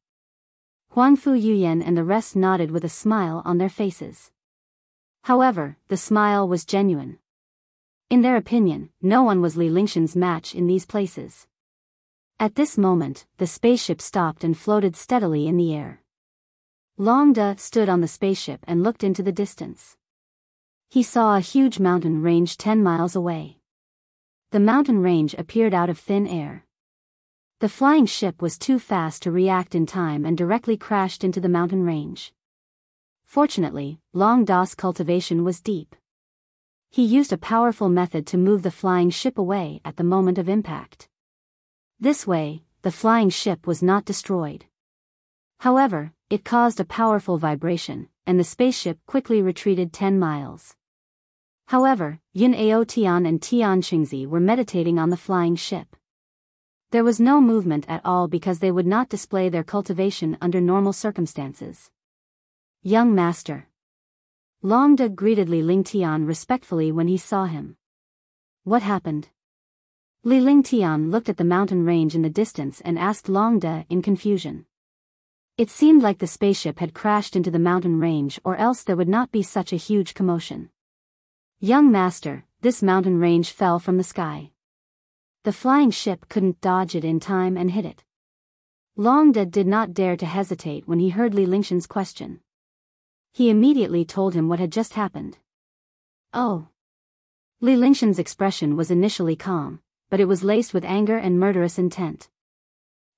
Huangfu Yuyan and the rest nodded with a smile on their faces. However, the smile was genuine. In their opinion, no one was Li Lingshan's match in these places. At this moment, the spaceship stopped and floated steadily in the air. Long De stood on the spaceship and looked into the distance. He saw a huge mountain range 10 miles away. The mountain range appeared out of thin air. The flying ship was too fast to react in time and directly crashed into the mountain range. Fortunately, Long Da's cultivation was deep. He used a powerful method to move the flying ship away at the moment of impact. This way, the flying ship was not destroyed. However, it caused a powerful vibration, and the spaceship quickly retreated 10 miles. However, Yun Ao Tian and Tian Qingzi were meditating on the flying ship. There was no movement at all because they would not display their cultivation under normal circumstances. Young Master. Long De greeted Li Lingtian respectfully when he saw him. What happened? Li Lingtian looked at the mountain range in the distance and asked Long De in confusion. It seemed like the spaceship had crashed into the mountain range, or else there would not be such a huge commotion. Young master, this mountain range fell from the sky. The flying ship couldn't dodge it in time and hit it. Long De did not dare to hesitate when he heard Li Lingshan's question. He immediately told him what had just happened. Oh. Li Lingshan's expression was initially calm, but it was laced with anger and murderous intent.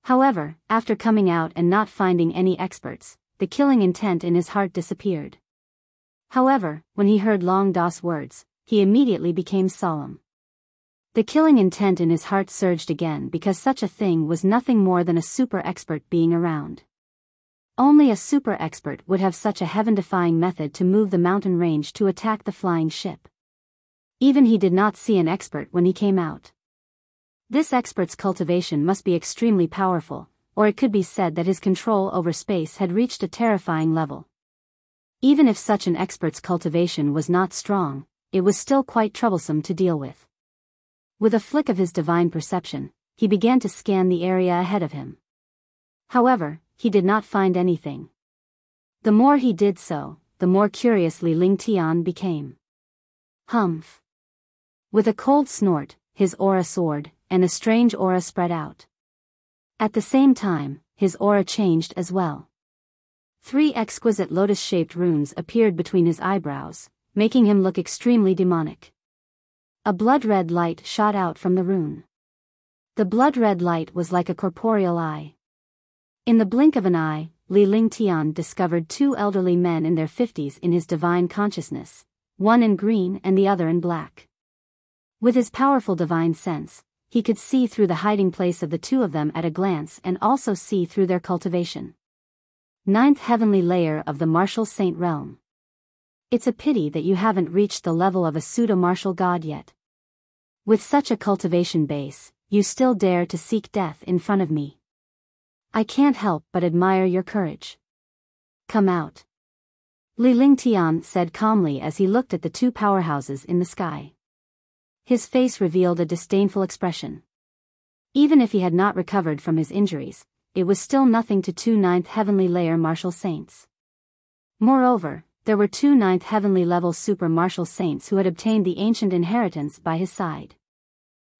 However, after coming out and not finding any experts, the killing intent in his heart disappeared. However, when he heard Long Da's words, he immediately became solemn. The killing intent in his heart surged again because such a thing was nothing more than a super expert being around. Only a super expert would have such a heaven-defying method to move the mountain range to attack the flying ship. Even he did not see an expert when he came out. This expert's cultivation must be extremely powerful, or it could be said that his control over space had reached a terrifying level. Even if such an expert's cultivation was not strong, it was still quite troublesome to deal with. With a flick of his divine perception, he began to scan the area ahead of him. However, he did not find anything. The more he did so, the more curious Li Lingtian became. Humph. With a cold snort, his aura soared, and a strange aura spread out. At the same time, his aura changed as well. 3 exquisite lotus-shaped runes appeared between his eyebrows, making him look extremely demonic. A blood-red light shot out from the rune. The blood-red light was like a corporeal eye. In the blink of an eye, Li Lingtian discovered 2 elderly men in their 50s in his divine consciousness, one in green and the other in black. With his powerful divine sense, he could see through the hiding place of the 2 of them at a glance and also see through their cultivation. 9th heavenly layer of the martial saint realm. It's a pity that you haven't reached the level of a pseudo-martial god yet. With such a cultivation base, you still dare to seek death in front of me. I can't help but admire your courage. Come out. Li Lingtian said calmly as he looked at the 2 powerhouses in the sky. His face revealed a disdainful expression. Even if he had not recovered from his injuries, it was still nothing to 2 9th heavenly layer martial saints. Moreover, there were 2 9th heavenly level super martial saints who had obtained the ancient inheritance by his side.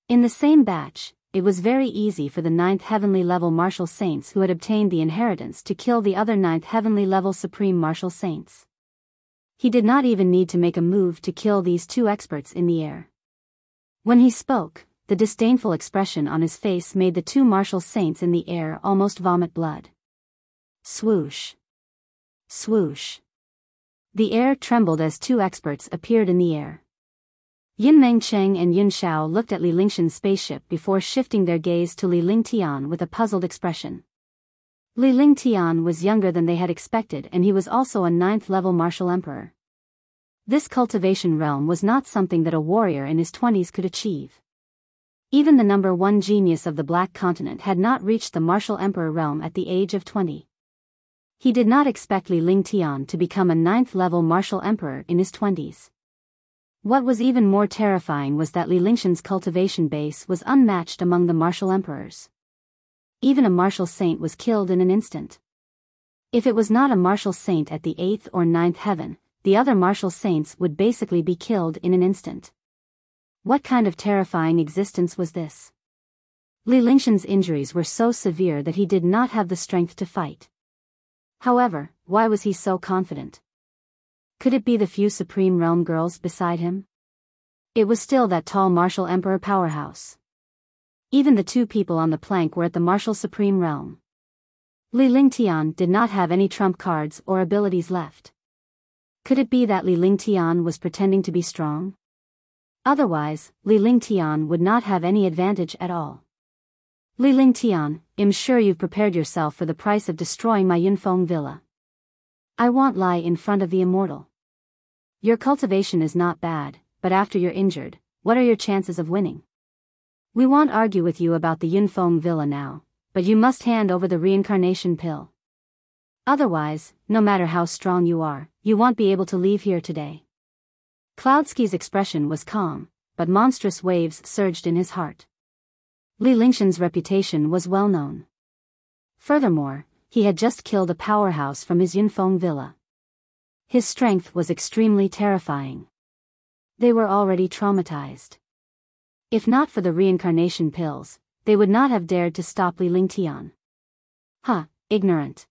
In the same batch, it was very easy for the 9th heavenly level martial saints who had obtained the inheritance to kill the other 9th heavenly level supreme martial saints. He did not even need to make a move to kill these 2 experts in the air. When he spoke, the disdainful expression on his face made the 2 martial saints in the air almost vomit blood. Swoosh. Swoosh. The air trembled as 2 experts appeared in the air. Yunmeng Cheng and Yun Shao looked at Li Lingshan's spaceship before shifting their gaze to Li Lingtian with a puzzled expression. Li Lingtian was younger than they had expected, and he was also a 9th level martial emperor. This cultivation realm was not something that a warrior in his 20s could achieve. Even the number 1 genius of the Black Continent had not reached the martial emperor realm at the age of 20. He did not expect Li Lingtian to become a 9th level martial emperor in his 20s. What was even more terrifying was that Li Lingshan's cultivation base was unmatched among the martial emperors. Even a martial saint was killed in an instant. If it was not a martial saint at the 8th or 9th heaven, the other martial saints would basically be killed in an instant. What kind of terrifying existence was this? Li Lingshan's injuries were so severe that he did not have the strength to fight. However, why was he so confident? Could it be the few Supreme Realm girls beside him? It was still that tall martial emperor powerhouse. Even the 2 people on the plank were at the martial Supreme Realm. Li Lingtian did not have any trump cards or abilities left. Could it be that Li Lingtian was pretending to be strong? Otherwise, Li Lingtian would not have any advantage at all. Li Lingtian, I'm sure you've prepared yourself for the price of destroying my Yunfeng villa. I won't lie in front of the immortal. Your cultivation is not bad, but after you're injured, what are your chances of winning? We won't argue with you about the Yunfeng villa now, but you must hand over the reincarnation pill. Otherwise, no matter how strong you are, you won't be able to leave here today. Cloudsky's expression was calm, but monstrous waves surged in his heart. Li Lingshan's reputation was well known. Furthermore, he had just killed a powerhouse from his Yunfeng villa. His strength was extremely terrifying. They were already traumatized. If not for the reincarnation pills, they would not have dared to stop Li Lingtian. Huh, ignorant.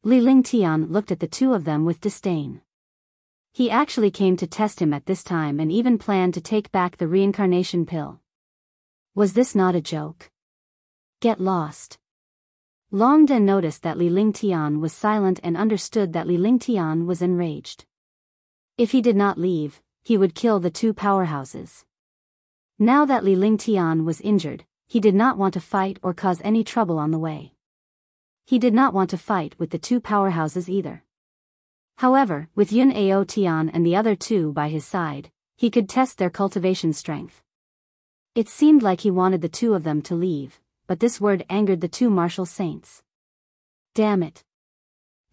Li Lingtian looked at the two of them with disdain. He actually came to test him at this time and even planned to take back the reincarnation pill. Was this not a joke? Get lost. Long Den noticed that Li Lingtian was silent and understood that Li Lingtian was enraged. If he did not leave, he would kill the two powerhouses. Now that Li Lingtian was injured, he did not want to fight or cause any trouble on the way. He did not want to fight with the two powerhouses either. However, with Yun Ao Tian and the other two by his side, he could test their cultivation strength. It seemed like he wanted the two of them to leave, but this word angered the two martial saints. Damn it.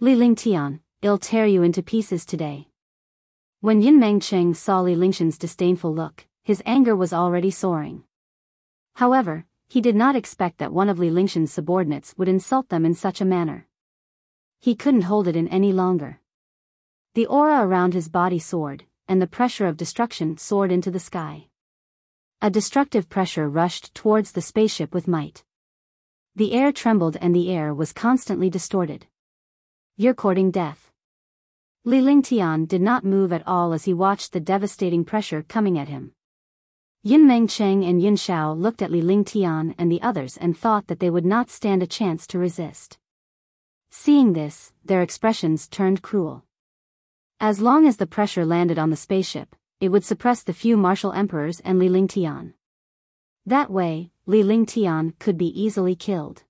Li Lingtian, I'll tear you into pieces today. When Yin Mengcheng saw Li Lingshan's disdainful look, his anger was already soaring. However, he did not expect that one of Li Lingshan's subordinates would insult them in such a manner. He couldn't hold it in any longer. The aura around his body soared, and the pressure of destruction soared into the sky. A destructive pressure rushed towards the spaceship with might. The air trembled and the air was constantly distorted. You're courting death. Li Lingtian did not move at all as he watched the devastating pressure coming at him. Yin Mengcheng and Yin Shao looked at Li Lingtian and the others and thought that they would not stand a chance to resist. Seeing this, their expressions turned cruel. As long as the pressure landed on the spaceship, it would suppress the few martial emperors and Li Lingtian. That way, Li Lingtian could be easily killed.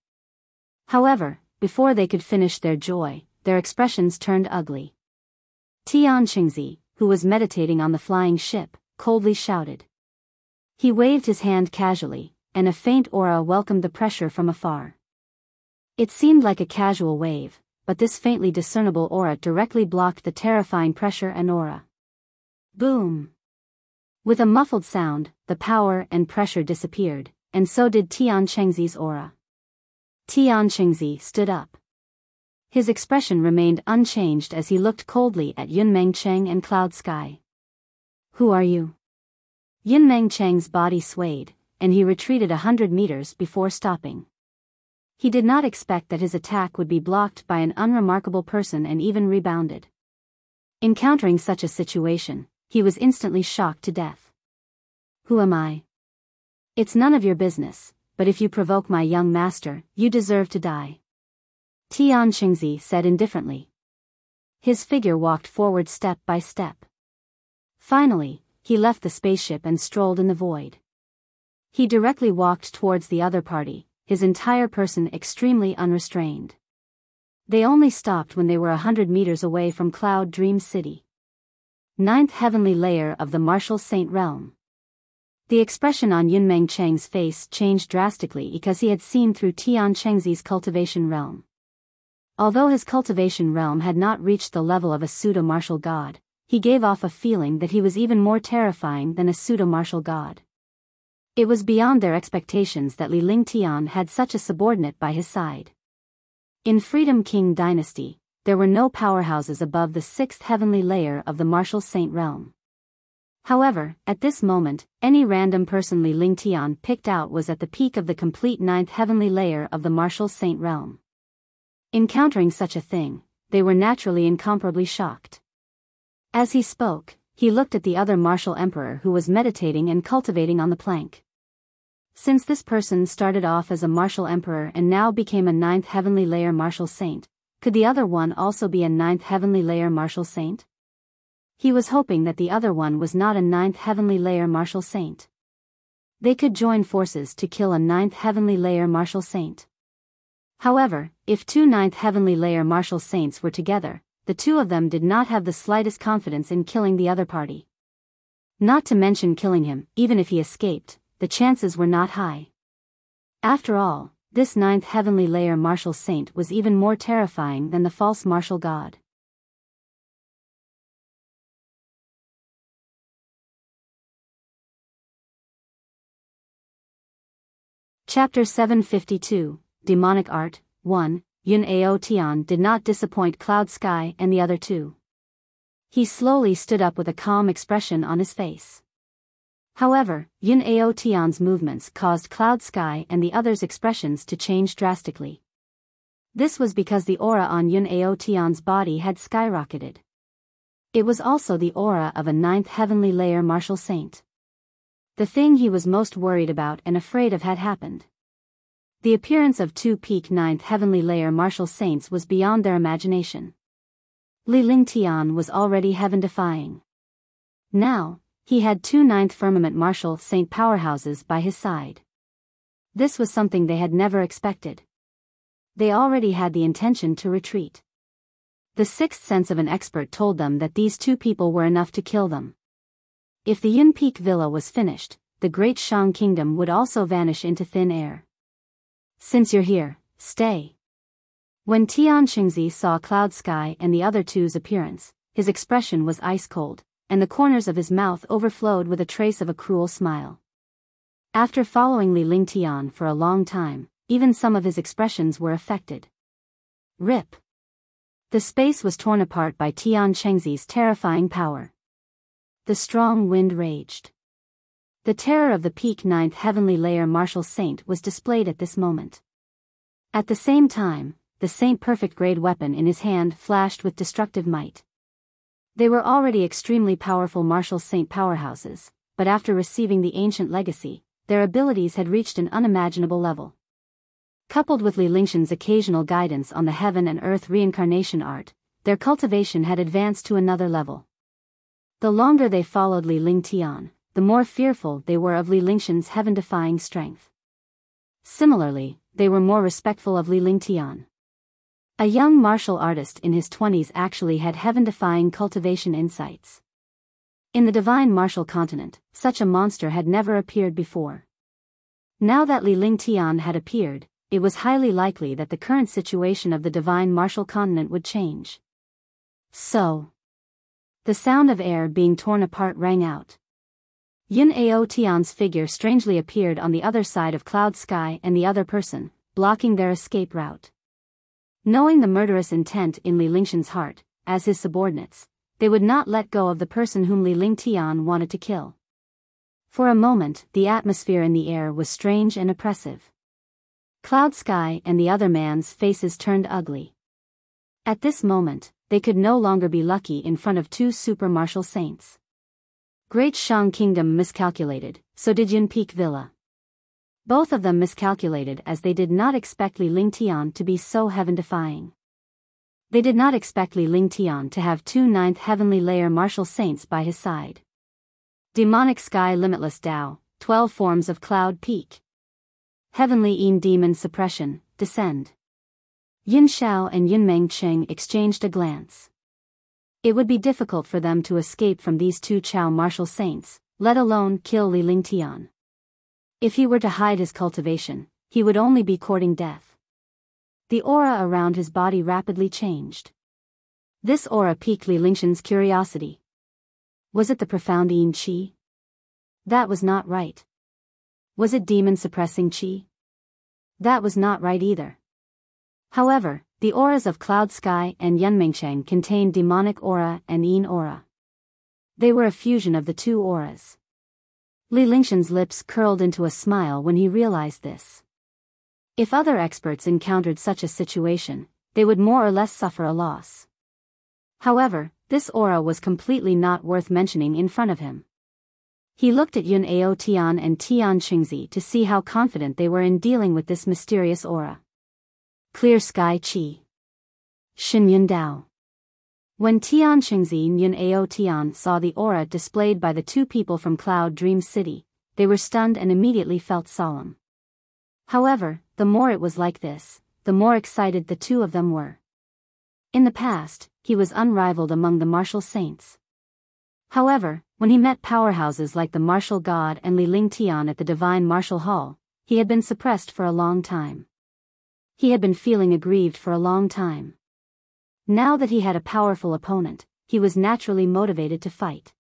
However, before they could finish their joy, their expressions turned ugly. Tian Qingzi, who was meditating on the flying ship, coldly shouted. He waved his hand casually, and a faint aura welcomed the pressure from afar. It seemed like a casual wave, but this faintly discernible aura directly blocked the terrifying pressure and aura. Boom! With a muffled sound, the power and pressure disappeared, and so did Tian Qingzi's aura. Tian Qingzi stood up. His expression remained unchanged as he looked coldly at Yun Mengcheng and Cloud Sky. Who are you? Yun Mengcheng's body swayed, and he retreated 100 meters before stopping. He did not expect that his attack would be blocked by an unremarkable person and even rebounded. Encountering such a situation, he was instantly shocked to death. Who am I? It's none of your business, but if you provoke my young master, you deserve to die. Tian Qingzi said indifferently. His figure walked forward step by step. Finally, he left the spaceship and strolled in the void. He directly walked towards the other party, his entire person extremely unrestrained. They only stopped when they were 100 meters away from Cloud Dream City. 9th heavenly layer of the martial saint realm. The expression on Yun Mengcheng's face changed drastically because he had seen through Tian Qingzi's cultivation realm. Although his cultivation realm had not reached the level of a pseudo-martial god, he gave off a feeling that he was even more terrifying than a pseudo-martial god. It was beyond their expectations that Li Lingtian had such a subordinate by his side. In Freedom King Dynasty, there were no powerhouses above the 6th heavenly layer of the martial saint realm. However, at this moment, any random person Li Lingtian picked out was at the peak of the complete 9th heavenly layer of the martial saint realm. Encountering such a thing, they were naturally incomparably shocked. As he spoke, he looked at the other martial emperor who was meditating and cultivating on the plank. Since this person started off as a martial emperor and now became a 9th heavenly layer martial saint, could the other one also be a 9th heavenly layer martial saint? He was hoping that the other one was not a 9th heavenly layer martial saint. They could join forces to kill a 9th heavenly layer martial saint. However, if two 9th heavenly layer martial saints were together, the two of them did not have the slightest confidence in killing the other party. Not to mention killing him, even if he escaped, the chances were not high. After all, This ninth heavenly layer martial saint was even more terrifying than the false martial god. Chapter 752, Demonic Art, 1. Yun-Ao Tian did not disappoint Cloud Sky and the other two. He slowly stood up with a calm expression on his face. However, Yun-Ao Tian's movements caused Cloud Sky and the others' expressions to change drastically. This was because the aura on Yun-Ao Tian's body had skyrocketed. It was also the aura of a ninth heavenly layer martial saint. The thing he was most worried about and afraid of had happened. The appearance of two peak ninth heavenly layer martial saints was beyond their imagination. Li Ling Tian was already heaven-defying. Now, he had two ninth firmament martial saint powerhouses by his side. This was something they had never expected. They already had the intention to retreat. The sixth sense of an expert told them that these two people were enough to kill them. If the Yun Peak Villa was finished, the Great Shang Kingdom would also vanish into thin air. Since you're here, stay. When Tian Qingzi saw Cloud Sky and the other two's appearance, his expression was ice-cold, and the corners of his mouth overflowed with a trace of a cruel smile. After following Li Ling Tian for a long time, even some of his expressions were affected. Rip. The space was torn apart by Tian Qingzi's terrifying power. The strong wind raged. The terror of the peak ninth heavenly layer martial saint was displayed at this moment. At the same time, the saint perfect grade weapon in his hand flashed with destructive might. They were already extremely powerful martial saint powerhouses, but after receiving the ancient legacy, their abilities had reached an unimaginable level. Coupled with Li Lingshan's occasional guidance on the heaven and earth reincarnation art, their cultivation had advanced to another level. The longer they followed Li Ling Tian, the more fearful they were of Li Lingshan's heaven-defying strength. Similarly, they were more respectful of Li Ling Tian. A young martial artist in his 20s actually had heaven-defying cultivation insights. In the divine martial continent, such a monster had never appeared before. Now that Li Ling Tian had appeared, it was highly likely that the current situation of the divine martial continent would change. So, the sound of air being torn apart rang out. Yun-Ao Tian's figure strangely appeared on the other side of Cloud Sky and the other person, blocking their escape route. Knowing the murderous intent in Li Lingshan's heart, as his subordinates, they would not let go of the person whom Li Ling Tian wanted to kill. For a moment, the atmosphere in the air was strange and oppressive. Cloud Sky and the other man's faces turned ugly. At this moment, they could no longer be lucky in front of two super martial saints. Great Shang Kingdom miscalculated, so did Yun Peak Villa. Both of them miscalculated as they did not expect Li Ling Tian to be so heaven-defying. They did not expect Li Ling Tian to have two ninth heavenly layer martial saints by his side. Demonic Sky Limitless Tao, 12 Forms of Cloud Peak. Heavenly Yin Demon Suppression, Descend. Yin Shao and Yunmeng Cheng exchanged a glance. It would be difficult for them to escape from these two Chao martial saints, let alone kill Li Ling Tian. If he were to hide his cultivation, he would only be courting death. The aura around his body rapidly changed. This aura piqued Li Lingshan's curiosity. Was it the profound Yin Qi? That was not right. Was it demon-suppressing Qi? That was not right either. However, the auras of Cloud Sky and Yunmengcheng contained demonic aura and Yin aura. They were a fusion of the two auras. Li Lingshan's lips curled into a smile when he realized this. If other experts encountered such a situation, they would more or less suffer a loss. However, this aura was completely not worth mentioning in front of him. He looked at Yun-Ao Tian and Tian Qingzi to see how confident they were in dealing with this mysterious aura. Clear Sky Qi. Shin Yun Dao. When Tian Qingzi and Yun-Ao Tian saw the aura displayed by the two people from Cloud Dream City, they were stunned and immediately felt solemn. However, the more it was like this, the more excited the two of them were. In the past, he was unrivaled among the martial saints. However, when he met powerhouses like the Martial God and Li Ling Tian at the Divine Martial Hall, he had been suppressed for a long time. He had been feeling aggrieved for a long time. Now that he had a powerful opponent, he was naturally motivated to fight.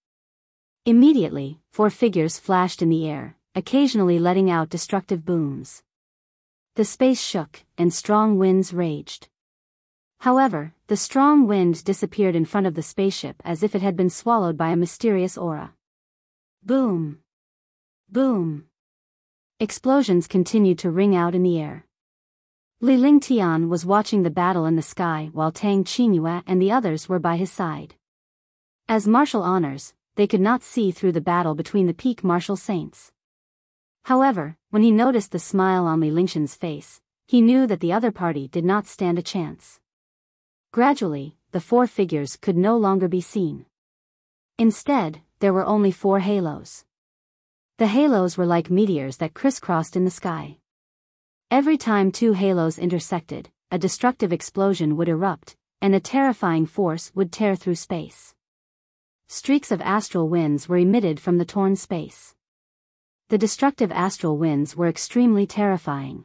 Immediately, 4 figures flashed in the air, occasionally letting out destructive booms. The space shook, and strong winds raged. However, the strong wind disappeared in front of the spaceship as if it had been swallowed by a mysterious aura. Boom! Boom! Explosions continued to ring out in the air. Li Lingtian was watching the battle in the sky while Tang Qingyue and the others were by his side. As martial honors, they could not see through the battle between the peak martial saints. However, when he noticed the smile on Li Lingshan's face, he knew that the other party did not stand a chance. Gradually, the 4 figures could no longer be seen. Instead, there were only 4 halos. The halos were like meteors that crisscrossed in the sky. Every time 2 halos intersected, a destructive explosion would erupt, and a terrifying force would tear through space. Streaks of astral winds were emitted from the torn space. The destructive astral winds were extremely terrifying.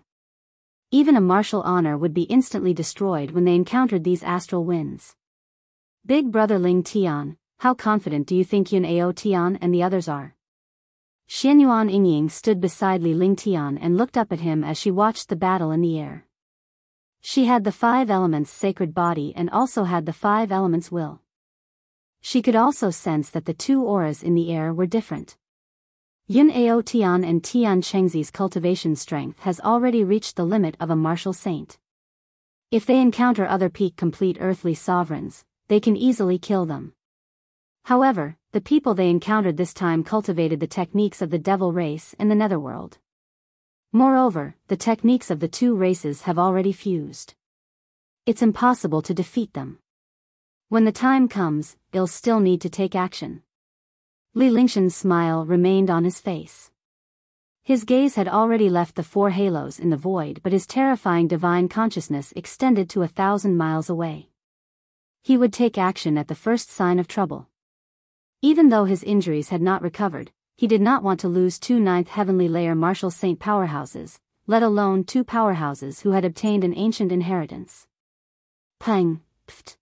Even a martial honor would be instantly destroyed when they encountered these astral winds. Big brother Ling Tian, how confident do you think Yun Ao Tian and the others are? Xianyuan Yingying stood beside Li Lingtian and looked up at him as she watched the battle in the air. She had the 5 elements sacred body and also had the 5 elements will. She could also sense that the 2 auras in the air were different. Yun Ao Tian and Tian Chengzi's cultivation strength has already reached the limit of a martial saint. If they encounter other peak complete earthly sovereigns, they can easily kill them. However, the people they encountered this time cultivated the techniques of the devil race and the netherworld. Moreover, the techniques of the 2 races have already fused. It's impossible to defeat them. When the time comes, they'll still need to take action. Li Lingshan's smile remained on his face. His gaze had already left the 4 halos in the void, but his terrifying divine consciousness extended to 1,000 miles away. He would take action at the first sign of trouble. Even though his injuries had not recovered, he did not want to lose 2 ninth heavenly layer martial saint powerhouses, let alone 2 powerhouses who had obtained an ancient inheritance. Pang! Pft!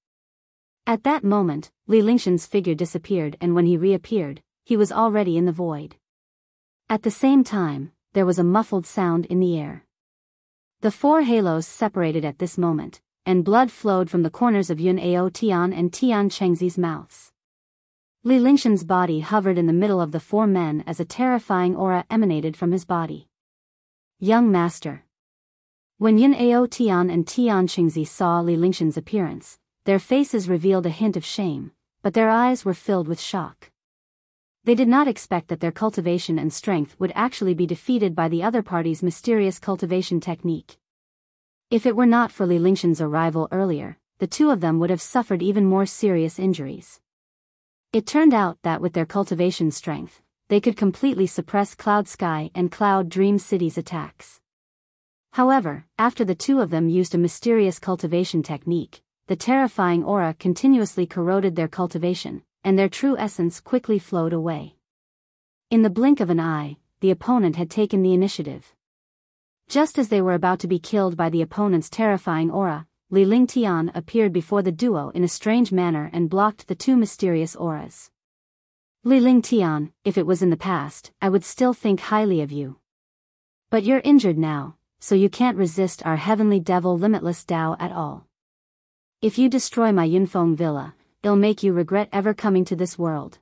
At that moment, Li Lingshan's figure disappeared, and when he reappeared, he was already in the void. At the same time, there was a muffled sound in the air. The 4 halos separated at this moment, and blood flowed from the corners of Yun Ao Tian and Tian Chengzi's mouths. Li Lingshan's body hovered in the middle of the 4 men as a terrifying aura emanated from his body. Young master. When Yun Ao Tian and Tian Chengzi saw Li Lingshan's appearance, their faces revealed a hint of shame, but their eyes were filled with shock. They did not expect that their cultivation and strength would actually be defeated by the other party's mysterious cultivation technique. If it were not for Li Lingshan's arrival earlier, the 2 of them would have suffered even more serious injuries. It turned out that with their cultivation strength, they could completely suppress Cloud Sky and Cloud Dream City's attacks. However, after the 2 of them used a mysterious cultivation technique, the terrifying aura continuously corroded their cultivation, and their true essence quickly flowed away. In the blink of an eye, the opponent had taken the initiative. Just as they were about to be killed by the opponent's terrifying aura, Li Lingtian appeared before the duo in a strange manner and blocked the 2 mysterious auras. Li Lingtian, if it was in the past, I would still think highly of you. But you're injured now, so you can't resist our heavenly devil limitless Tao at all. If you destroy my Yunfeng villa, it'll make you regret ever coming to this world.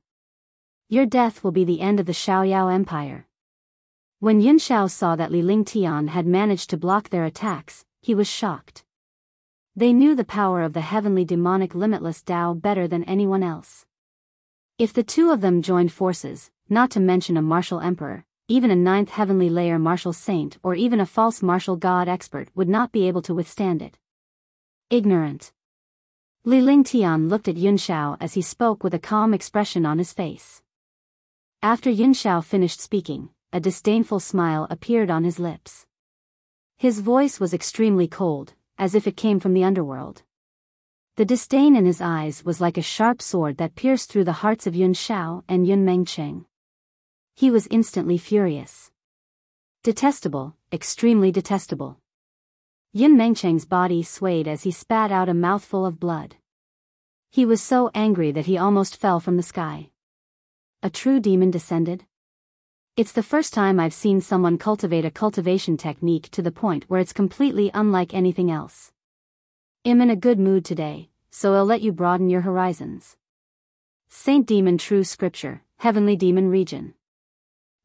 Your death will be the end of the Xiaoyao Empire. When Yun Xiao saw that Li Lingtian had managed to block their attacks, he was shocked. They knew the power of the heavenly demonic limitless Tao better than anyone else. If the 2 of them joined forces, not to mention a martial emperor, even a 9th heavenly layer martial saint or even a false martial god expert would not be able to withstand it. Ignorant. Li Lingtian looked at Yun Xiao as he spoke with a calm expression on his face. After Yun Xiao finished speaking, a disdainful smile appeared on his lips. His voice was extremely cold, as if it came from the underworld. The disdain in his eyes was like a sharp sword that pierced through the hearts of Yun Xiao and Yun Mengcheng. He was instantly furious. Detestable, extremely detestable. Yunfeng's body swayed as he spat out a mouthful of blood. He was so angry that he almost fell from the sky. A true demon descended? It's the first time I've seen someone cultivate a cultivation technique to the point where it's completely unlike anything else. I'm in a good mood today, so I'll let you broaden your horizons. Saint Demon True Scripture, Heavenly Demon Region.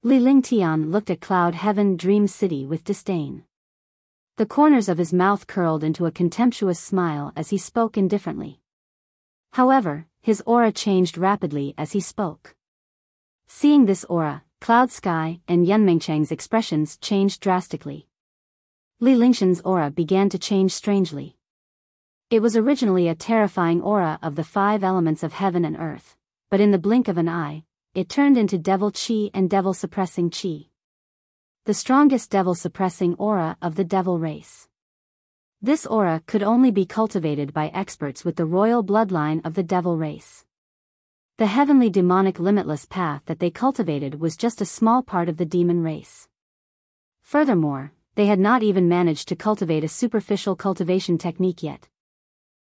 Li Lingtian looked at Cloud Heaven Dream City with disdain. The corners of his mouth curled into a contemptuous smile as he spoke indifferently. However, his aura changed rapidly as he spoke. Seeing this aura, Cloud Sky and Yunfeng's expressions changed drastically. Li Lingshan's aura began to change strangely. It was originally a terrifying aura of the 5 elements of heaven and earth, but in the blink of an eye, it turned into devil chi and devil-suppressing chi. The strongest devil-suppressing aura of the devil race. This aura could only be cultivated by experts with the royal bloodline of the devil race. The heavenly demonic limitless path that they cultivated was just a small part of the demon race. Furthermore, they had not even managed to cultivate a superficial cultivation technique yet.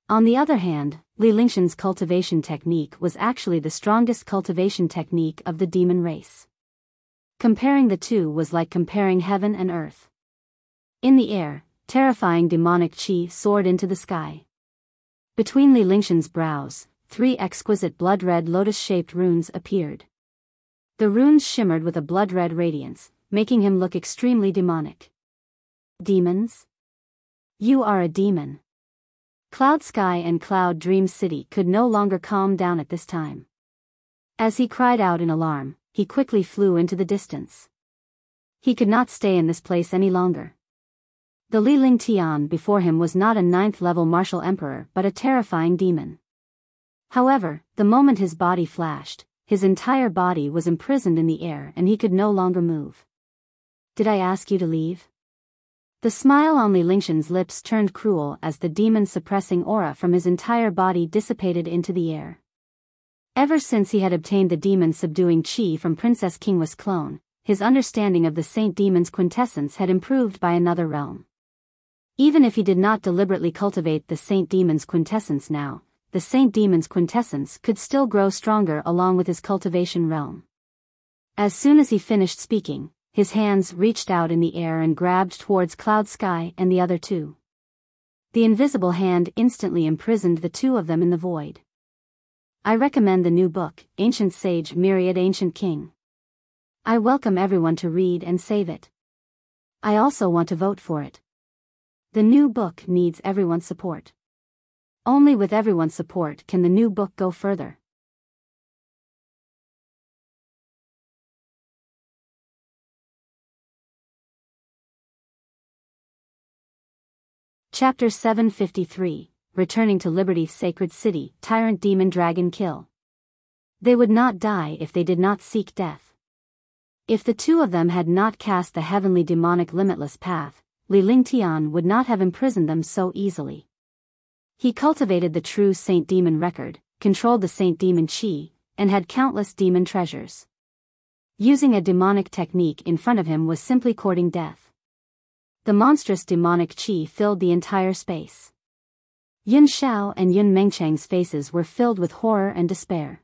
On the other hand, Li Lingshan's cultivation technique was actually the strongest cultivation technique of the demon race. Comparing the two was like comparing heaven and earth. In the air, terrifying demonic chi soared into the sky. Between Li Lingshan's brows, 3 exquisite blood-red lotus-shaped runes appeared. The runes shimmered with a blood-red radiance, making him look extremely demonic. Demons? You are a demon. Cloud Sky and Cloud Dream City could no longer calm down at this time. As he cried out in alarm, he quickly flew into the distance. He could not stay in this place any longer. The Li Lingtian before him was not a 9th-level martial emperor but a terrifying demon. However, the moment his body flashed, his entire body was imprisoned in the air and he could no longer move. Did I ask you to leave? The smile on Li Lingshan's lips turned cruel as the demon-suppressing aura from his entire body dissipated into the air. Ever since he had obtained the demon-subduing chi from Princess Kingwa's clone, his understanding of the Saint Demon's quintessence had improved by another realm. Even if he did not deliberately cultivate the Saint Demon's quintessence now, the Saint Demon's quintessence could still grow stronger along with his cultivation realm. As soon as he finished speaking, his hands reached out in the air and grabbed towards Cloud Sky and the other 2. The invisible hand instantly imprisoned the 2 of them in the void. I recommend the new book, Ancient Sage Myriad Ancient King. I welcome everyone to read and save it. I also want to vote for it. The new book needs everyone's support. Only with everyone's support can the new book go further. Chapter 753, Returning to Liberty Sacred City, Tyrant Demon Dragon Kill. They would not die if they did not seek death. If the 2 of them had not cast the heavenly demonic limitless path, Li Lingtian would not have imprisoned them so easily. He cultivated the true Saint Demon record, controlled the Saint Demon chi, and had countless demon treasures. Using a demonic technique in front of him was simply courting death. The monstrous demonic chi filled the entire space. Yun Xiao and Yunfeng's faces were filled with horror and despair.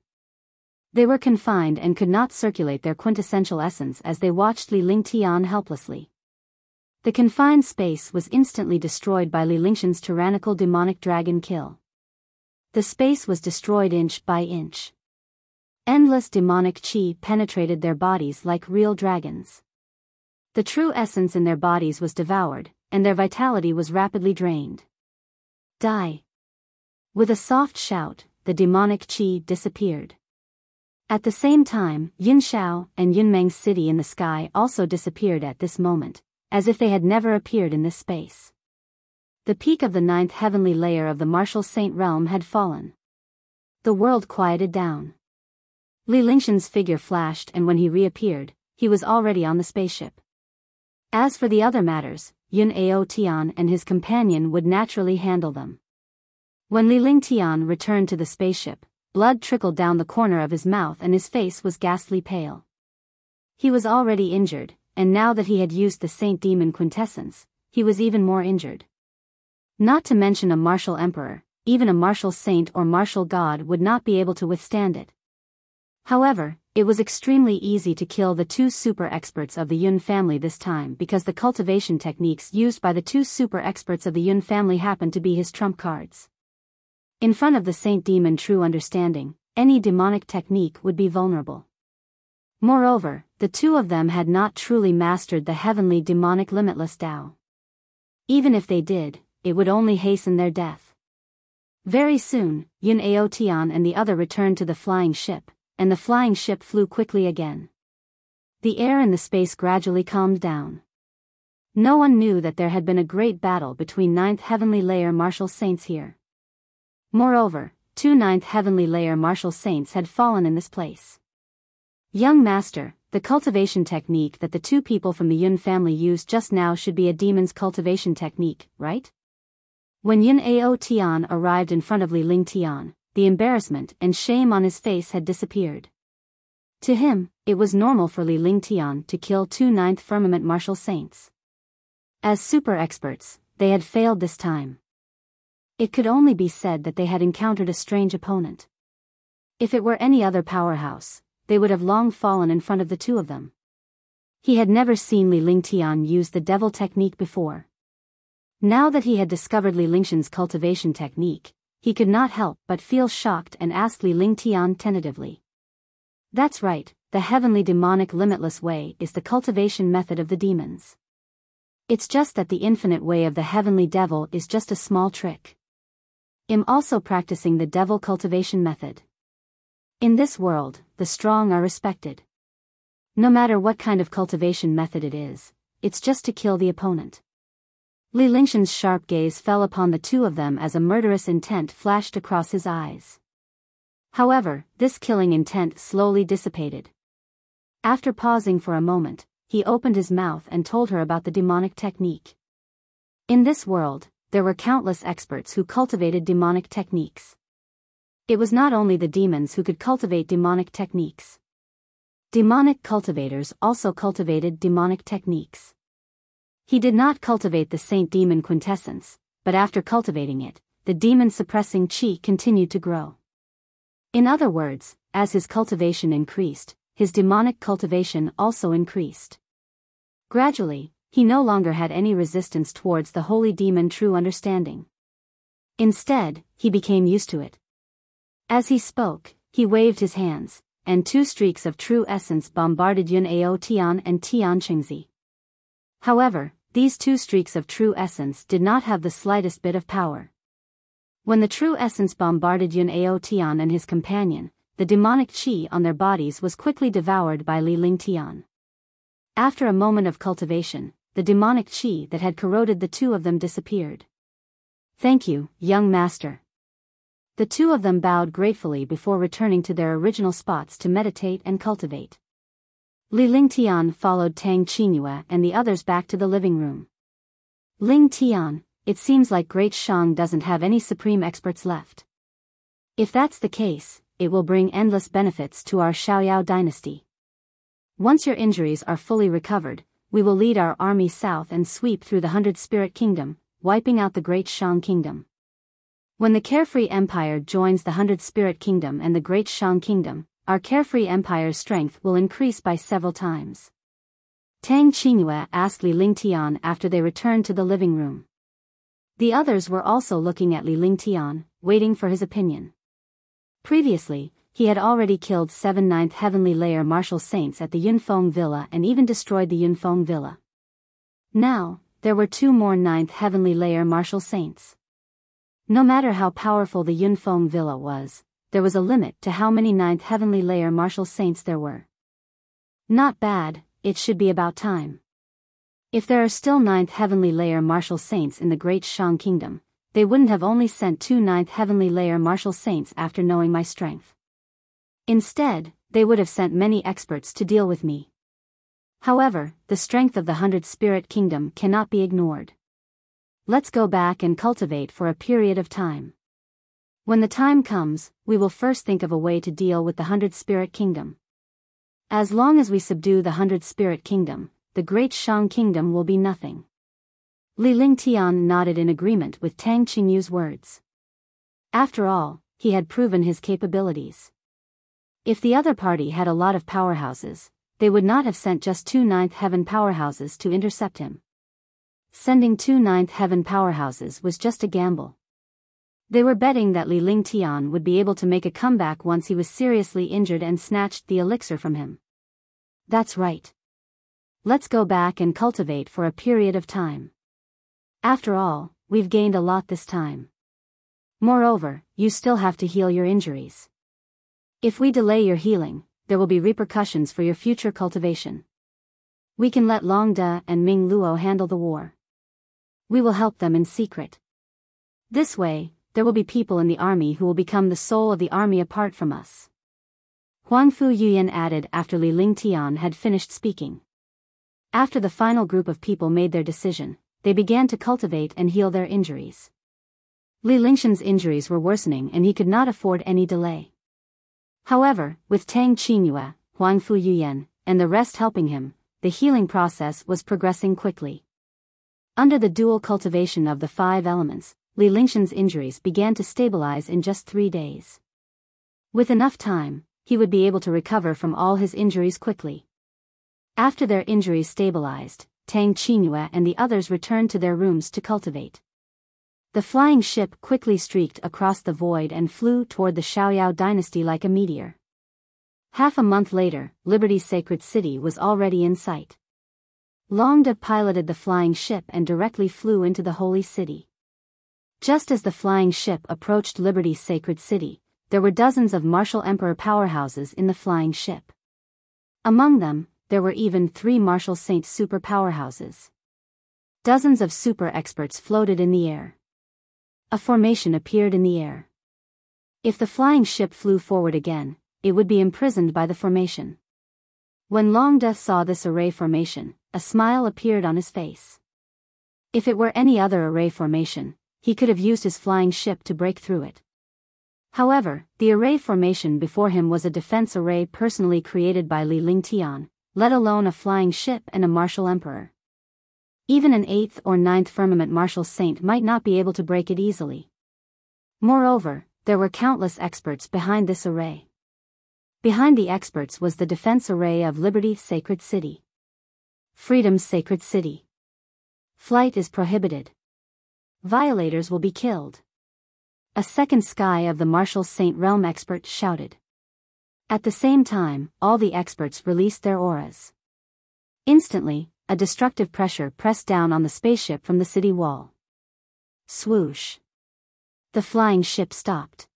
They were confined and could not circulate their quintessential essence as they watched Li Lingtian helplessly. The confined space was instantly destroyed by Li Lingshan's tyrannical demonic dragon kill. The space was destroyed inch by inch. Endless demonic chi penetrated their bodies like real dragons. The true essence in their bodies was devoured, and their vitality was rapidly drained. Die! With a soft shout, the demonic chi disappeared. At the same time, Yun Xiao and Yunfeng's city in the sky also disappeared at this moment, as if they had never appeared in this space. The peak of the 9th heavenly layer of the martial saint realm had fallen. The world quieted down. Li Lingshan's figure flashed, and when he reappeared, he was already on the spaceship. As for the other matters, Yun Aotian and his companion would naturally handle them. When Li Lingtian returned to the spaceship, blood trickled down the corner of his mouth and his face was ghastly pale. He was already injured, and now that he had used the Saint Demon quintessence, he was even more injured. Not to mention a martial emperor, even a martial saint or martial god would not be able to withstand it. However, it was extremely easy to kill the two super experts of the Yun family this time because the cultivation techniques used by the two super experts of the Yun family happened to be his trump cards. In front of the Saint Demon True Understanding, any demonic technique would be vulnerable. Moreover, the two of them had not truly mastered the heavenly demonic limitless Tao. Even if they did, it would only hasten their death. Very soon, Yun Aotian and the other returned to the flying ship, and the flying ship flew quickly again. The air in the space gradually calmed down. No one knew that there had been a great battle between 9th Heavenly Layer martial saints here. Moreover, 2 9th Heavenly Layer martial saints had fallen in this place. Young Master, the cultivation technique that the two people from the Yun family used just now should be a demon's cultivation technique, right? When Yun Ao Tian arrived in front of Li Ling Tian, the embarrassment and shame on his face had disappeared. To him, it was normal for Li Ling Tian to kill 2 9th Firmament martial saints. As super experts, they had failed this time. It could only be said that they had encountered a strange opponent. If it were any other powerhouse, they would have long fallen in front of the two of them. He had never seen Li Ling Tian use the devil technique before. Now that he had discovered Li Lingshan's cultivation technique, he could not help but feel shocked and asked Li Ling Tian tentatively. That's right, the heavenly demonic limitless way is the cultivation method of the demons. It's just that the infinite way of the heavenly devil is just a small trick. I'm also practicing the devil cultivation method. In this world, the strong are respected. No matter what kind of cultivation method it is, it's just to kill the opponent. Li Lingshan's sharp gaze fell upon the two of them as a murderous intent flashed across his eyes. However, this killing intent slowly dissipated. After pausing for a moment, he opened his mouth and told her about the demonic technique. In this world, there were countless experts who cultivated demonic techniques. It was not only the demons who could cultivate demonic techniques. Demonic cultivators also cultivated demonic techniques. He did not cultivate the Saint Demon quintessence, but after cultivating it, the demon-suppressing chi continued to grow. In other words, as his cultivation increased, his demonic cultivation also increased. Gradually, he no longer had any resistance towards the holy demon True Understanding. Instead, he became used to it. As he spoke, he waved his hands, and 2 streaks of true essence bombarded Yun Ao Tian and Tian Qingzi. However, these 2 streaks of true essence did not have the slightest bit of power. When the true essence bombarded Yun Ao Tian and his companion, the demonic chi on their bodies was quickly devoured by Li Ling Tian. After a moment of cultivation, the demonic chi that had corroded the two of them disappeared. Thank you, young master. The two of them bowed gratefully before returning to their original spots to meditate and cultivate. Li Ling Tian followed Tang Qingyue and the others back to the living room. Ling Tian, it seems like Great Shang doesn't have any supreme experts left. If that's the case, it will bring endless benefits to our Xiaoyao dynasty. Once your injuries are fully recovered, we will lead our army south and sweep through the 100 Spirit Kingdom, wiping out the Great Shang Kingdom. When the Carefree Empire joins the 100 Spirit Kingdom and the Great Shang Kingdom, our Carefree Empire's strength will increase by several times. Tang Qingyue asked Li Ling Tian after they returned to the living room. The others were also looking at Li Ling Tian, waiting for his opinion. Previously, he had already killed 7 9th Heavenly Layer martial saints at the Yunfeng Villa and even destroyed the Yunfeng Villa. Now, there were 2 more 9th Heavenly Layer martial saints. No matter how powerful the Yunfeng Villa was, there was a limit to how many 9th Heavenly Layer martial saints there were. Not bad, it should be about time. If there are still 9th Heavenly Layer martial saints in the Great Shang Kingdom, they wouldn't have only sent 2 9th Heavenly Layer martial saints after knowing my strength. Instead, they would have sent many experts to deal with me. However, the strength of the 100 Spirit Kingdom cannot be ignored. Let's go back and cultivate for a period of time. When the time comes, we will first think of a way to deal with the 100 Spirit Kingdom. As long as we subdue the 100 Spirit Kingdom, the Great Shang Kingdom will be nothing. Li Lingtian nodded in agreement with Tang Qingyu's words. After all, he had proven his capabilities. If the other party had a lot of powerhouses, they would not have sent just 2 ninth heaven powerhouses to intercept him. Sending 2 ninth heaven powerhouses was just a gamble. They were betting that Li Lingtian would be able to make a comeback once he was seriously injured and snatched the elixir from him. That's right. Let's go back and cultivate for a period of time. After all, we've gained a lot this time. Moreover, you still have to heal your injuries. If we delay your healing, there will be repercussions for your future cultivation. We can let Long De and Ming Luo handle the war. We will help them in secret. This way, there will be people in the army who will become the soul of the army apart from us. Huang Fu Yuyan added after Li Lingtian had finished speaking. After the final group of people made their decision, they began to cultivate and heal their injuries. Li Lingshan's injuries were worsening and he could not afford any delay. However, with Tang Qingyue, Huang Fu Yuyan, and the rest helping him, the healing process was progressing quickly. Under the dual cultivation of the 5 elements, Li Lingshan's injuries began to stabilize in just 3 days. With enough time, he would be able to recover from all his injuries quickly. After their injuries stabilized, Tang Qingyue and the others returned to their rooms to cultivate. The flying ship quickly streaked across the void and flew toward the Xiaoyao dynasty like a meteor. Half a month later, Liberty's sacred city was already in sight. Long De piloted the flying ship and directly flew into the holy city. Just as the flying ship approached Liberty's sacred city, there were dozens of martial emperor powerhouses in the flying ship. Among them, there were even 3 martial saint super powerhouses. Dozens of super experts floated in the air. A formation appeared in the air. If the flying ship flew forward again, it would be imprisoned by the formation. When Long De saw this array formation, a smile appeared on his face. If it were any other array formation, he could have used his flying ship to break through it. However, the array formation before him was a defense array personally created by Li Lingtian, let alone a flying ship and a martial emperor. Even an 8th or 9th firmament martial saint might not be able to break it easily. Moreover, there were countless experts behind this array. Behind the experts was the defense array of Liberty's sacred city. Freedom's sacred city. Flight is prohibited. Violators will be killed. A second sky of the martial saint realm expert shouted. At the same time, all the experts released their auras. Instantly, a destructive pressure pressed down on the spaceship from the city wall. Swoosh. The flying ship stopped.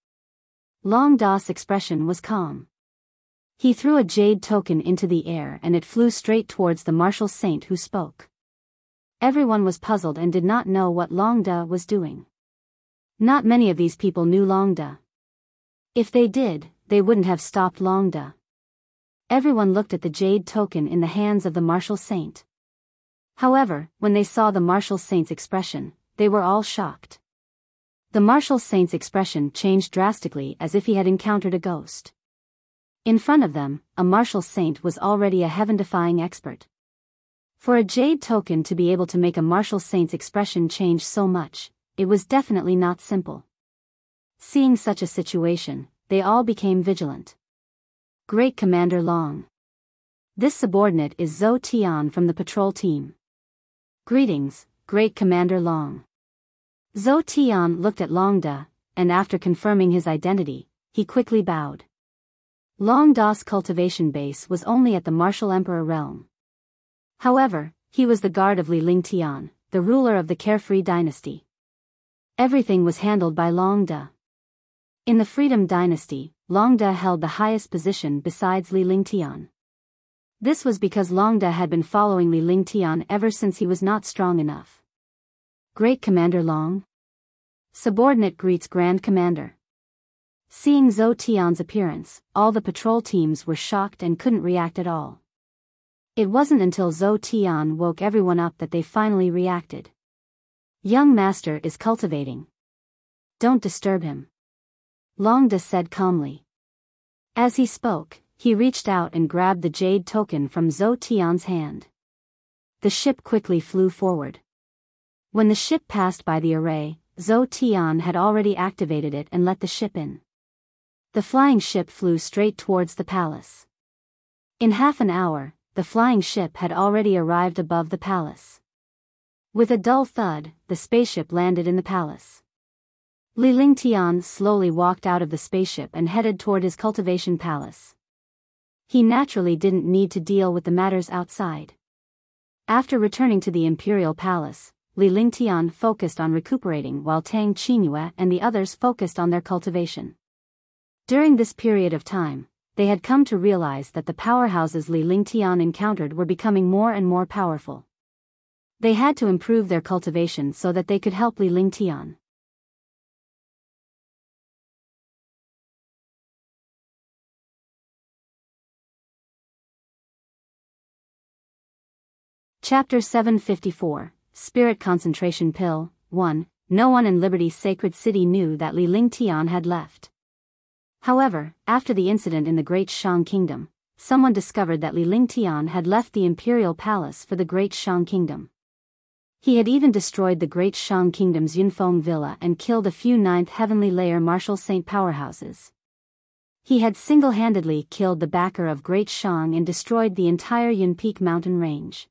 Long Da's expression was calm. He threw a jade token into the air and it flew straight towards the martial saint who spoke. Everyone was puzzled and did not know what Long Da was doing. Not many of these people knew Long Da. If they did, they wouldn't have stopped Long Da. Everyone looked at the jade token in the hands of the martial saint. However, when they saw the martial saint's expression, they were all shocked. The martial saint's expression changed drastically as if he had encountered a ghost. In front of them, a martial saint was already a heaven-defying expert. For a jade token to be able to make a martial saint's expression change so much, it was definitely not simple. Seeing such a situation, they all became vigilant. Great Commander Long. This subordinate is Zhou Tian from the patrol team. Greetings, Great Commander Long. Zhou Tian looked at Long Da, and after confirming his identity, he quickly bowed. Long Da's cultivation base was only at the martial emperor realm. However, he was the guard of Li Lingtian, the ruler of the carefree dynasty. Everything was handled by Long Da. In the Freedom Dynasty, Long Da held the highest position besides Li Lingtian. This was because Long Da had been following Li Lingtian ever since he was not strong enough. Great Commander Long. Subordinate greets Grand Commander. Seeing Zhou Tian's appearance, all the patrol teams were shocked and couldn't react at all. It wasn't until Zhou Tian woke everyone up that they finally reacted. Young master is cultivating. Don't disturb him. Long Da said calmly. As he spoke, he reached out and grabbed the jade token from Zhou Tian's hand. The ship quickly flew forward. When the ship passed by the array, Zhou Tian had already activated it and let the ship in. The flying ship flew straight towards the palace. In half an hour, the flying ship had already arrived above the palace. With a dull thud, the spaceship landed in the palace. Li Lingtian slowly walked out of the spaceship and headed toward his cultivation palace. He naturally didn't need to deal with the matters outside. After returning to the imperial palace, Li Lingtian focused on recuperating while Tang Qingyue and the others focused on their cultivation. During this period of time, they had come to realize that the powerhouses Li Lingtian encountered were becoming more and more powerful. They had to improve their cultivation so that they could help Li Lingtian. Chapter 754, Spirit Concentration Pill, 1. No one in Liberty's sacred city knew that Li Lingtian had left. However, after the incident in the Great Shang Kingdom, someone discovered that Li Lingtian had left the imperial palace for the Great Shang Kingdom. He had even destroyed the Great Shang Kingdom's Yunfeng villa and killed a few 9th Heavenly Layer Martial Saint powerhouses. He had single-handedly killed the backer of Great Shang and destroyed the entire Yunpeak mountain range.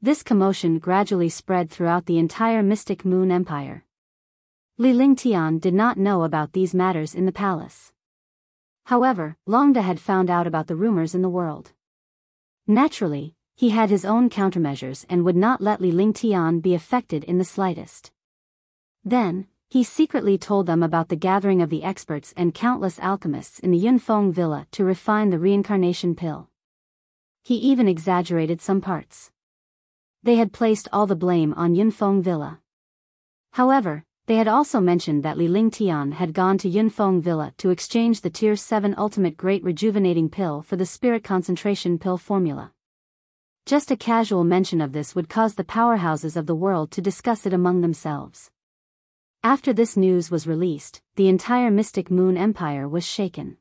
This commotion gradually spread throughout the entire Mystic Moon Empire. Li Lingtian did not know about these matters in the palace. However, Longda had found out about the rumors in the world. Naturally, he had his own countermeasures and would not let Li Lingtian be affected in the slightest. Then, he secretly told them about the gathering of the experts and countless alchemists in the Yunfeng villa to refine the reincarnation pill. He even exaggerated some parts. They had placed all the blame on Yunfeng villa. However, they had also mentioned that Li Lingtian had gone to Yunfeng villa to exchange the Tier 7 Ultimate Great Rejuvenating Pill for the Spirit Concentration Pill formula. Just a casual mention of this would cause the powerhouses of the world to discuss it among themselves. After this news was released, the entire Mystic Moon Empire was shaken.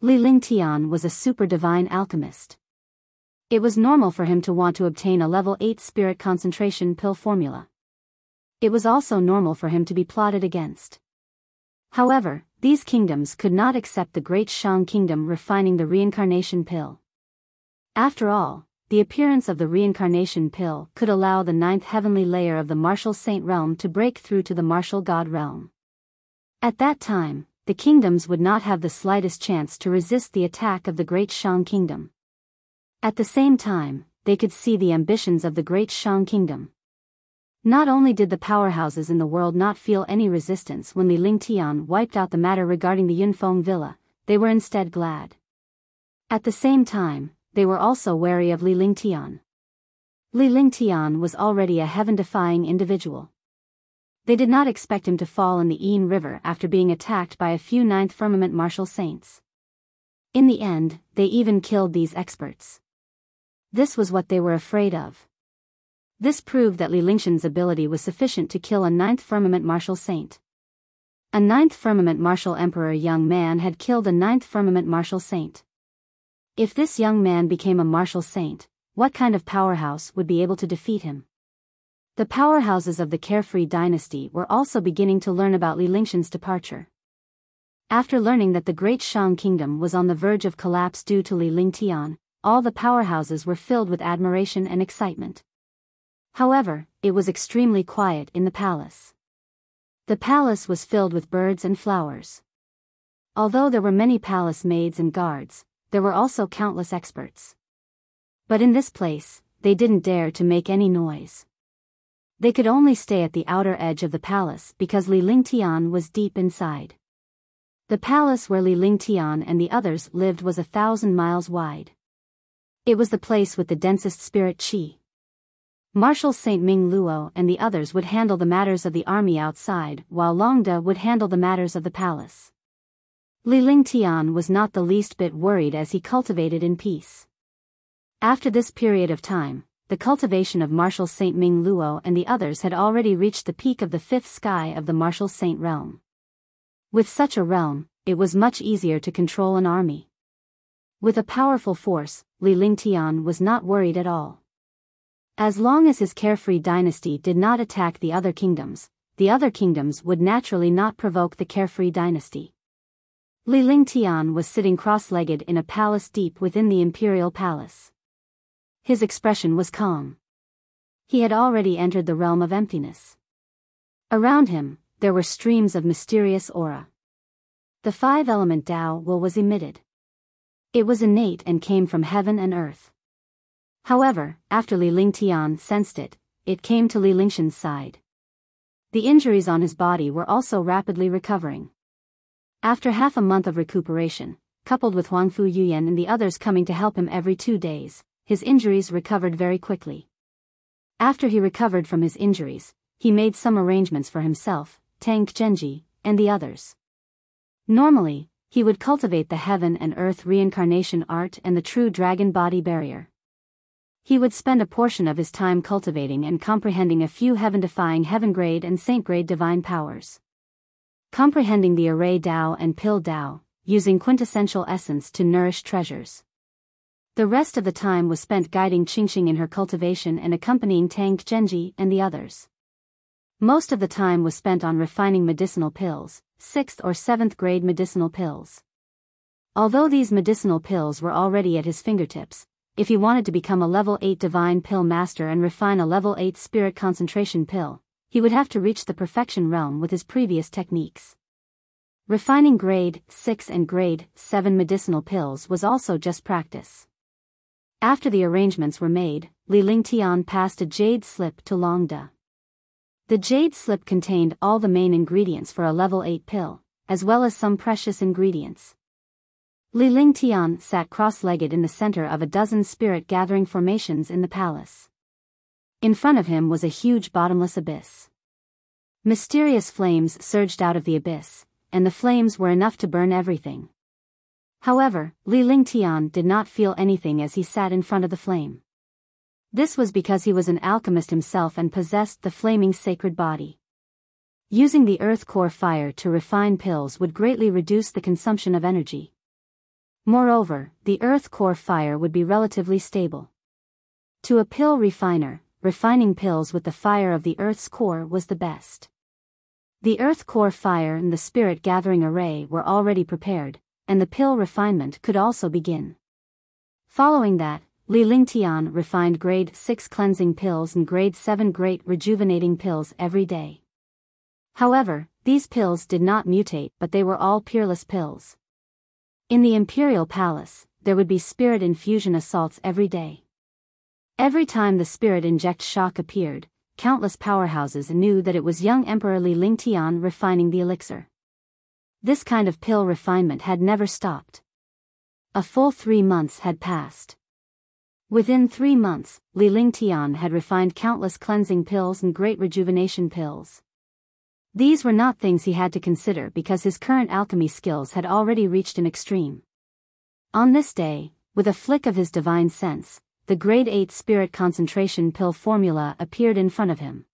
Li Lingtian was a super divine alchemist. It was normal for him to want to obtain a level 8 Spirit Concentration Pill formula. It was also normal for him to be plotted against. However, these kingdoms could not accept the Great Shang Kingdom refining the reincarnation pill. After all, the appearance of the reincarnation pill could allow the 9th heavenly layer of the Martial Saint realm to break through to the Martial God realm. At that time, the kingdoms would not have the slightest chance to resist the attack of the Great Shang Kingdom. At the same time, they could see the ambitions of the Great Shang Kingdom. Not only did the powerhouses in the world not feel any resistance when Li Lingtian wiped out the matter regarding the Yunfeng villa, they were instead glad. At the same time, they were also wary of Li Lingtian. Li Lingtian was already a heaven-defying individual. They did not expect him to fall in the Yin River after being attacked by a few 9th Firmament Martial Saints. In the end, they even killed these experts. This was what they were afraid of. This proved that Li Lingtian's ability was sufficient to kill a 9th Firmament Martial Saint. A 9th Firmament Martial Emperor young man had killed a 9th Firmament Martial Saint. If this young man became a Martial Saint, what kind of powerhouse would be able to defeat him? The powerhouses of the Carefree dynasty were also beginning to learn about Li Lingtian's departure. After learning that the Great Shang Kingdom was on the verge of collapse due to Li Lingtian, all the powerhouses were filled with admiration and excitement. However, it was extremely quiet in the palace. The palace was filled with birds and flowers. Although there were many palace maids and guards, there were also countless experts. But in this place, they didn't dare to make any noise. They could only stay at the outer edge of the palace because Li Lingtian was deep inside. The palace where Li Lingtian and the others lived was 1,000 miles wide. It was the place with the densest spirit qi. Marshal Saint Ming Luo and the others would handle the matters of the army outside, while Longda would handle the matters of the palace. Li Lingtian was not the least bit worried as he cultivated in peace. After this period of time, the cultivation of Marshal Saint Ming Luo and the others had already reached the peak of the 5th sky of the Martial Saint realm. With such a realm, it was much easier to control an army. With a powerful force, Li Lingtian was not worried at all. As long as his carefree dynasty did not attack the other kingdoms would naturally not provoke the carefree dynasty. Li Lingtian was sitting cross-legged in a palace deep within the imperial palace. His expression was calm. He had already entered the realm of emptiness. Around him, there were streams of mysterious aura. The five-element Tao will was emitted. It was innate and came from heaven and earth. However, after Li Lingtian sensed it, it came to Li Lingshan's side. The injuries on his body were also rapidly recovering. After half a month of recuperation, coupled with Huangfu Yuyan and the others coming to help him every 2 days, his injuries recovered very quickly. After he recovered from his injuries, he made some arrangements for himself, Tang Genji, and the others. Normally, he would cultivate the heaven and earth reincarnation art and the true dragon body barrier. He would spend a portion of his time cultivating and comprehending a few heaven-defying heaven-grade and saint-grade divine powers. Comprehending the array Tao and pill Tao, using quintessential essence to nourish treasures. The rest of the time was spent guiding Qingxing in her cultivation and accompanying Tang Genji and the others. Most of the time was spent on refining medicinal pills, 6th or 7th grade medicinal pills. Although these medicinal pills were already at his fingertips, if he wanted to become a level 8 divine pill master and refine a level 8 spirit concentration pill, he would have to reach the perfection realm with his previous techniques. Refining grade 6 and grade 7 medicinal pills was also just practice. After the arrangements were made, Li Lingtian passed a jade slip to Long De. The jade slip contained all the main ingredients for a level 8 pill, as well as some precious ingredients. Li Lingtian sat cross-legged in the center of a dozen spirit-gathering formations in the palace. In front of him was a huge bottomless abyss. Mysterious flames surged out of the abyss, and the flames were enough to burn everything. However, Li Lingtian did not feel anything as he sat in front of the flame. This was because he was an alchemist himself and possessed the flaming sacred body. Using the earth core fire to refine pills would greatly reduce the consumption of energy. Moreover, the earth core fire would be relatively stable. To a pill refiner, refining pills with the fire of the earth's core was the best. The earth core fire and the spirit gathering array were already prepared, and the pill refinement could also begin. Following that, Li Lingtian refined grade 6 cleansing pills and grade 7 great rejuvenating pills every day. However, these pills did not mutate, but they were all peerless pills. In the imperial palace, there would be spirit infusion assaults every day. Every time the spirit inject shock appeared, countless powerhouses knew that it was young Emperor Li Lingtian refining the elixir. This kind of pill refinement had never stopped. A full 3 months had passed. Within 3 months, Li Lingtian had refined countless cleansing pills and great rejuvenation pills. These were not things he had to consider because his current alchemy skills had already reached an extreme. On this day, with a flick of his divine sense, the grade 8 spirit concentration pill formula appeared in front of him.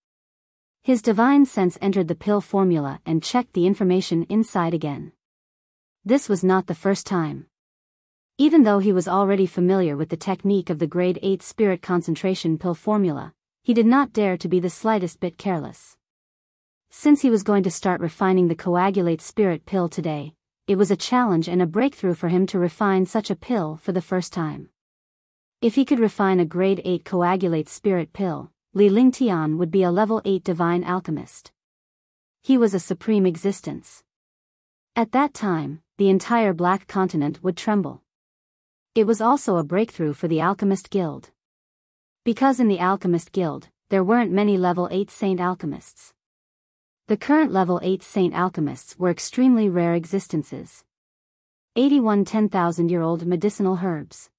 His divine sense entered the pill formula and checked the information inside again. This was not the first time. Even though he was already familiar with the technique of the grade 8 spirit concentration pill formula, he did not dare to be the slightest bit careless. Since he was going to start refining the coagulate spirit pill today, it was a challenge and a breakthrough for him to refine such a pill for the first time. If he could refine a grade 8 coagulate spirit pill, Li Lingtian would be a level 8 divine alchemist. He was a supreme existence. At that time, the entire Black Continent would tremble. It was also a breakthrough for the Alchemist Guild. Because in the Alchemist Guild, there weren't many level 8 saint alchemists. The current level 8 saint alchemists were extremely rare existences. 81 10,000-year-old medicinal herbs.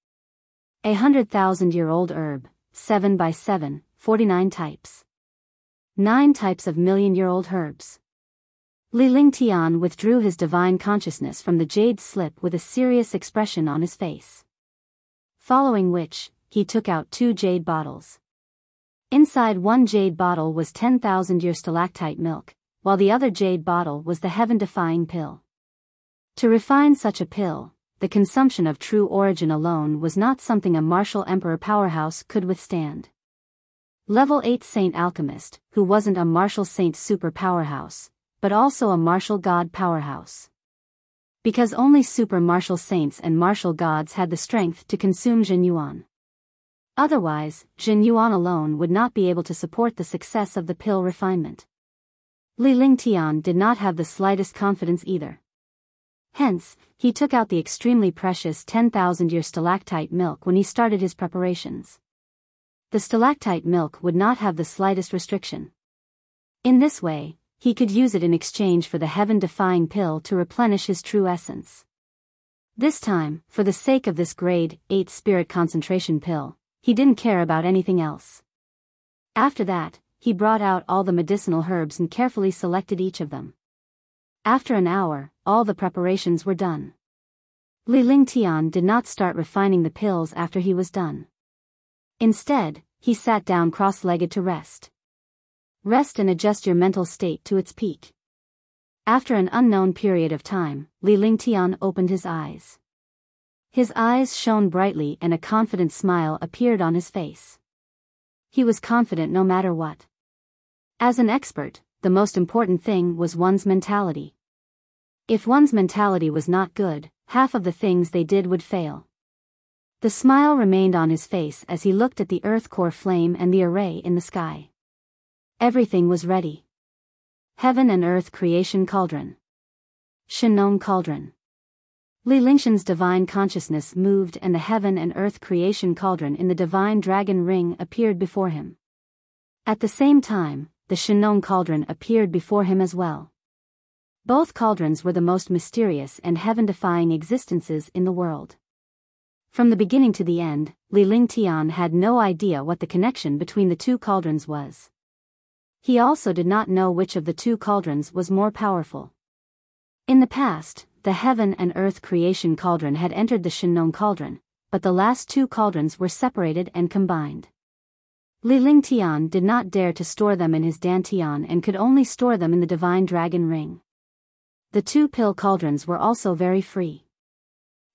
100,000-year-old herb, 7 by 7, 49 types. 9 types of million-year-old herbs. Li Lingtian withdrew his divine consciousness from the jade slip with a serious expression on his face. Following which, he took out 2 jade bottles. Inside one jade bottle was 10,000-year stalactite milk, while the other jade bottle was the heaven-defying pill. To refine such a pill, the consumption of true origin alone was not something a martial emperor powerhouse could withstand. Level 8 Saint Alchemist, who wasn't a martial saint super powerhouse, but also a martial god powerhouse. Because only super martial saints and martial gods had the strength to consume Jin Yuan. Otherwise, Jin Yuan alone would not be able to support the success of the pill refinement. Li Lingtian did not have the slightest confidence either. Hence, he took out the extremely precious 10,000-year stalactite milk when he started his preparations. The stalactite milk would not have the slightest restriction. In this way, he could use it in exchange for the heaven-defying pill to replenish his true essence. This time, for the sake of this grade 8 spirit concentration pill, he didn't care about anything else. After that, he brought out all the medicinal herbs and carefully selected each of them. After an hour, all the preparations were done. Li Lingtian did not start refining the pills after he was done. Instead, he sat down cross-legged to rest. Rest and adjust your mental state to its peak. After an unknown period of time, Li Lingtian opened his eyes. His eyes shone brightly and a confident smile appeared on his face. He was confident no matter what. As an expert, the most important thing was one's mentality. If one's mentality was not good, half of the things they did would fail. The smile remained on his face as he looked at the earth core flame and the array in the sky. Everything was ready. Heaven and Earth Creation Cauldron. Shinong Cauldron. Li Lingshan's divine consciousness moved and the Heaven and Earth Creation Cauldron in the divine dragon ring appeared before him. At the same time, the Shinong Cauldron appeared before him as well. Both cauldrons were the most mysterious and heaven-defying existences in the world. From the beginning to the end, Li Lingtian had no idea what the connection between the two cauldrons was. He also did not know which of the two cauldrons was more powerful. In the past, the Heaven and Earth Creation Cauldron had entered the Shinong Cauldron, but the last two cauldrons were separated and combined. Li Lingtian did not dare to store them in his dantian and could only store them in the divine dragon ring. The two pill cauldrons were also very free.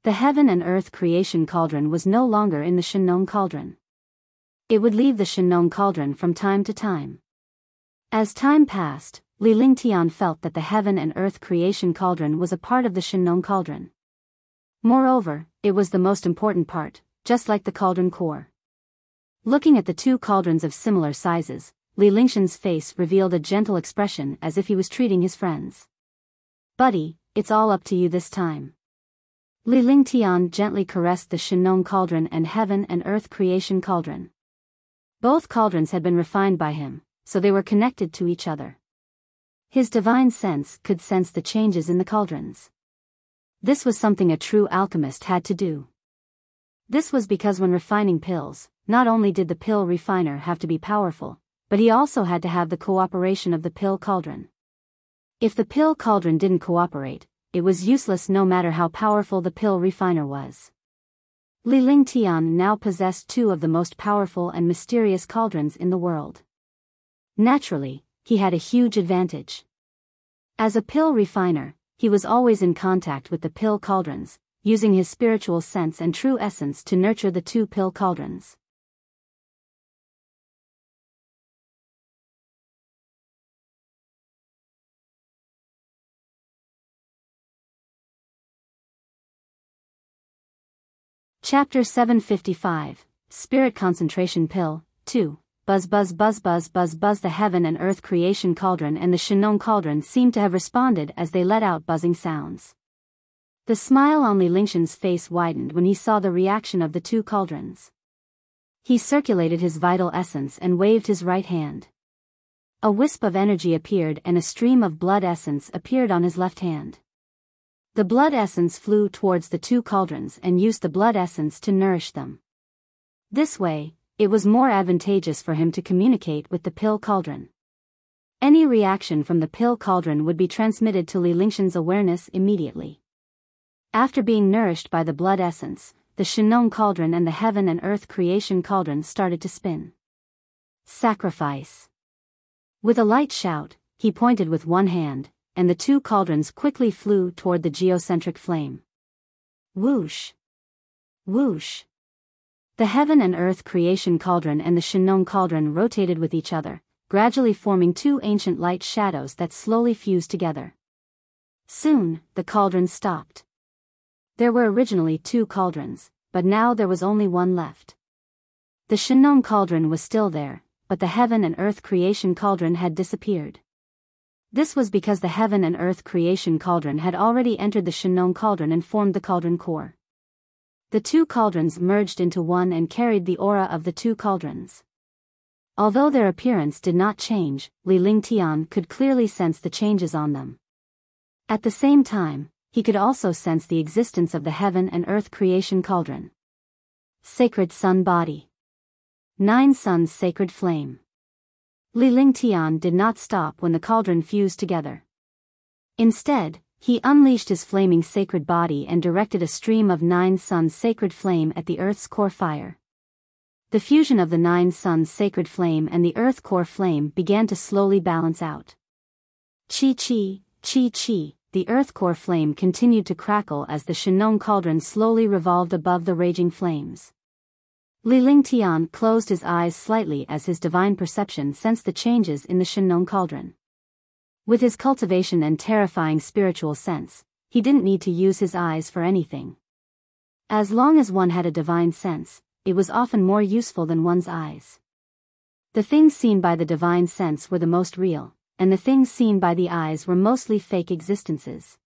The Heaven and Earth Creation Cauldron was no longer in the Shinong Cauldron. It would leave the Shinong Cauldron from time to time. As time passed, Li Lingtian felt that the Heaven and Earth Creation Cauldron was a part of the Shinong Cauldron. Moreover, it was the most important part, just like the cauldron core. Looking at the two cauldrons of similar sizes, Li Lingshan's face revealed a gentle expression as if he was treating his friends. "Buddy, it's all up to you this time." Li Lingtian gently caressed the Shinong Cauldron and Heaven and Earth Creation Cauldron. Both cauldrons had been refined by him, so they were connected to each other. His divine sense could sense the changes in the cauldrons. This was something a true alchemist had to do. This was because when refining pills, not only did the pill refiner have to be powerful, but he also had to have the cooperation of the pill cauldron. If the pill cauldron didn't cooperate, it was useless no matter how powerful the pill refiner was. Li Lingtian now possessed two of the most powerful and mysterious cauldrons in the world. Naturally, he had a huge advantage. As a pill refiner, he was always in contact with the pill cauldrons, using his spiritual sense and true essence to nurture the two pill cauldrons. Chapter 755, Spirit Concentration Pill, 2. Buzz buzz buzz buzz buzz buzz. The Heaven and Earth Creation Cauldron and the Shinong Cauldron seemed to have responded as they let out buzzing sounds. The smile on Li Lingshan's face widened when he saw the reaction of the two cauldrons. He circulated his vital essence and waved his right hand. A wisp of energy appeared and a stream of blood essence appeared on his left hand. The blood essence flew towards the two cauldrons and used the blood essence to nourish them. This way, it was more advantageous for him to communicate with the pill cauldron. Any reaction from the pill cauldron would be transmitted to Li Lingshan's awareness immediately. After being nourished by the blood essence, the Shinong Cauldron and the Heaven and Earth Creation Cauldron started to spin. Sacrifice. With a light shout, he pointed with one hand, and the two cauldrons quickly flew toward the geocentric flame. Whoosh! Whoosh! The heaven and earth creation cauldron and the Shinong cauldron rotated with each other, gradually forming two ancient light shadows that slowly fused together. Soon, the cauldron stopped. There were originally two cauldrons, but now there was only one left. The Shinong cauldron was still there, but the heaven and earth creation cauldron had disappeared. This was because the heaven and earth creation cauldron had already entered the Shinong cauldron and formed the cauldron core. The two cauldrons merged into one and carried the aura of the two cauldrons. Although their appearance did not change, Li Lingtian could clearly sense the changes on them. At the same time, he could also sense the existence of the heaven and earth creation cauldron. Sacred Sun Body. 9 Suns Sacred Flame. Li Lingtian did not stop when the cauldron fused together. Instead, he unleashed his flaming sacred body and directed a stream of 9 suns sacred flame at the earth's core fire. The fusion of the 9 suns sacred flame and the earth core flame began to slowly balance out. Chi-chi, chi-chi. The earth core flame continued to crackle as the Shinong cauldron slowly revolved above the raging flames. Li Lingtian closed his eyes slightly as his divine perception sensed the changes in the Shinong cauldron. With his cultivation and terrifying spiritual sense, he didn't need to use his eyes for anything. As long as one had a divine sense, it was often more useful than one's eyes. The things seen by the divine sense were the most real, and the things seen by the eyes were mostly fake existences.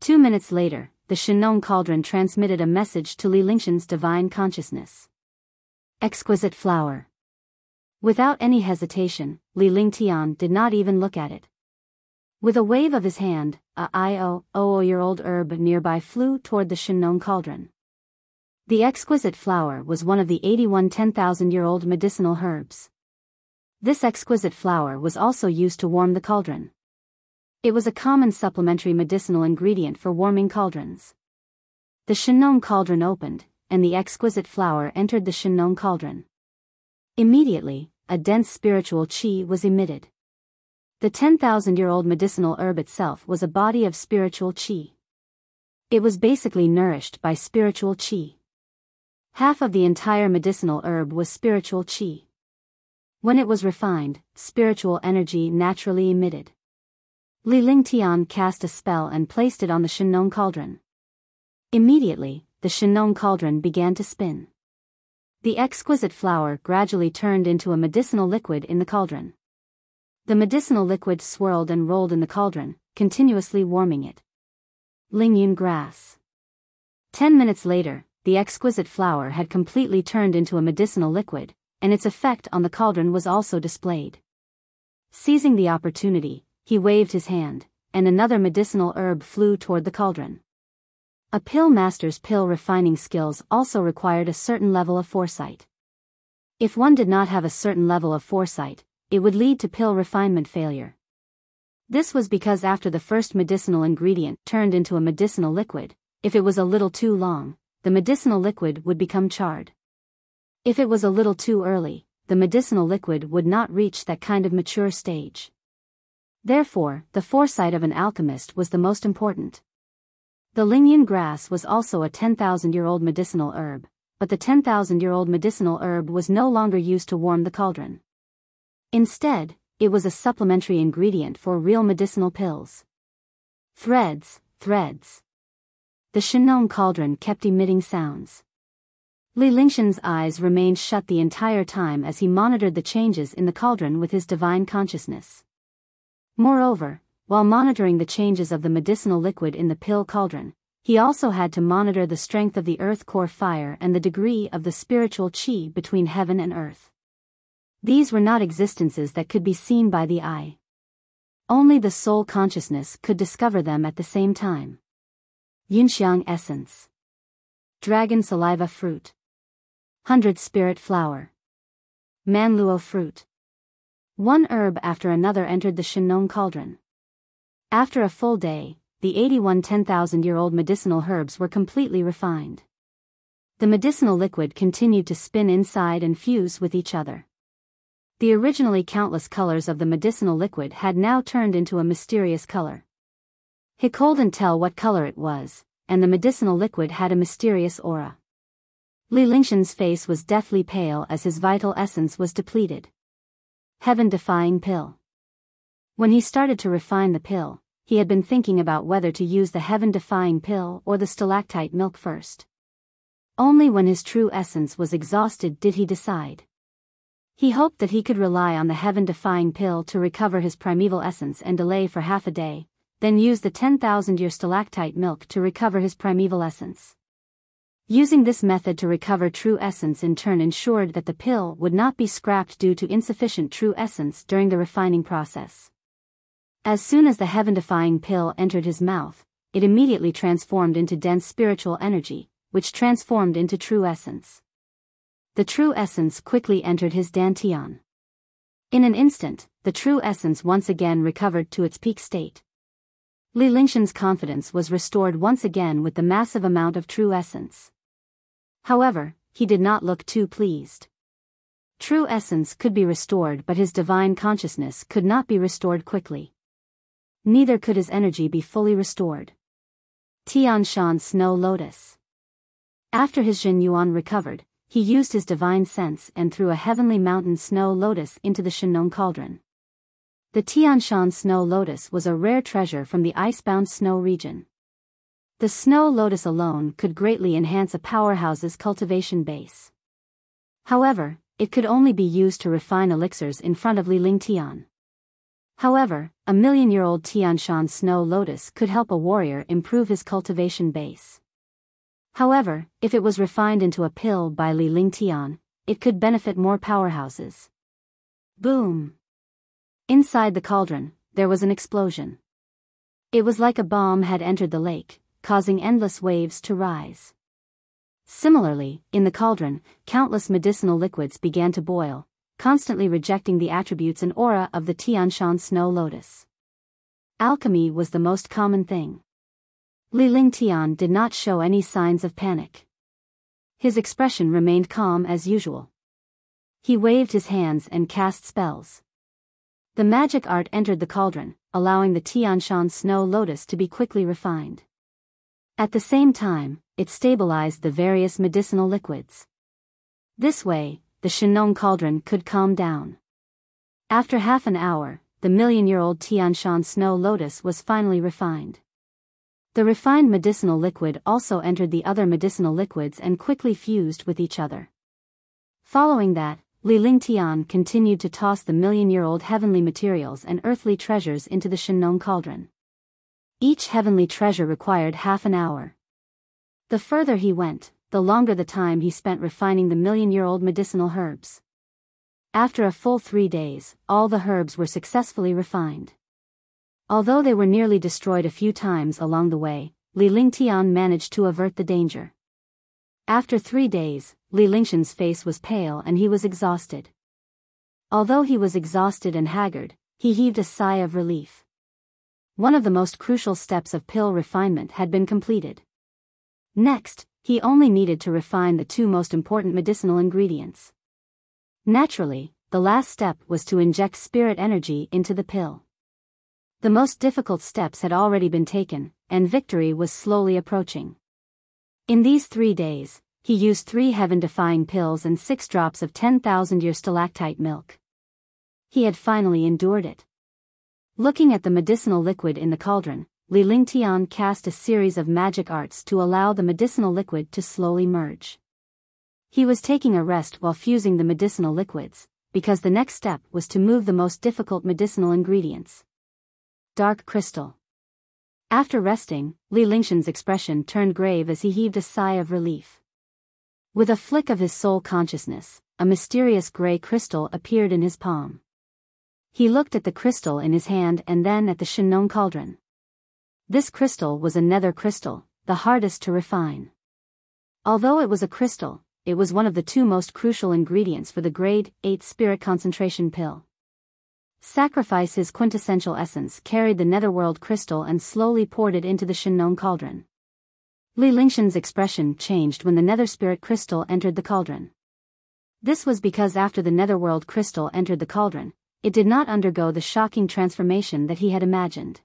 2 minutes later, the Shinong cauldron transmitted a message to Li Lingtian's divine consciousness. Exquisite flower. Without any hesitation, Li Lingtian did not even look at it. With a wave of his hand, a 10-year-old herb nearby flew toward the Shinong cauldron. The exquisite flower was one of the 81 10,000-year-old medicinal herbs. This exquisite flower was also used to warm the cauldron. It was a common supplementary medicinal ingredient for warming cauldrons. The Shinong cauldron opened, and the exquisite flower entered the Shinong cauldron. Immediately, a dense spiritual qi was emitted. The 10,000-year-old medicinal herb itself was a body of spiritual qi. It was basically nourished by spiritual qi. Half of the entire medicinal herb was spiritual qi. When it was refined, spiritual energy naturally emitted. Li Lingtian cast a spell and placed it on the Shinong cauldron. Immediately, the Shinong cauldron began to spin. The exquisite flower gradually turned into a medicinal liquid in the cauldron. The medicinal liquid swirled and rolled in the cauldron, continuously warming it. Lingyun grass. 10 minutes later, the exquisite flower had completely turned into a medicinal liquid, and its effect on the cauldron was also displayed. Seizing the opportunity, he waved his hand, and another medicinal herb flew toward the cauldron. A pill master's pill refining skills also required a certain level of foresight. If one did not have a certain level of foresight, it would lead to pill refinement failure. This was because after the first medicinal ingredient turned into a medicinal liquid, if it was a little too long, the medicinal liquid would become charred. If it was a little too early, the medicinal liquid would not reach that kind of mature stage. Therefore, the foresight of an alchemist was the most important. The Lingyun grass was also a 10,000-year-old medicinal herb, but the 10,000-year-old medicinal herb was no longer used to warm the cauldron. Instead, it was a supplementary ingredient for real medicinal pills. Threads, threads. The Shinong cauldron kept emitting sounds. Li Lingtian's eyes remained shut the entire time as he monitored the changes in the cauldron with his divine consciousness. Moreover, while monitoring the changes of the medicinal liquid in the pill cauldron, he also had to monitor the strength of the earth core fire and the degree of the spiritual qi between heaven and earth. These were not existences that could be seen by the eye. Only the soul consciousness could discover them at the same time. Yunfeng essence. Dragon saliva fruit. 100 spirit flower. Manluo fruit. One herb after another entered the Shinong cauldron. After a full day, the 81 10,000-year-old medicinal herbs were completely refined. The medicinal liquid continued to spin inside and fuse with each other. The originally countless colors of the medicinal liquid had now turned into a mysterious color. He couldn't tell what color it was, and the medicinal liquid had a mysterious aura. Li Lingshan's face was deathly pale as his vital essence was depleted. Heaven-defying pill. When he started to refine the pill, he had been thinking about whether to use the heaven-defying pill or the stalactite milk first. Only when his true essence was exhausted did he decide. He hoped that he could rely on the heaven-defying pill to recover his primeval essence and delay for half a day, then use the 10,000-year stalactite milk to recover his primeval essence. Using this method to recover true essence in turn ensured that the pill would not be scrapped due to insufficient true essence during the refining process. As soon as the heaven-defying pill entered his mouth, it immediately transformed into dense spiritual energy, which transformed into true essence. The true essence quickly entered his dantian. In an instant, the true essence once again recovered to its peak state. Li Lingshan's confidence was restored once again with the massive amount of true essence. However, he did not look too pleased. True essence could be restored, but his divine consciousness could not be restored quickly. Neither could his energy be fully restored. Tian Shan Snow Lotus. After his Jin Yuan recovered, he used his divine sense and threw a heavenly mountain snow lotus into the Shinong cauldron. The Tian Shan Snow Lotus was a rare treasure from the icebound snow region. The snow lotus alone could greatly enhance a powerhouse's cultivation base. However, it could only be used to refine elixirs in front of Li Lingtian. However, a million-year-old Tian Shan Snow Lotus could help a warrior improve his cultivation base. However, if it was refined into a pill by Li Lingtian, it could benefit more powerhouses. Boom! Inside the cauldron, there was an explosion. It was like a bomb had entered the lake, causing endless waves to rise. Similarly, in the cauldron, countless medicinal liquids began to boil, constantly rejecting the attributes and aura of the Tian Shan Snow Lotus. Alchemy was the most common thing. Li Lingtian did not show any signs of panic. His expression remained calm as usual. He waved his hands and cast spells. The magic art entered the cauldron, allowing the Tian Shan Snow Lotus to be quickly refined. At the same time, it stabilized the various medicinal liquids. This way, the Shinong cauldron could calm down. After half an hour, the million-year-old Tian Shan Snow Lotus was finally refined. The refined medicinal liquid also entered the other medicinal liquids and quickly fused with each other. Following that, Li Lingtian continued to toss the million-year-old heavenly materials and earthly treasures into the Shinong cauldron. Each heavenly treasure required half an hour. The further he went, the longer the time he spent refining the million-year-old medicinal herbs. After a full 3 days, all the herbs were successfully refined. Although they were nearly destroyed a few times along the way, Li Lingtian managed to avert the danger. After 3 days, Li Lingshan's face was pale and he was exhausted. Although he was exhausted and haggard, he heaved a sigh of relief. One of the most crucial steps of pill refinement had been completed. Next, he only needed to refine the 2 most important medicinal ingredients. Naturally, the last step was to inject spirit energy into the pill. The most difficult steps had already been taken, and victory was slowly approaching. In these 3 days, he used 3 heaven-defying pills and 6 drops of 10,000-year stalactite milk. He had finally endured it. Looking at the medicinal liquid in the cauldron, Li Lingtian cast a series of magic arts to allow the medicinal liquid to slowly merge. He was taking a rest while fusing the medicinal liquids, because the next step was to move the most difficult medicinal ingredients. Dark crystal. After resting, Li Lingshan's expression turned grave as he heaved a sigh of relief. With a flick of his soul consciousness, a mysterious gray crystal appeared in his palm. He looked at the crystal in his hand and then at the Shinong cauldron. This crystal was a nether crystal, the hardest to refine. Although it was a crystal, it was one of the 2 most crucial ingredients for the grade 8 spirit concentration pill. Sacrifice his quintessential essence carried the netherworld crystal and slowly poured it into the Shinong cauldron. Li Lingshan's expression changed when the nether spirit crystal entered the cauldron. This was because after the netherworld crystal entered the cauldron, it did not undergo the shocking transformation that he had imagined.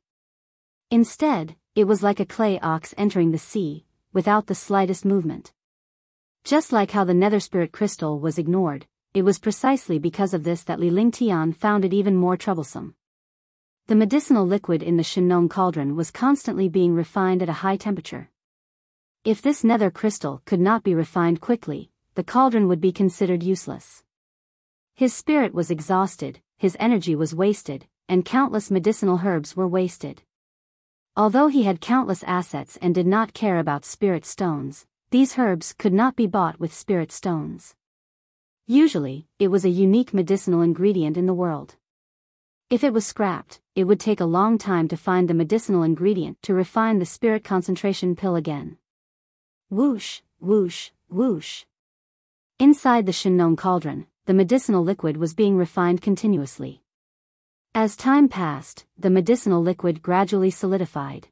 Instead, it was like a clay ox entering the sea, without the slightest movement. Just like how the nether spirit crystal was ignored, it was precisely because of this that Li Lingtian found it even more troublesome. The medicinal liquid in the Shenong cauldron was constantly being refined at a high temperature. If this nether crystal could not be refined quickly, the cauldron would be considered useless. His spirit was exhausted, his energy was wasted, and countless medicinal herbs were wasted. Although he had countless assets and did not care about spirit stones, these herbs could not be bought with spirit stones. Usually, it was a unique medicinal ingredient in the world. If it was scrapped, it would take a long time to find the medicinal ingredient to refine the spirit concentration pill again. Whoosh, whoosh, whoosh. Inside the Shenong cauldron, the medicinal liquid was being refined continuously. As time passed, the medicinal liquid gradually solidified.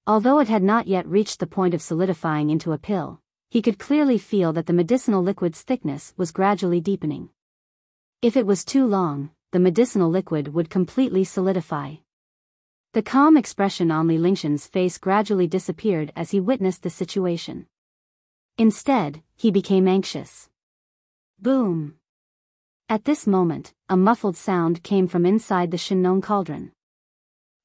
Although it had not yet reached the point of solidifying into a pill, he could clearly feel that the medicinal liquid's thickness was gradually deepening. If it was too long, the medicinal liquid would completely solidify. The calm expression on Li Lingtian's face gradually disappeared as he witnessed the situation. Instead, he became anxious. Boom! At this moment, a muffled sound came from inside the Shenong cauldron.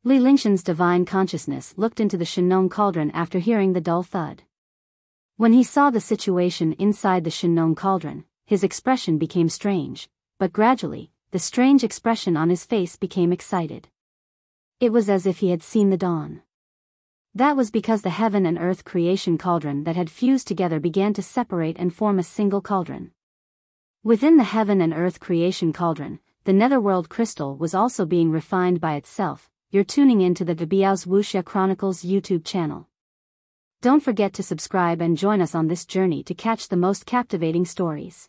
Li Lingtian's divine consciousness looked into the Shenong cauldron after hearing the dull thud. When he saw the situation inside the Shenong cauldron, his expression became strange, but gradually, the strange expression on his face became excited. It was as if he had seen the dawn. That was because the heaven and earth creation cauldron that had fused together began to separate and form a single cauldron. Within the heaven and earth creation cauldron, the netherworld crystal was also being refined by itself. You're tuning into the Biyao's Wuxia Chronicles YouTube channel. Don't forget to subscribe and join us on this journey to catch the most captivating stories.